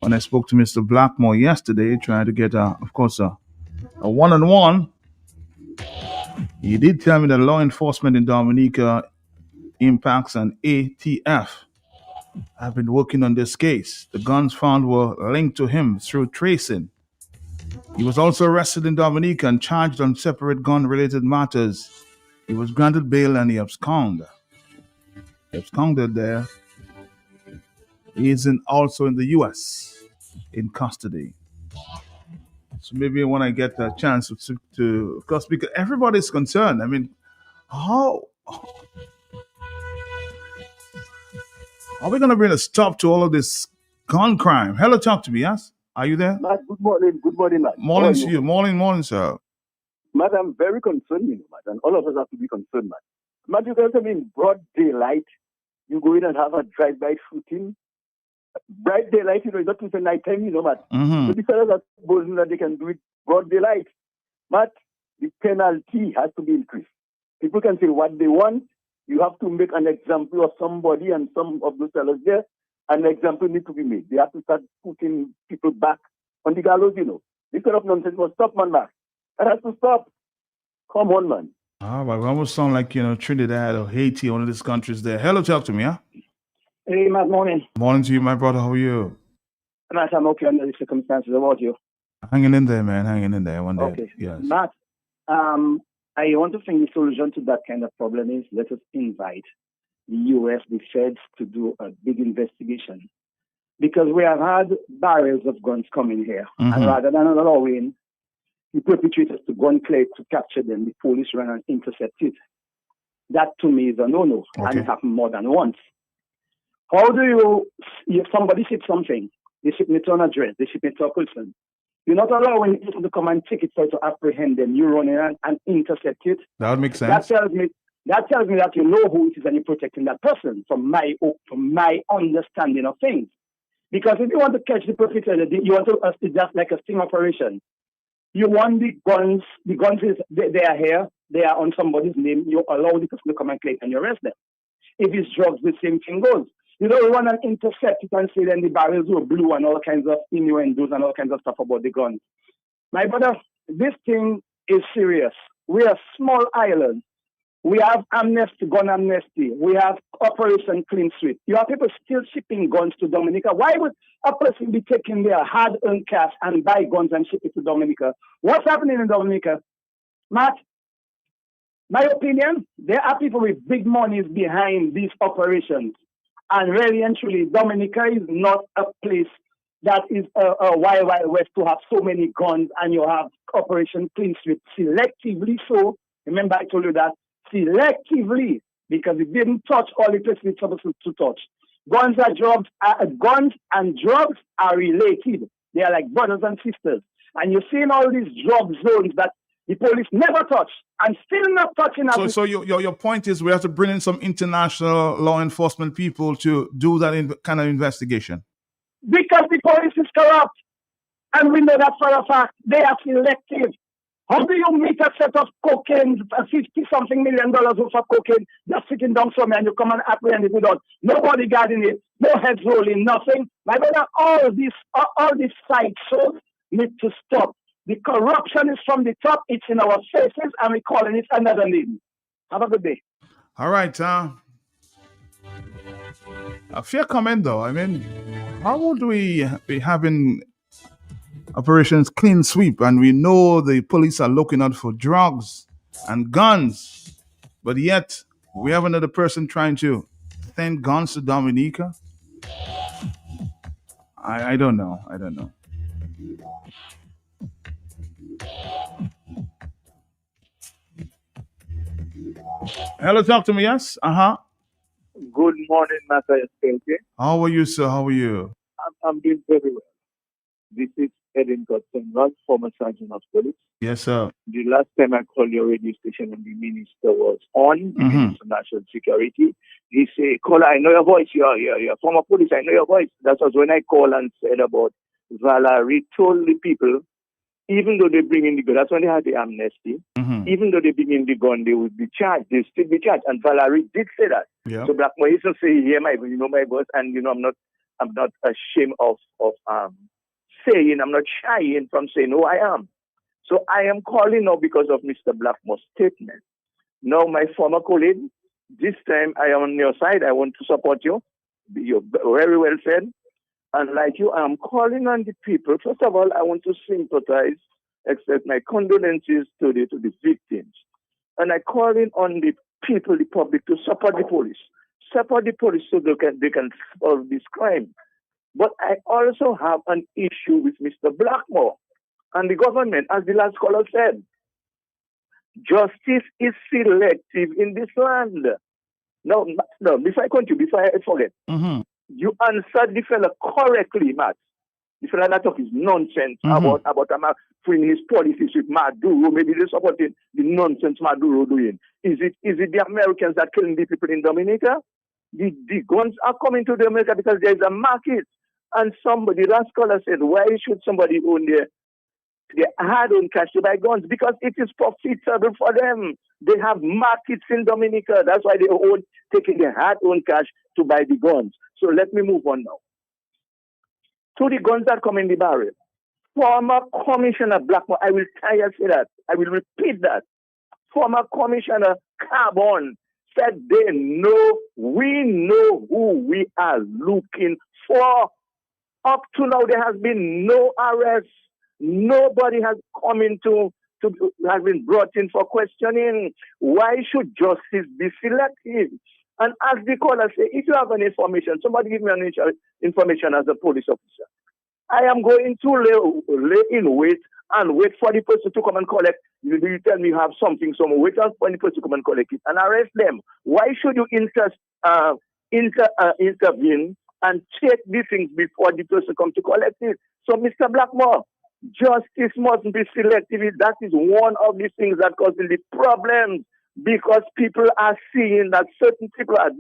When I spoke to Mr. Blackmore yesterday, trying to get, of course, a one-on-one, he did tell me that law enforcement in Dominica, Impacts and ATF have been working on this case. The guns found were linked to him through tracing. He was also arrested in Dominica and charged on separate gun-related matters. He was granted bail and he absconded. There. He is also in the U.S. in custody. So maybe when I get a chance to of course, because everybody's concerned. I mean, how are we going to bring a stop to all of this gun crime? Hello, talk to me, yes? Are you there? Matt, good morning, Matt. Morning to you. Morning, sir. Matt, I'm very concerned, Matt, and all of us have to be concerned, Matt. Matt, you guys have in broad daylight, you go in and have a drive-by shooting. Bright daylight, it's not even nighttime, Matt. So the fellas are supposing that they can do it broad daylight. Matt, the penalty has to be increased. People can say what they want. You have to make an example of somebody, and some of those fellas there, an example needs to be made. They have to start putting people back on the gallows, This kind of nonsense must stop, man, Matt. That has to stop. Come on, man. But we almost sound like, Trinidad or Haiti, one of these countries there. Hello, talk to me, huh? Hey, Matt, morning. Morning to you, my brother. How are you? Matt, I'm okay under the circumstances. How about you? Hanging in there, man. Hanging in there one day. Okay. Yes. Matt, I want to think the solution to that kind of problem is let us invite the U.S., the feds, to do a big investigation. Because we have had barrels of guns coming here. And rather than allowing the perpetrators to gun collect to capture them, the police run and intercept it. That to me is a no-no. And it happened more than once. How do you, if somebody ships something, they ship it to an address, they ship it to a person. You're not allowing people to come and take it for you to apprehend them. You run in and intercept it. That would make sense. That tells me that you know who it is and you're protecting that person from my understanding of things. Because if you want to catch the perpetrator, you want to, it's just like a sting operation. You want the guns they are here, they are on somebody's name, you allow the person to come and collect and you arrest them. If it's drugs, the same thing goes. You don't run and intercept it and say then the barrels were blue and all kinds of innuendos and all kinds of stuff about the guns. My brother, this thing is serious. We are a small island. We have amnesty, gun amnesty. We have Operation Clean Sweep. You have people still shipping guns to Dominica. Why would a person be taking their hard-earned cash and buy guns and ship it to Dominica? What's happening in Dominica? Matt, My opinion, there are people with big monies behind these operations. And really and truly, Dominica is not a place that is a wild, wild west to have so many guns and you have Operation Clean Sweep selectively. So, remember I told you that, selectively, because it didn't touch all the places it's supposed to touch. Guns and drugs are related. They are like brothers and sisters. And you're seeing all these drug zones that the police never touch and still not touching. So your point is we have to bring in some international law enforcement people to do that kind of investigation. Because the police is corrupt. And we know that for a fact. They are selective. How do you meet a set of cocaine, $50-something million worth of cocaine, just sitting down somewhere and you come and apprehend it without nobody guarding it, no heads rolling, nothing? My brother, all these side shows need to stop. The corruption is from the top, it's in our faces, and we're calling it another name. Have a good day. All right. A fair comment, though. I mean, how would we be having Operations Clean Sweep, and we know the police are looking out for drugs and guns, but yet we have another person trying to send guns to Dominica? I don't know. Hello, talk to me. Yes. Good morning, Matthias Kelke. How are you, sir? How are you? I'm doing very well. This is Edin Godson, former Sergeant of Police. Yes, sir. The last time I called your radio station and the minister was on the Minister of National Security, he said, "Caller, I know your voice. You're former police. I know your voice." That was when I called and said about Valerie told the people, even though they bring in the gun, that's when they had the amnesty. Even though they bring in the gun, they would be charged. They still be charged. And Valerie did say that. Yeah. So Blackmore used to say, "Yeah, my voice," and I'm not ashamed of saying, I'm not shying from saying who I am. So I am calling now because of Mr. Blackmore's statement. Now, my former colleague, this time I am on your side. I want to support you. You're very well said. And like you, I am calling on the people. First of all, I want to sympathize, express my condolences to the victims. And I calling on the people, the public, to support the police. Support the police so they can solve this crime. But I also have an issue with Mr. Blackmore and the government, as the last caller said. Justice is selective in this land. No, before I continue, before I forget, you answered the fella correctly, Matt. The fella that talk is nonsense about freeing his policies with Maduro. Maybe they're supporting the nonsense Maduro doing. Is it the Americans that killing the people in Dominica? The guns are coming to Dominica because there is a market. And somebody, last caller said, why should somebody own their hard-earned cash to buy guns? Because it is profitable for them. They have markets in Dominica. That's why they own taking their hard-earned cash to buy the guns. So let me move on now. To the guns that come in the barrel. Former Commissioner Blackmore, I will say that. I will repeat that. Former Commissioner Carbon said we know who we are looking for. Up to now, there has been no arrest. Nobody has come has been brought in for questioning. Why should justice be selective? And as the caller say, if you have any information, somebody give me an information as a police officer. I am going to lay in wait and wait for the person to come and collect. You tell me you have something, wait for the person to come and collect it and arrest them. Why should you intervene and check these things before the person comes to collect it? So, Mr. Blackmore, justice must be selective. That is one of the things that causes the problems, because people are seeing that certain people are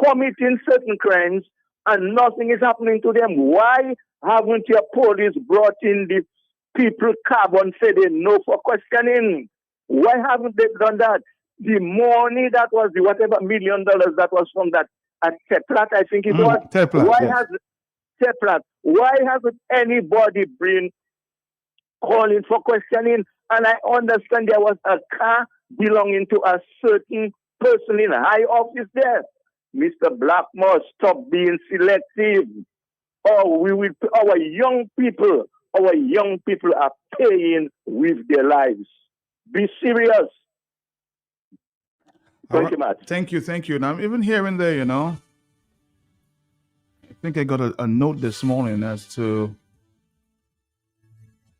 committing certain crimes and nothing is happening to them. Why haven't your police brought in the people Carbon said they know for questioning? Why haven't they done that? The money that was the whatever $1 million that was from that at Teplat, I think it was. Why hasn't anybody been calling for questioning? And I understand there was a car belonging to a certain person in high office there. Mr. Blackmore, stop being selective. Our young people are paying with their lives. Be serious. Thank you, Matt. Thank you. And I'm even hearing there, you know, I think I got a note this morning as to,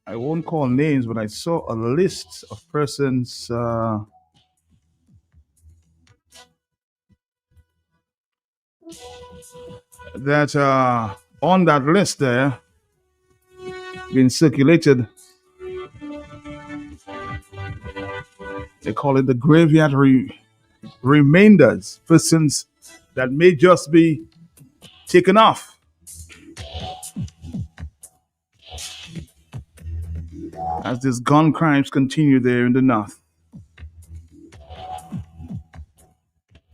I won't call names, but I saw a list of persons that are on that list there, being circulated. They call it the graveyard remainders, persons that may just be taken off. As these gun crimes continue there in the north.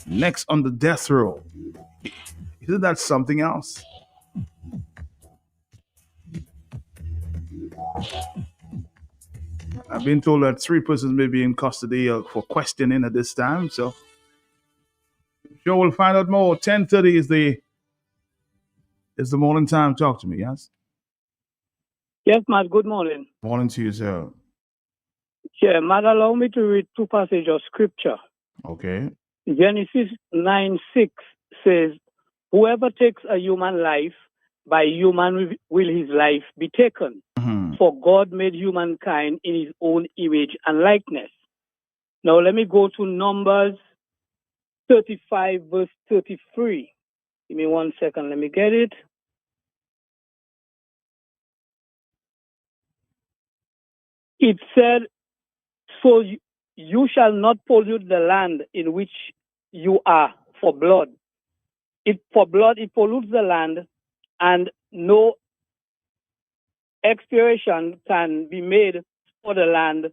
Next on the death row. Isn't that something else? I've been told that 3 persons may be in custody for questioning at this time, so sure we'll find out more. 10:30 is the morning time. Talk to me, yes? Yes, Matt, good morning. Morning to you, sir. Yeah, Matt, allow me to read 2 passages of scripture. Okay. Genesis 9:6 says, whoever takes a human life, by human will his life be taken. For God made humankind in his own image and likeness. Now let me go to Numbers 35 verse 33. Give me 1 second, let me get it. It said, so you shall not pollute the land in which you are for blood. For blood, it pollutes the land, and no expiation can be made for the land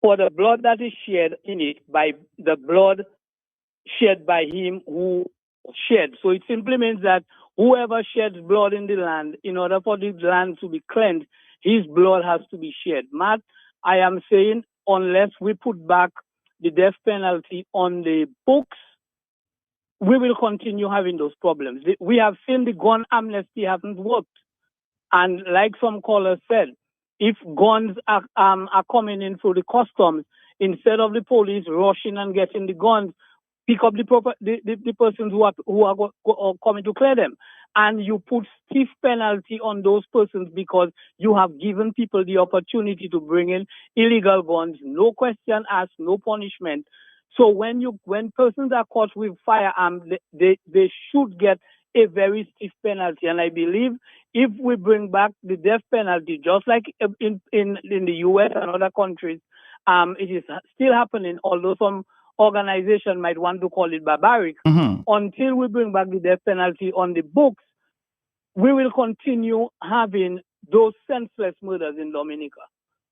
for the blood that is shed in it by the blood shed by him who shed. So it simply means that whoever sheds blood in the land, in order for the land to be cleansed, his blood has to be shed. Matt, I am saying unless we put back the death penalty on the books, we will continue having those problems. We have seen the gun amnesty hasn't worked. And like some callers said, if guns are coming in through the customs, instead of the police rushing and getting the guns, pick up the persons who are coming to clear them. And you put stiff penalty on those persons because you have given people the opportunity to bring in illegal guns, no question asked, no punishment. So when persons are caught with firearms, they should get a very stiff penalty. And I believe if we bring back the death penalty, just like in the US and other countries, it is still happening, although some organization might want to call it barbaric. Until we bring back the death penalty on the books, we will continue having those senseless murders in Dominica.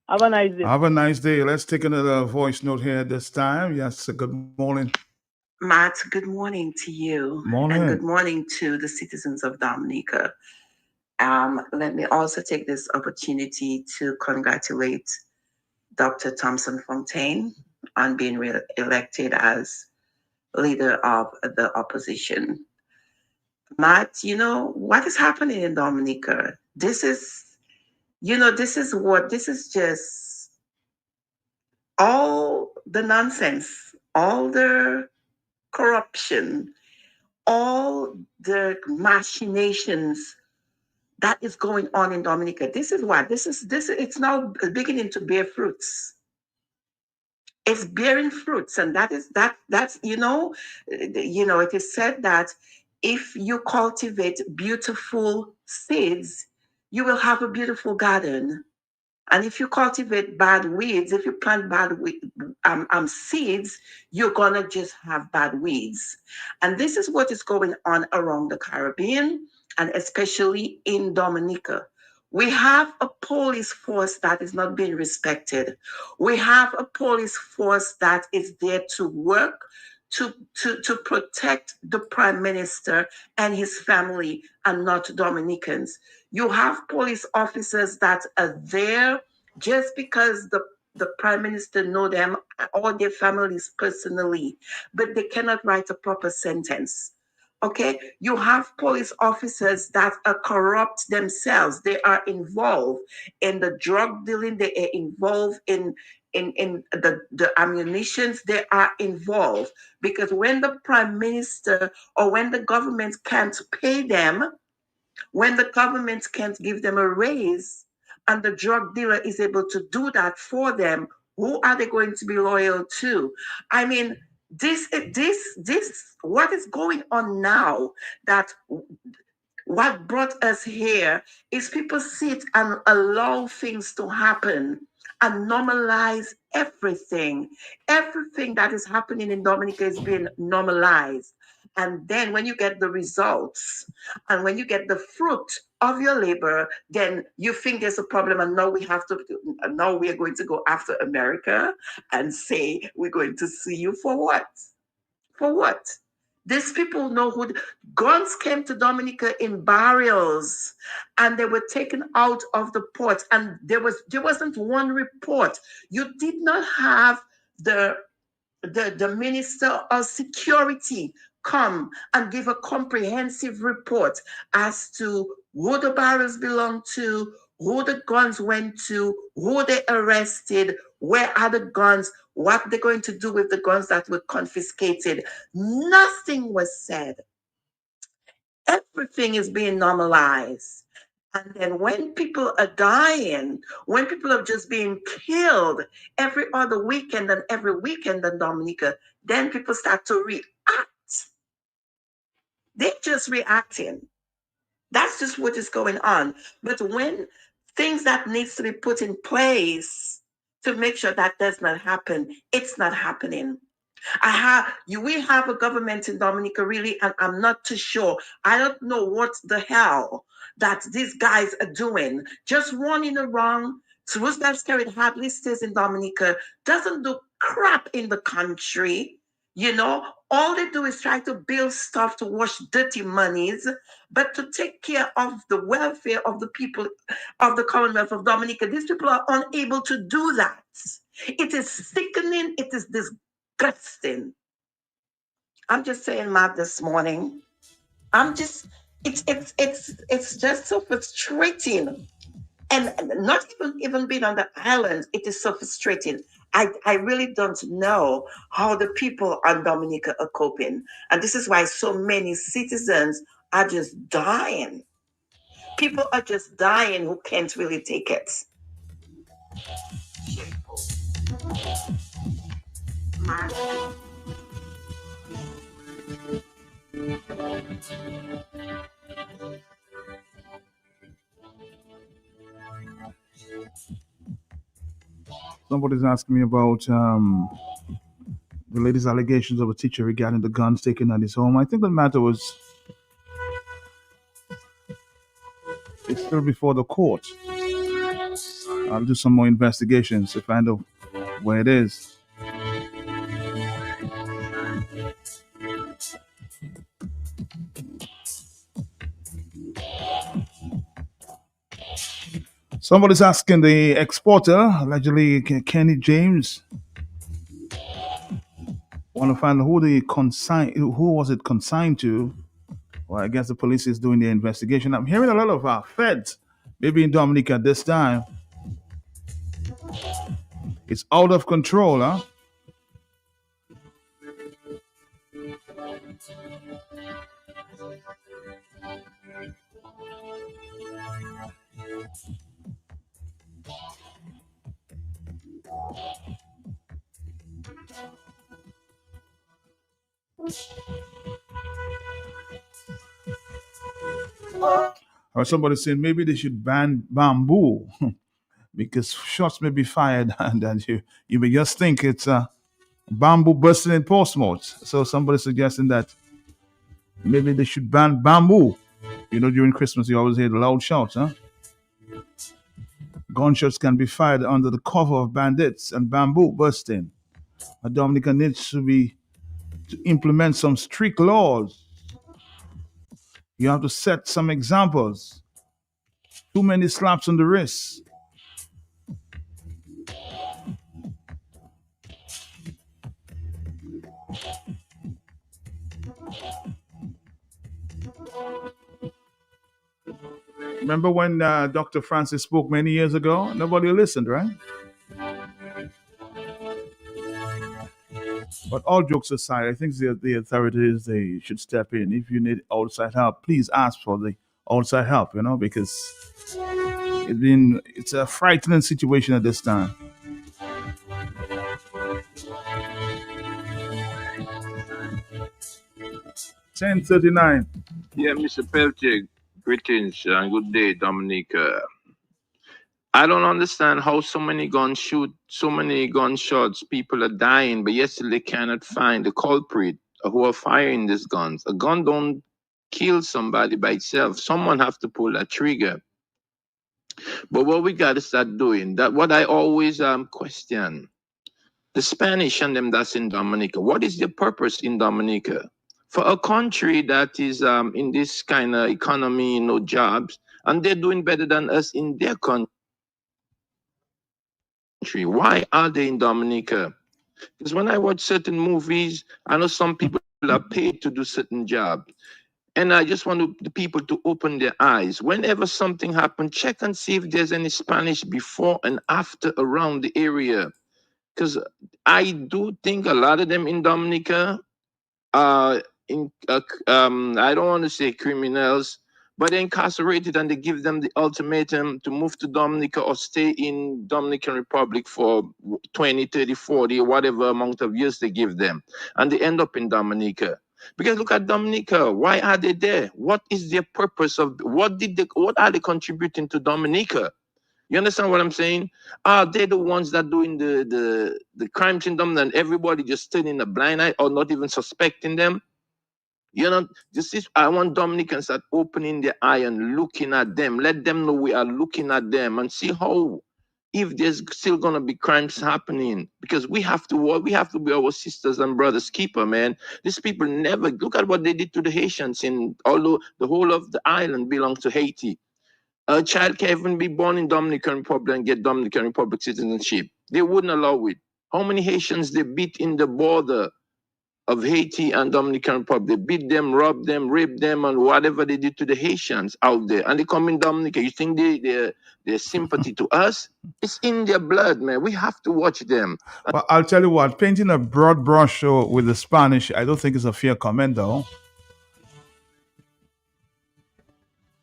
Have a nice day. Have a nice day. Let's take another voice note here at this time. Yes, good morning. Matt, good morning to you. Morning. And good morning to the citizens of Dominica. Let me also take this opportunity to congratulate Dr. Thompson Fontaine on being elected as leader of the opposition. Matt, you know, what is happening in Dominica? This is just all the nonsense, all the corruption, all the machinations that is going on in Dominica. This is what it's now beginning to bear fruits. It's bearing fruits, and that's it is said that if you cultivate beautiful seeds, you will have a beautiful garden. And if you cultivate bad weeds, if you plant bad seeds, you're gonna just have bad weeds. And this is what is going on around the Caribbean, and especially in Dominica. We have a police force that is not being respected. We have a police force that is there to work to protect the Prime Minister and his family and not Dominicans. You have police officers that are there just because the Prime Minister know them or their families personally, but they cannot write a proper sentence. Okay, you have police officers that are corrupt themselves. They are involved in the drug dealing. They are involved in the ammunitions. They are involved because when the prime minister or when the government can't pay them, when the government can't give them a raise, and the drug dealer is able to do that for them, who are they going to be loyal to? I mean, this, what is going on now, that what brought us here is people sit and allow things to happen and normalize everything. Everything that is happening in Dominica is being normalized. And then when you get the results and when you get the fruit of your labor, then you think there's a problem. And now now we are going to go after America and say, we're going to sue you for what? For what? These people know who guns came to Dominica in barrels and they were taken out of the port, and there wasn't one report. You did not have the minister of security come and give a comprehensive report as to who the barrels belong to, who the guns went to, who they arrested, where are the guns, what they're going to do with the guns that were confiscated. Nothing was said. Everything is being normalized. And then when people are dying, when people are just being killed every other weekend and every weekend in Dominica, then people start to react. They're just reacting. That's just what is going on. But when things that needs to be put in place to make sure that does not happen, it's not happening. We have a government in Dominica, really, and I'm not too sure. I don't know what the hell that these guys are doing. Just running around. Roosevelt carried hardly stays in Dominica, doesn't do crap in the country. You know, all they do is try to build stuff to wash dirty monies, but to take care of the welfare of the people of the Commonwealth of Dominica, these people are unable to do that. It is sickening. It is disgusting. I'm just saying, Matt, this morning. It's just so frustrating. And not even being on the island, it is so frustrating. I really don't know how the people on Dominica are coping. And this is why so many citizens are just dying. People are just dying who can't really take it. Somebody's asking me about the latest allegations of a teacher regarding the guns taken at his home. I think the matter it's still before the court. I'll do some more investigations to find out where it is. Somebody's asking the exporter, allegedly Kenny James, want to find who was it consigned to. Well, I guess the police is doing the investigation. I'm hearing a lot of feds, maybe in Dominica at this time. It's out of control, huh? Or somebody saying maybe they should ban bamboo because shots may be fired and then you may just think it's bamboo bursting in Portsmouth. So somebody suggesting that maybe they should ban bamboo. You know, during Christmas you always hear the loud shouts, huh? Gunshots can be fired under the cover of bandits and bamboo bursting. Dominica needs to implement some strict laws. You have to set some examples. Too many slaps on the wrist. Remember when Dr. Francis spoke many years ago? Nobody listened, right? But all jokes aside, I think the authorities, they should step in. If you need outside help, please ask for the outside help, because it's a frightening situation at this time. 10:39. Yeah, Mr. Peltier, greetings and good day, Dominica. I don't understand how so many gunshots, people are dying, but yet still they cannot find the culprit who are firing these guns. A gun don't kill somebody by itself. Someone have to pull that trigger. But what we got to start doing, that what I always question, the Spanish and them that's in Dominica, what is their purpose in Dominica? For a country that is in this kind of economy, no jobs, and they're doing better than us in their country. Why are they in Dominica? Because when I watch certain movies, I know some people are paid to do certain jobs. And I just want the people to open their eyes. Whenever something happens, check and see if there's any Spanish before and after around the area. Because I do think a lot of them in Dominica are I don't want to say criminals, but they're incarcerated and they give them the ultimatum to move to Dominica or stay in Dominican Republic for 20, 30, 40, whatever amount of years they give them. And they end up in Dominica. Because look at Dominica. Why are they there? What is their purpose of what are they contributing to Dominica? You understand what I'm saying? Are they the ones that doing the crimes in Dominica and everybody just turning a blind eye or not even suspecting them? I want Dominicans start opening their eye and looking at them. Let them know we are looking at them and see how, if there's still gonna be crimes happening, because we have to be our sisters and brothers keeper, man. These people never look at what they did to the Haitians, although the whole of the island belongs to Haiti. A child can't even be born in Dominican Republic and get Dominican Republic citizenship. They wouldn't allow it. How many Haitians they beat in the border of Haiti and Dominican Republic? They beat them, robbed them, raped them, and whatever they did to the Haitians out there. And they come in Dominica. You think their sympathy to us? It's in their blood, man. We have to watch them. But I'll tell you what, painting a broad brush with the Spanish, I don't think is a fair comment, though.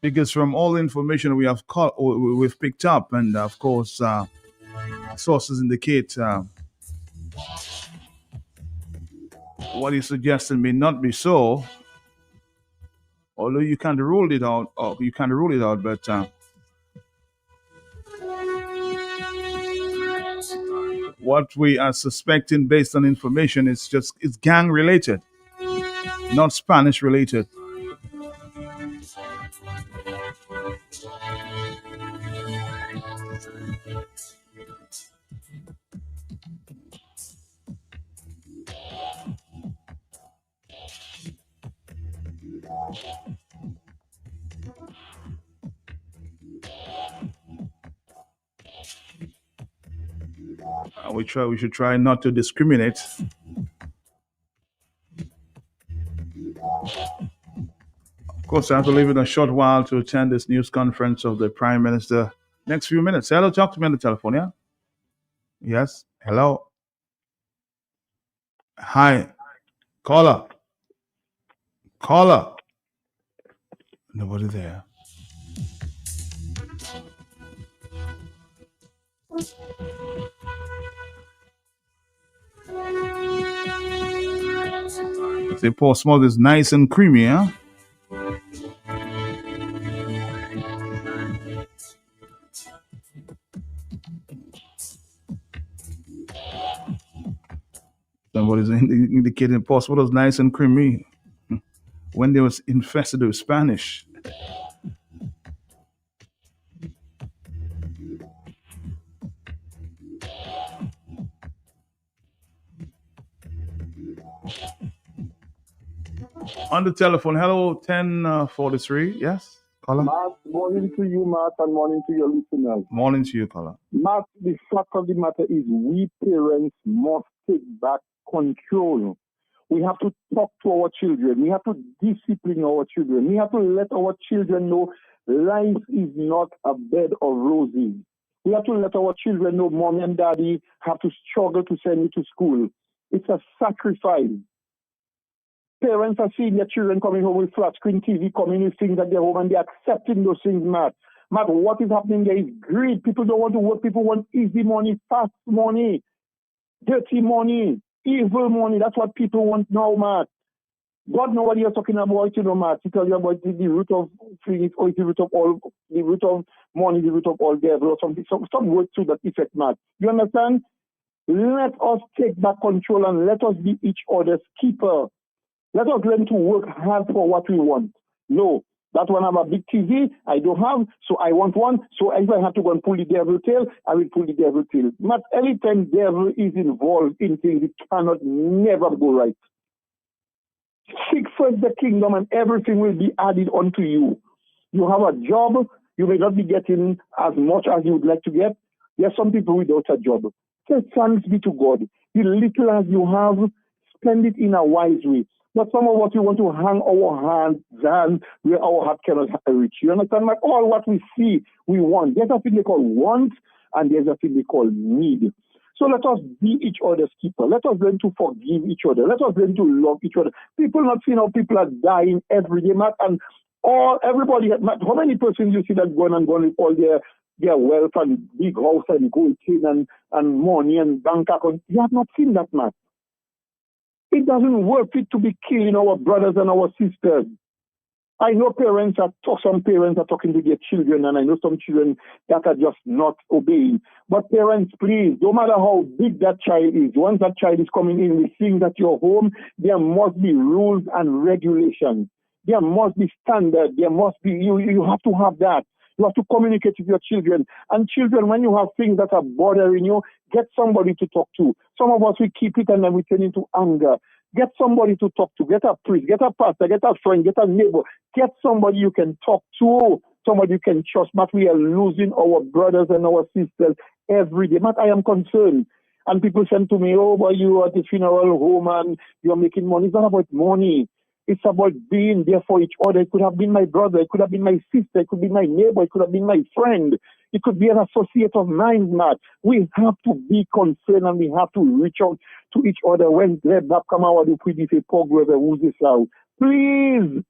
Because from all the information we've picked up, and of course, sources indicate what he suggested may not be so. Although you can't rule it out, but what we are suspecting based on information is it's gang related, not Spanish related. We should try not to discriminate. Of course, I have to leave in a short while to attend this news conference of the Prime Minister. Next few minutes. Hello, talk to me on the telephone, yeah? Yes. Hello. Hi. Caller. Nobody there. The Portsmouth is nice and creamy, huh? Somebody's indicating Portsmouth was nice and creamy when they was infested with Spanish. On the telephone, hello, 1043, yes, caller? Mark, morning to you, Mark, and morning to your listeners. Morning to you, caller. Mark, the fact of the matter is we parents must take back control. We have to talk to our children. We have to discipline our children. We have to let our children know Life is not a bed of roses. We have to let our children know mommy and daddy have to struggle to send you to school. It's a sacrifice. Parents are seeing their children coming home with flat screen TV, coming with things at their home, and they're accepting those things, Matt. Matt, what is happening there is greed. People don't want to work. People want easy money, fast money, dirty money, evil money. That's what people want now, Matt. God knows what you're talking about, Matt. He tells you about the root of things, or the root of all, the root of money, the root of all devil, or something. Some words to that effect, Matt. You understand? Let us take back control and let us be each other's keeper. Let us learn to work hard for what we want. No, that one have a big TV, I don't have, so I want one. So if I have to go and pull the devil tail, I will pull the devil tail. Not every time devil is involved in things, it cannot never go right. Seek first the kingdom and everything will be added unto you. You have a job, you may not be getting as much as you would like to get. There are some people without a job. Say thanks be to God. The little as you have, spend it in a wise way. But some of us, we want to hang our hands where our heart cannot reach. You understand? Like all what we see, we want. There's a thing they call want, and there's a thing they call need. So let us be each other's keeper. Let us learn to forgive each other. Let us learn to love each other. People not seeing how people are dying every day, Matt, and everybody. Matt, how many persons you see that going with all their wealth and big house and gold chain and money and bank account? You have not seen that, Matt. It doesn't worth it to be killing our brothers and our sisters. I know some parents are talking to their children, and I know some children that are just not obeying. But parents, please, no matter how big that child is, once that child is coming in with things at your home, there must be rules and regulations. There must be standards. There must be, you have to have that. You have to communicate with your children. And children, when you have things that are bothering you, get somebody to talk to. Some of us, we keep it and then we turn into anger. Get somebody to talk to. Get a priest, get a pastor, get a friend, get a neighbor. Get somebody you can talk to, somebody you can trust. But we are losing our brothers and our sisters every day. But I am concerned. And people send to me, oh, but you are at the funeral home and you're making money. It's not about money. It's about being there for each other. It could have been my brother. It could have been my sister. It could be my neighbor. It could have been my friend. It could be an associate of mine, Matt. We have to be concerned and we have to reach out to each other when they're back come out with the pogwebe who's this out. Please,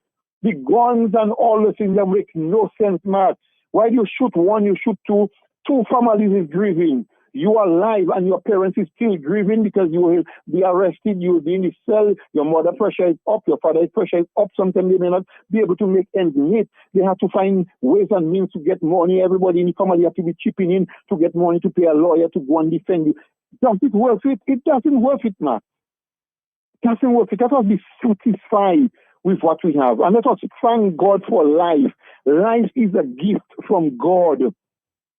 the guns and all the things that make no sense, Matt. Why do you shoot one, you shoot two? Two families is grieving. You are alive and your parents is still grieving because you will be arrested, you will be in the cell, your mother pressure is up, your father's pressure is up. Sometimes they may not be able to make ends meet. They have to find ways and means to get money. Everybody in the family have to be chipping in to get money to pay a lawyer to go and defend you. Does it worth it? It doesn't worth it, man. It doesn't worth it. Let us be satisfied with what we have. And let us thank God for life. Life is a gift from God.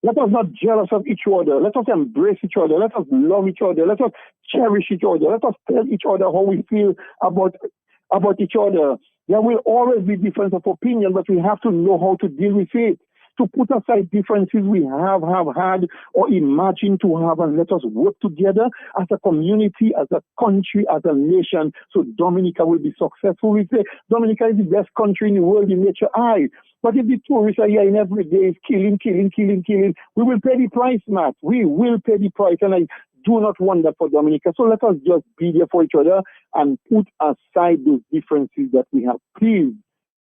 Let us not jealous of each other. Let us embrace each other. Let us love each other. Let us cherish each other. Let us tell each other how we feel about each other. There will always be difference of opinion, but we have to know how to deal with it. To put aside differences we have had or imagine to have, and let us work together as a community, as a country, as a nation, so Dominica will be successful. We say Dominica is the best country in the world in nature. But if the tourists are here in every day, killing, we will pay the price, Matt. We will pay the price, and I do not want that for Dominica. So let us just be there for each other and put aside those differences that we have. Please.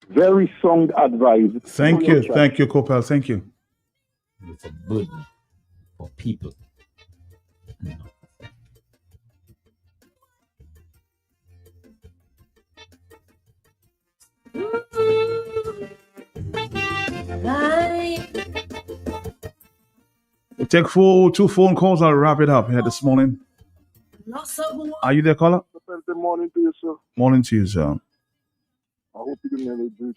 Very sound advice. Thank you, Kopel. Thank you. It's a burden for people. We'll take two phone calls. I'll wrap it up here this morning. Are you there, caller? Good morning to you, sir. Morning to you, sir. I hope you can never do it.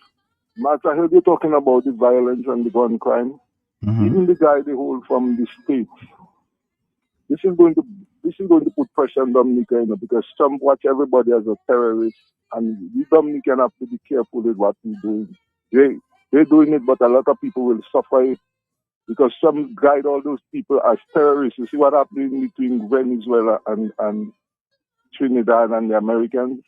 Matt, I heard you talking about the violence and the gun crime. Mm-hmm. Even the guy they hold from the States. This is going to put pressure on Dominica, because some watch everybody as a terrorist, and the Dominican have to be careful with what we're doing. They're doing it, but a lot of people will suffer it because some guide all those people as terrorists. You see what happened between Venezuela and Trinidad and the Americans?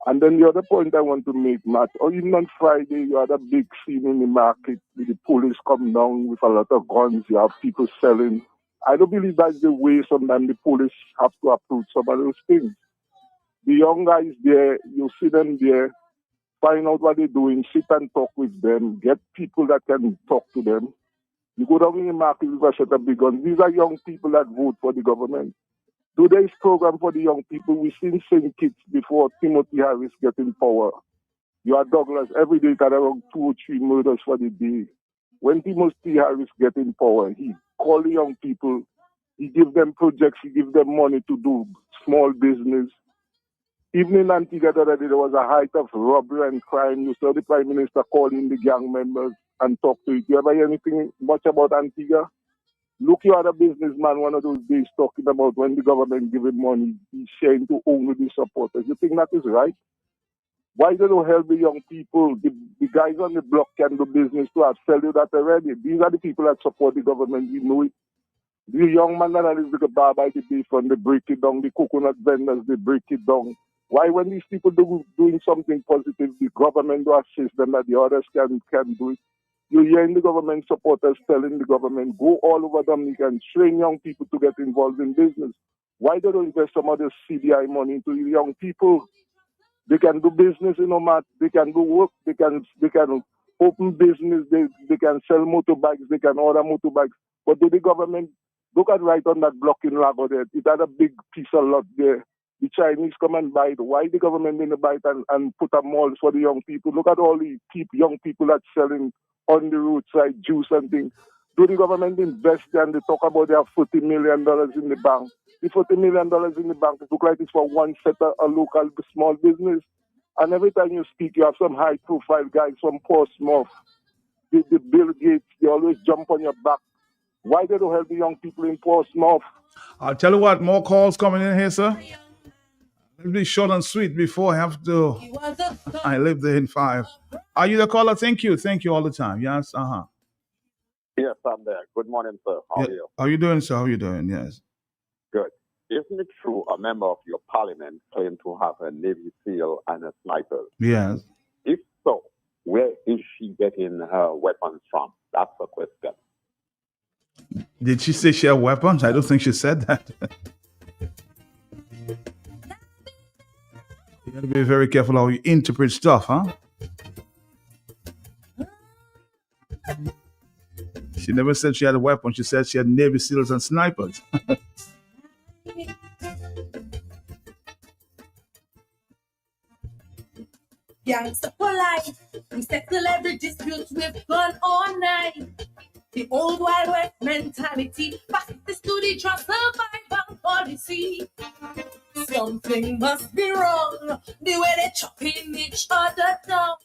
And then the other point I want to make, Matt, or even on Friday, you had a big scene in the market with the police come down with a lot of guns. You have people selling. I don't believe that's the way sometimes the police have to approach some of those things. The young guys there, you see them there, find out what they're doing, sit and talk with them, get people that can talk to them. You go down in the market with a set of big guns. These are young people that vote for the government. Today's program for the young people, we've seen St. Kitts before Timothy Harris get in power. You are Douglas, every day got around 2 or 3 murders for the day. When Timothy Harris get in power, he call the young people, he give them projects, he give them money to do small business. Even in Antigua the other day, there was a height of robbery and crime. You saw the Prime Minister calling the gang members and talk to it. You ever hear anything much about Antigua? Look, you are a businessman one of those days talking about when the government give him money, he's sharing to only the supporters. You think that is right? Why they don't help the young people? The guys on the block can do business to have tell you that already. These are the people that support the government. You know it. The young man that is the bar by the beef and they break it down. The coconut vendors, they break it down. Why, when these people doing something positive, the government will assist them that the others can do it? You're hearing the government supporters telling the government, go all over Dominica and train young people to get involved in business. Why they don't invest some of this CDI money into the young people? They can do business, Matt. They can do work. They can open business. They can sell motorbikes. They can order motorbikes. But do the government look at right on that block in Lago there? It had a big piece of lot there. The Chinese come and buy it. Why the government didn't buy it and put up malls for the young people? Look at all the young people that's selling on the roadside juice and things. Do the government invest and they talk about their $40 million in the bank? The $40 million in the bank, it look like it's for one set of a local small business. And every time you speak, you have some high-profile guys from Portsmouth, the Bill Gates, they always jump on your back. Why they don't help the young people in Portsmouth? I'll tell you what, more calls coming in here, sir. It'll be short and sweet before I have to. I live there in 5. Are you the caller? Thank you all the time. Yes, Yes, I'm there. Good morning, sir. How are you? How are you doing, sir? How are you doing? Yes. Good. Isn't it true a member of your parliament claimed to have a Navy SEAL and a sniper? Yes. If so, where is she getting her weapons from? That's the question. Did she say she had weapons? I don't think she said that. You gotta be very careful how you interpret stuff, huh? She never said she had a weapon. She said she had Navy SEALs and snipers. Gangsta polite, we settle every dispute with gun all night. The old Wild West mentality, fastest to the trust survival policy. Something must be wrong, the way they chopping each other down.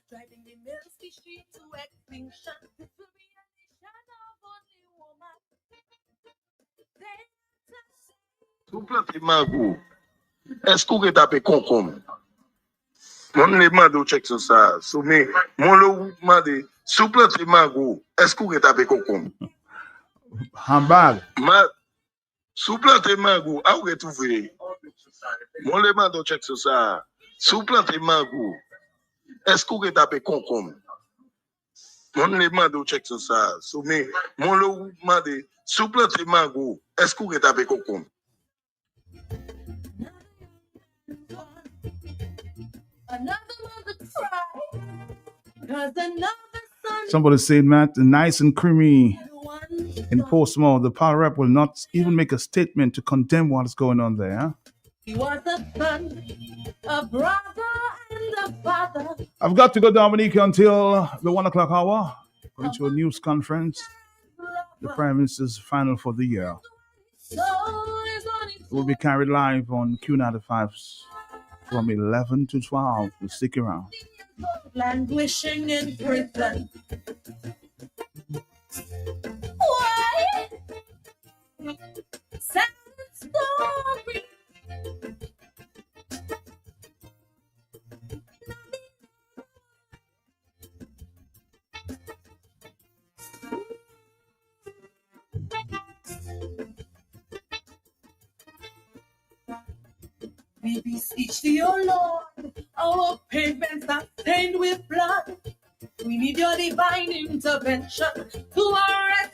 Driving the Milsky Street to extinction. This will be a nation of only woman. Sou plante magou, est-ce qu'on est tapé concombre? Mon le mande au check sur ça. Sou me, mon le mande, sou plante magou, est-ce qu'on est tapé concombre? Handbag. Sou plante magou, a ou retrouvé? Mon le mande au check sur ça. Sou plante magou, est-ce qu'on est tapé concombre? Mon le mande au check sur ça. Sou me, mon le mande, sou plante magou, est-ce qu'on est tapé concombre? Another mother cry, 'cause another son. Somebody said, Matt, nice and creamy in Portsmouth. The power rep will not even make a statement to condemn what is going on there. Huh? He was a son, a brother, and a father. I've got to go, Dominica, until the 1 o'clock hour. Going to a news conference. The Prime Minister's final for the year. It will be carried live on Q95 from 11 to 12. So stick around. Languishing in prison. Why? Sad story. We beseech thee, O Lord, Our pavements are stained with blood. We need your divine intervention to arrest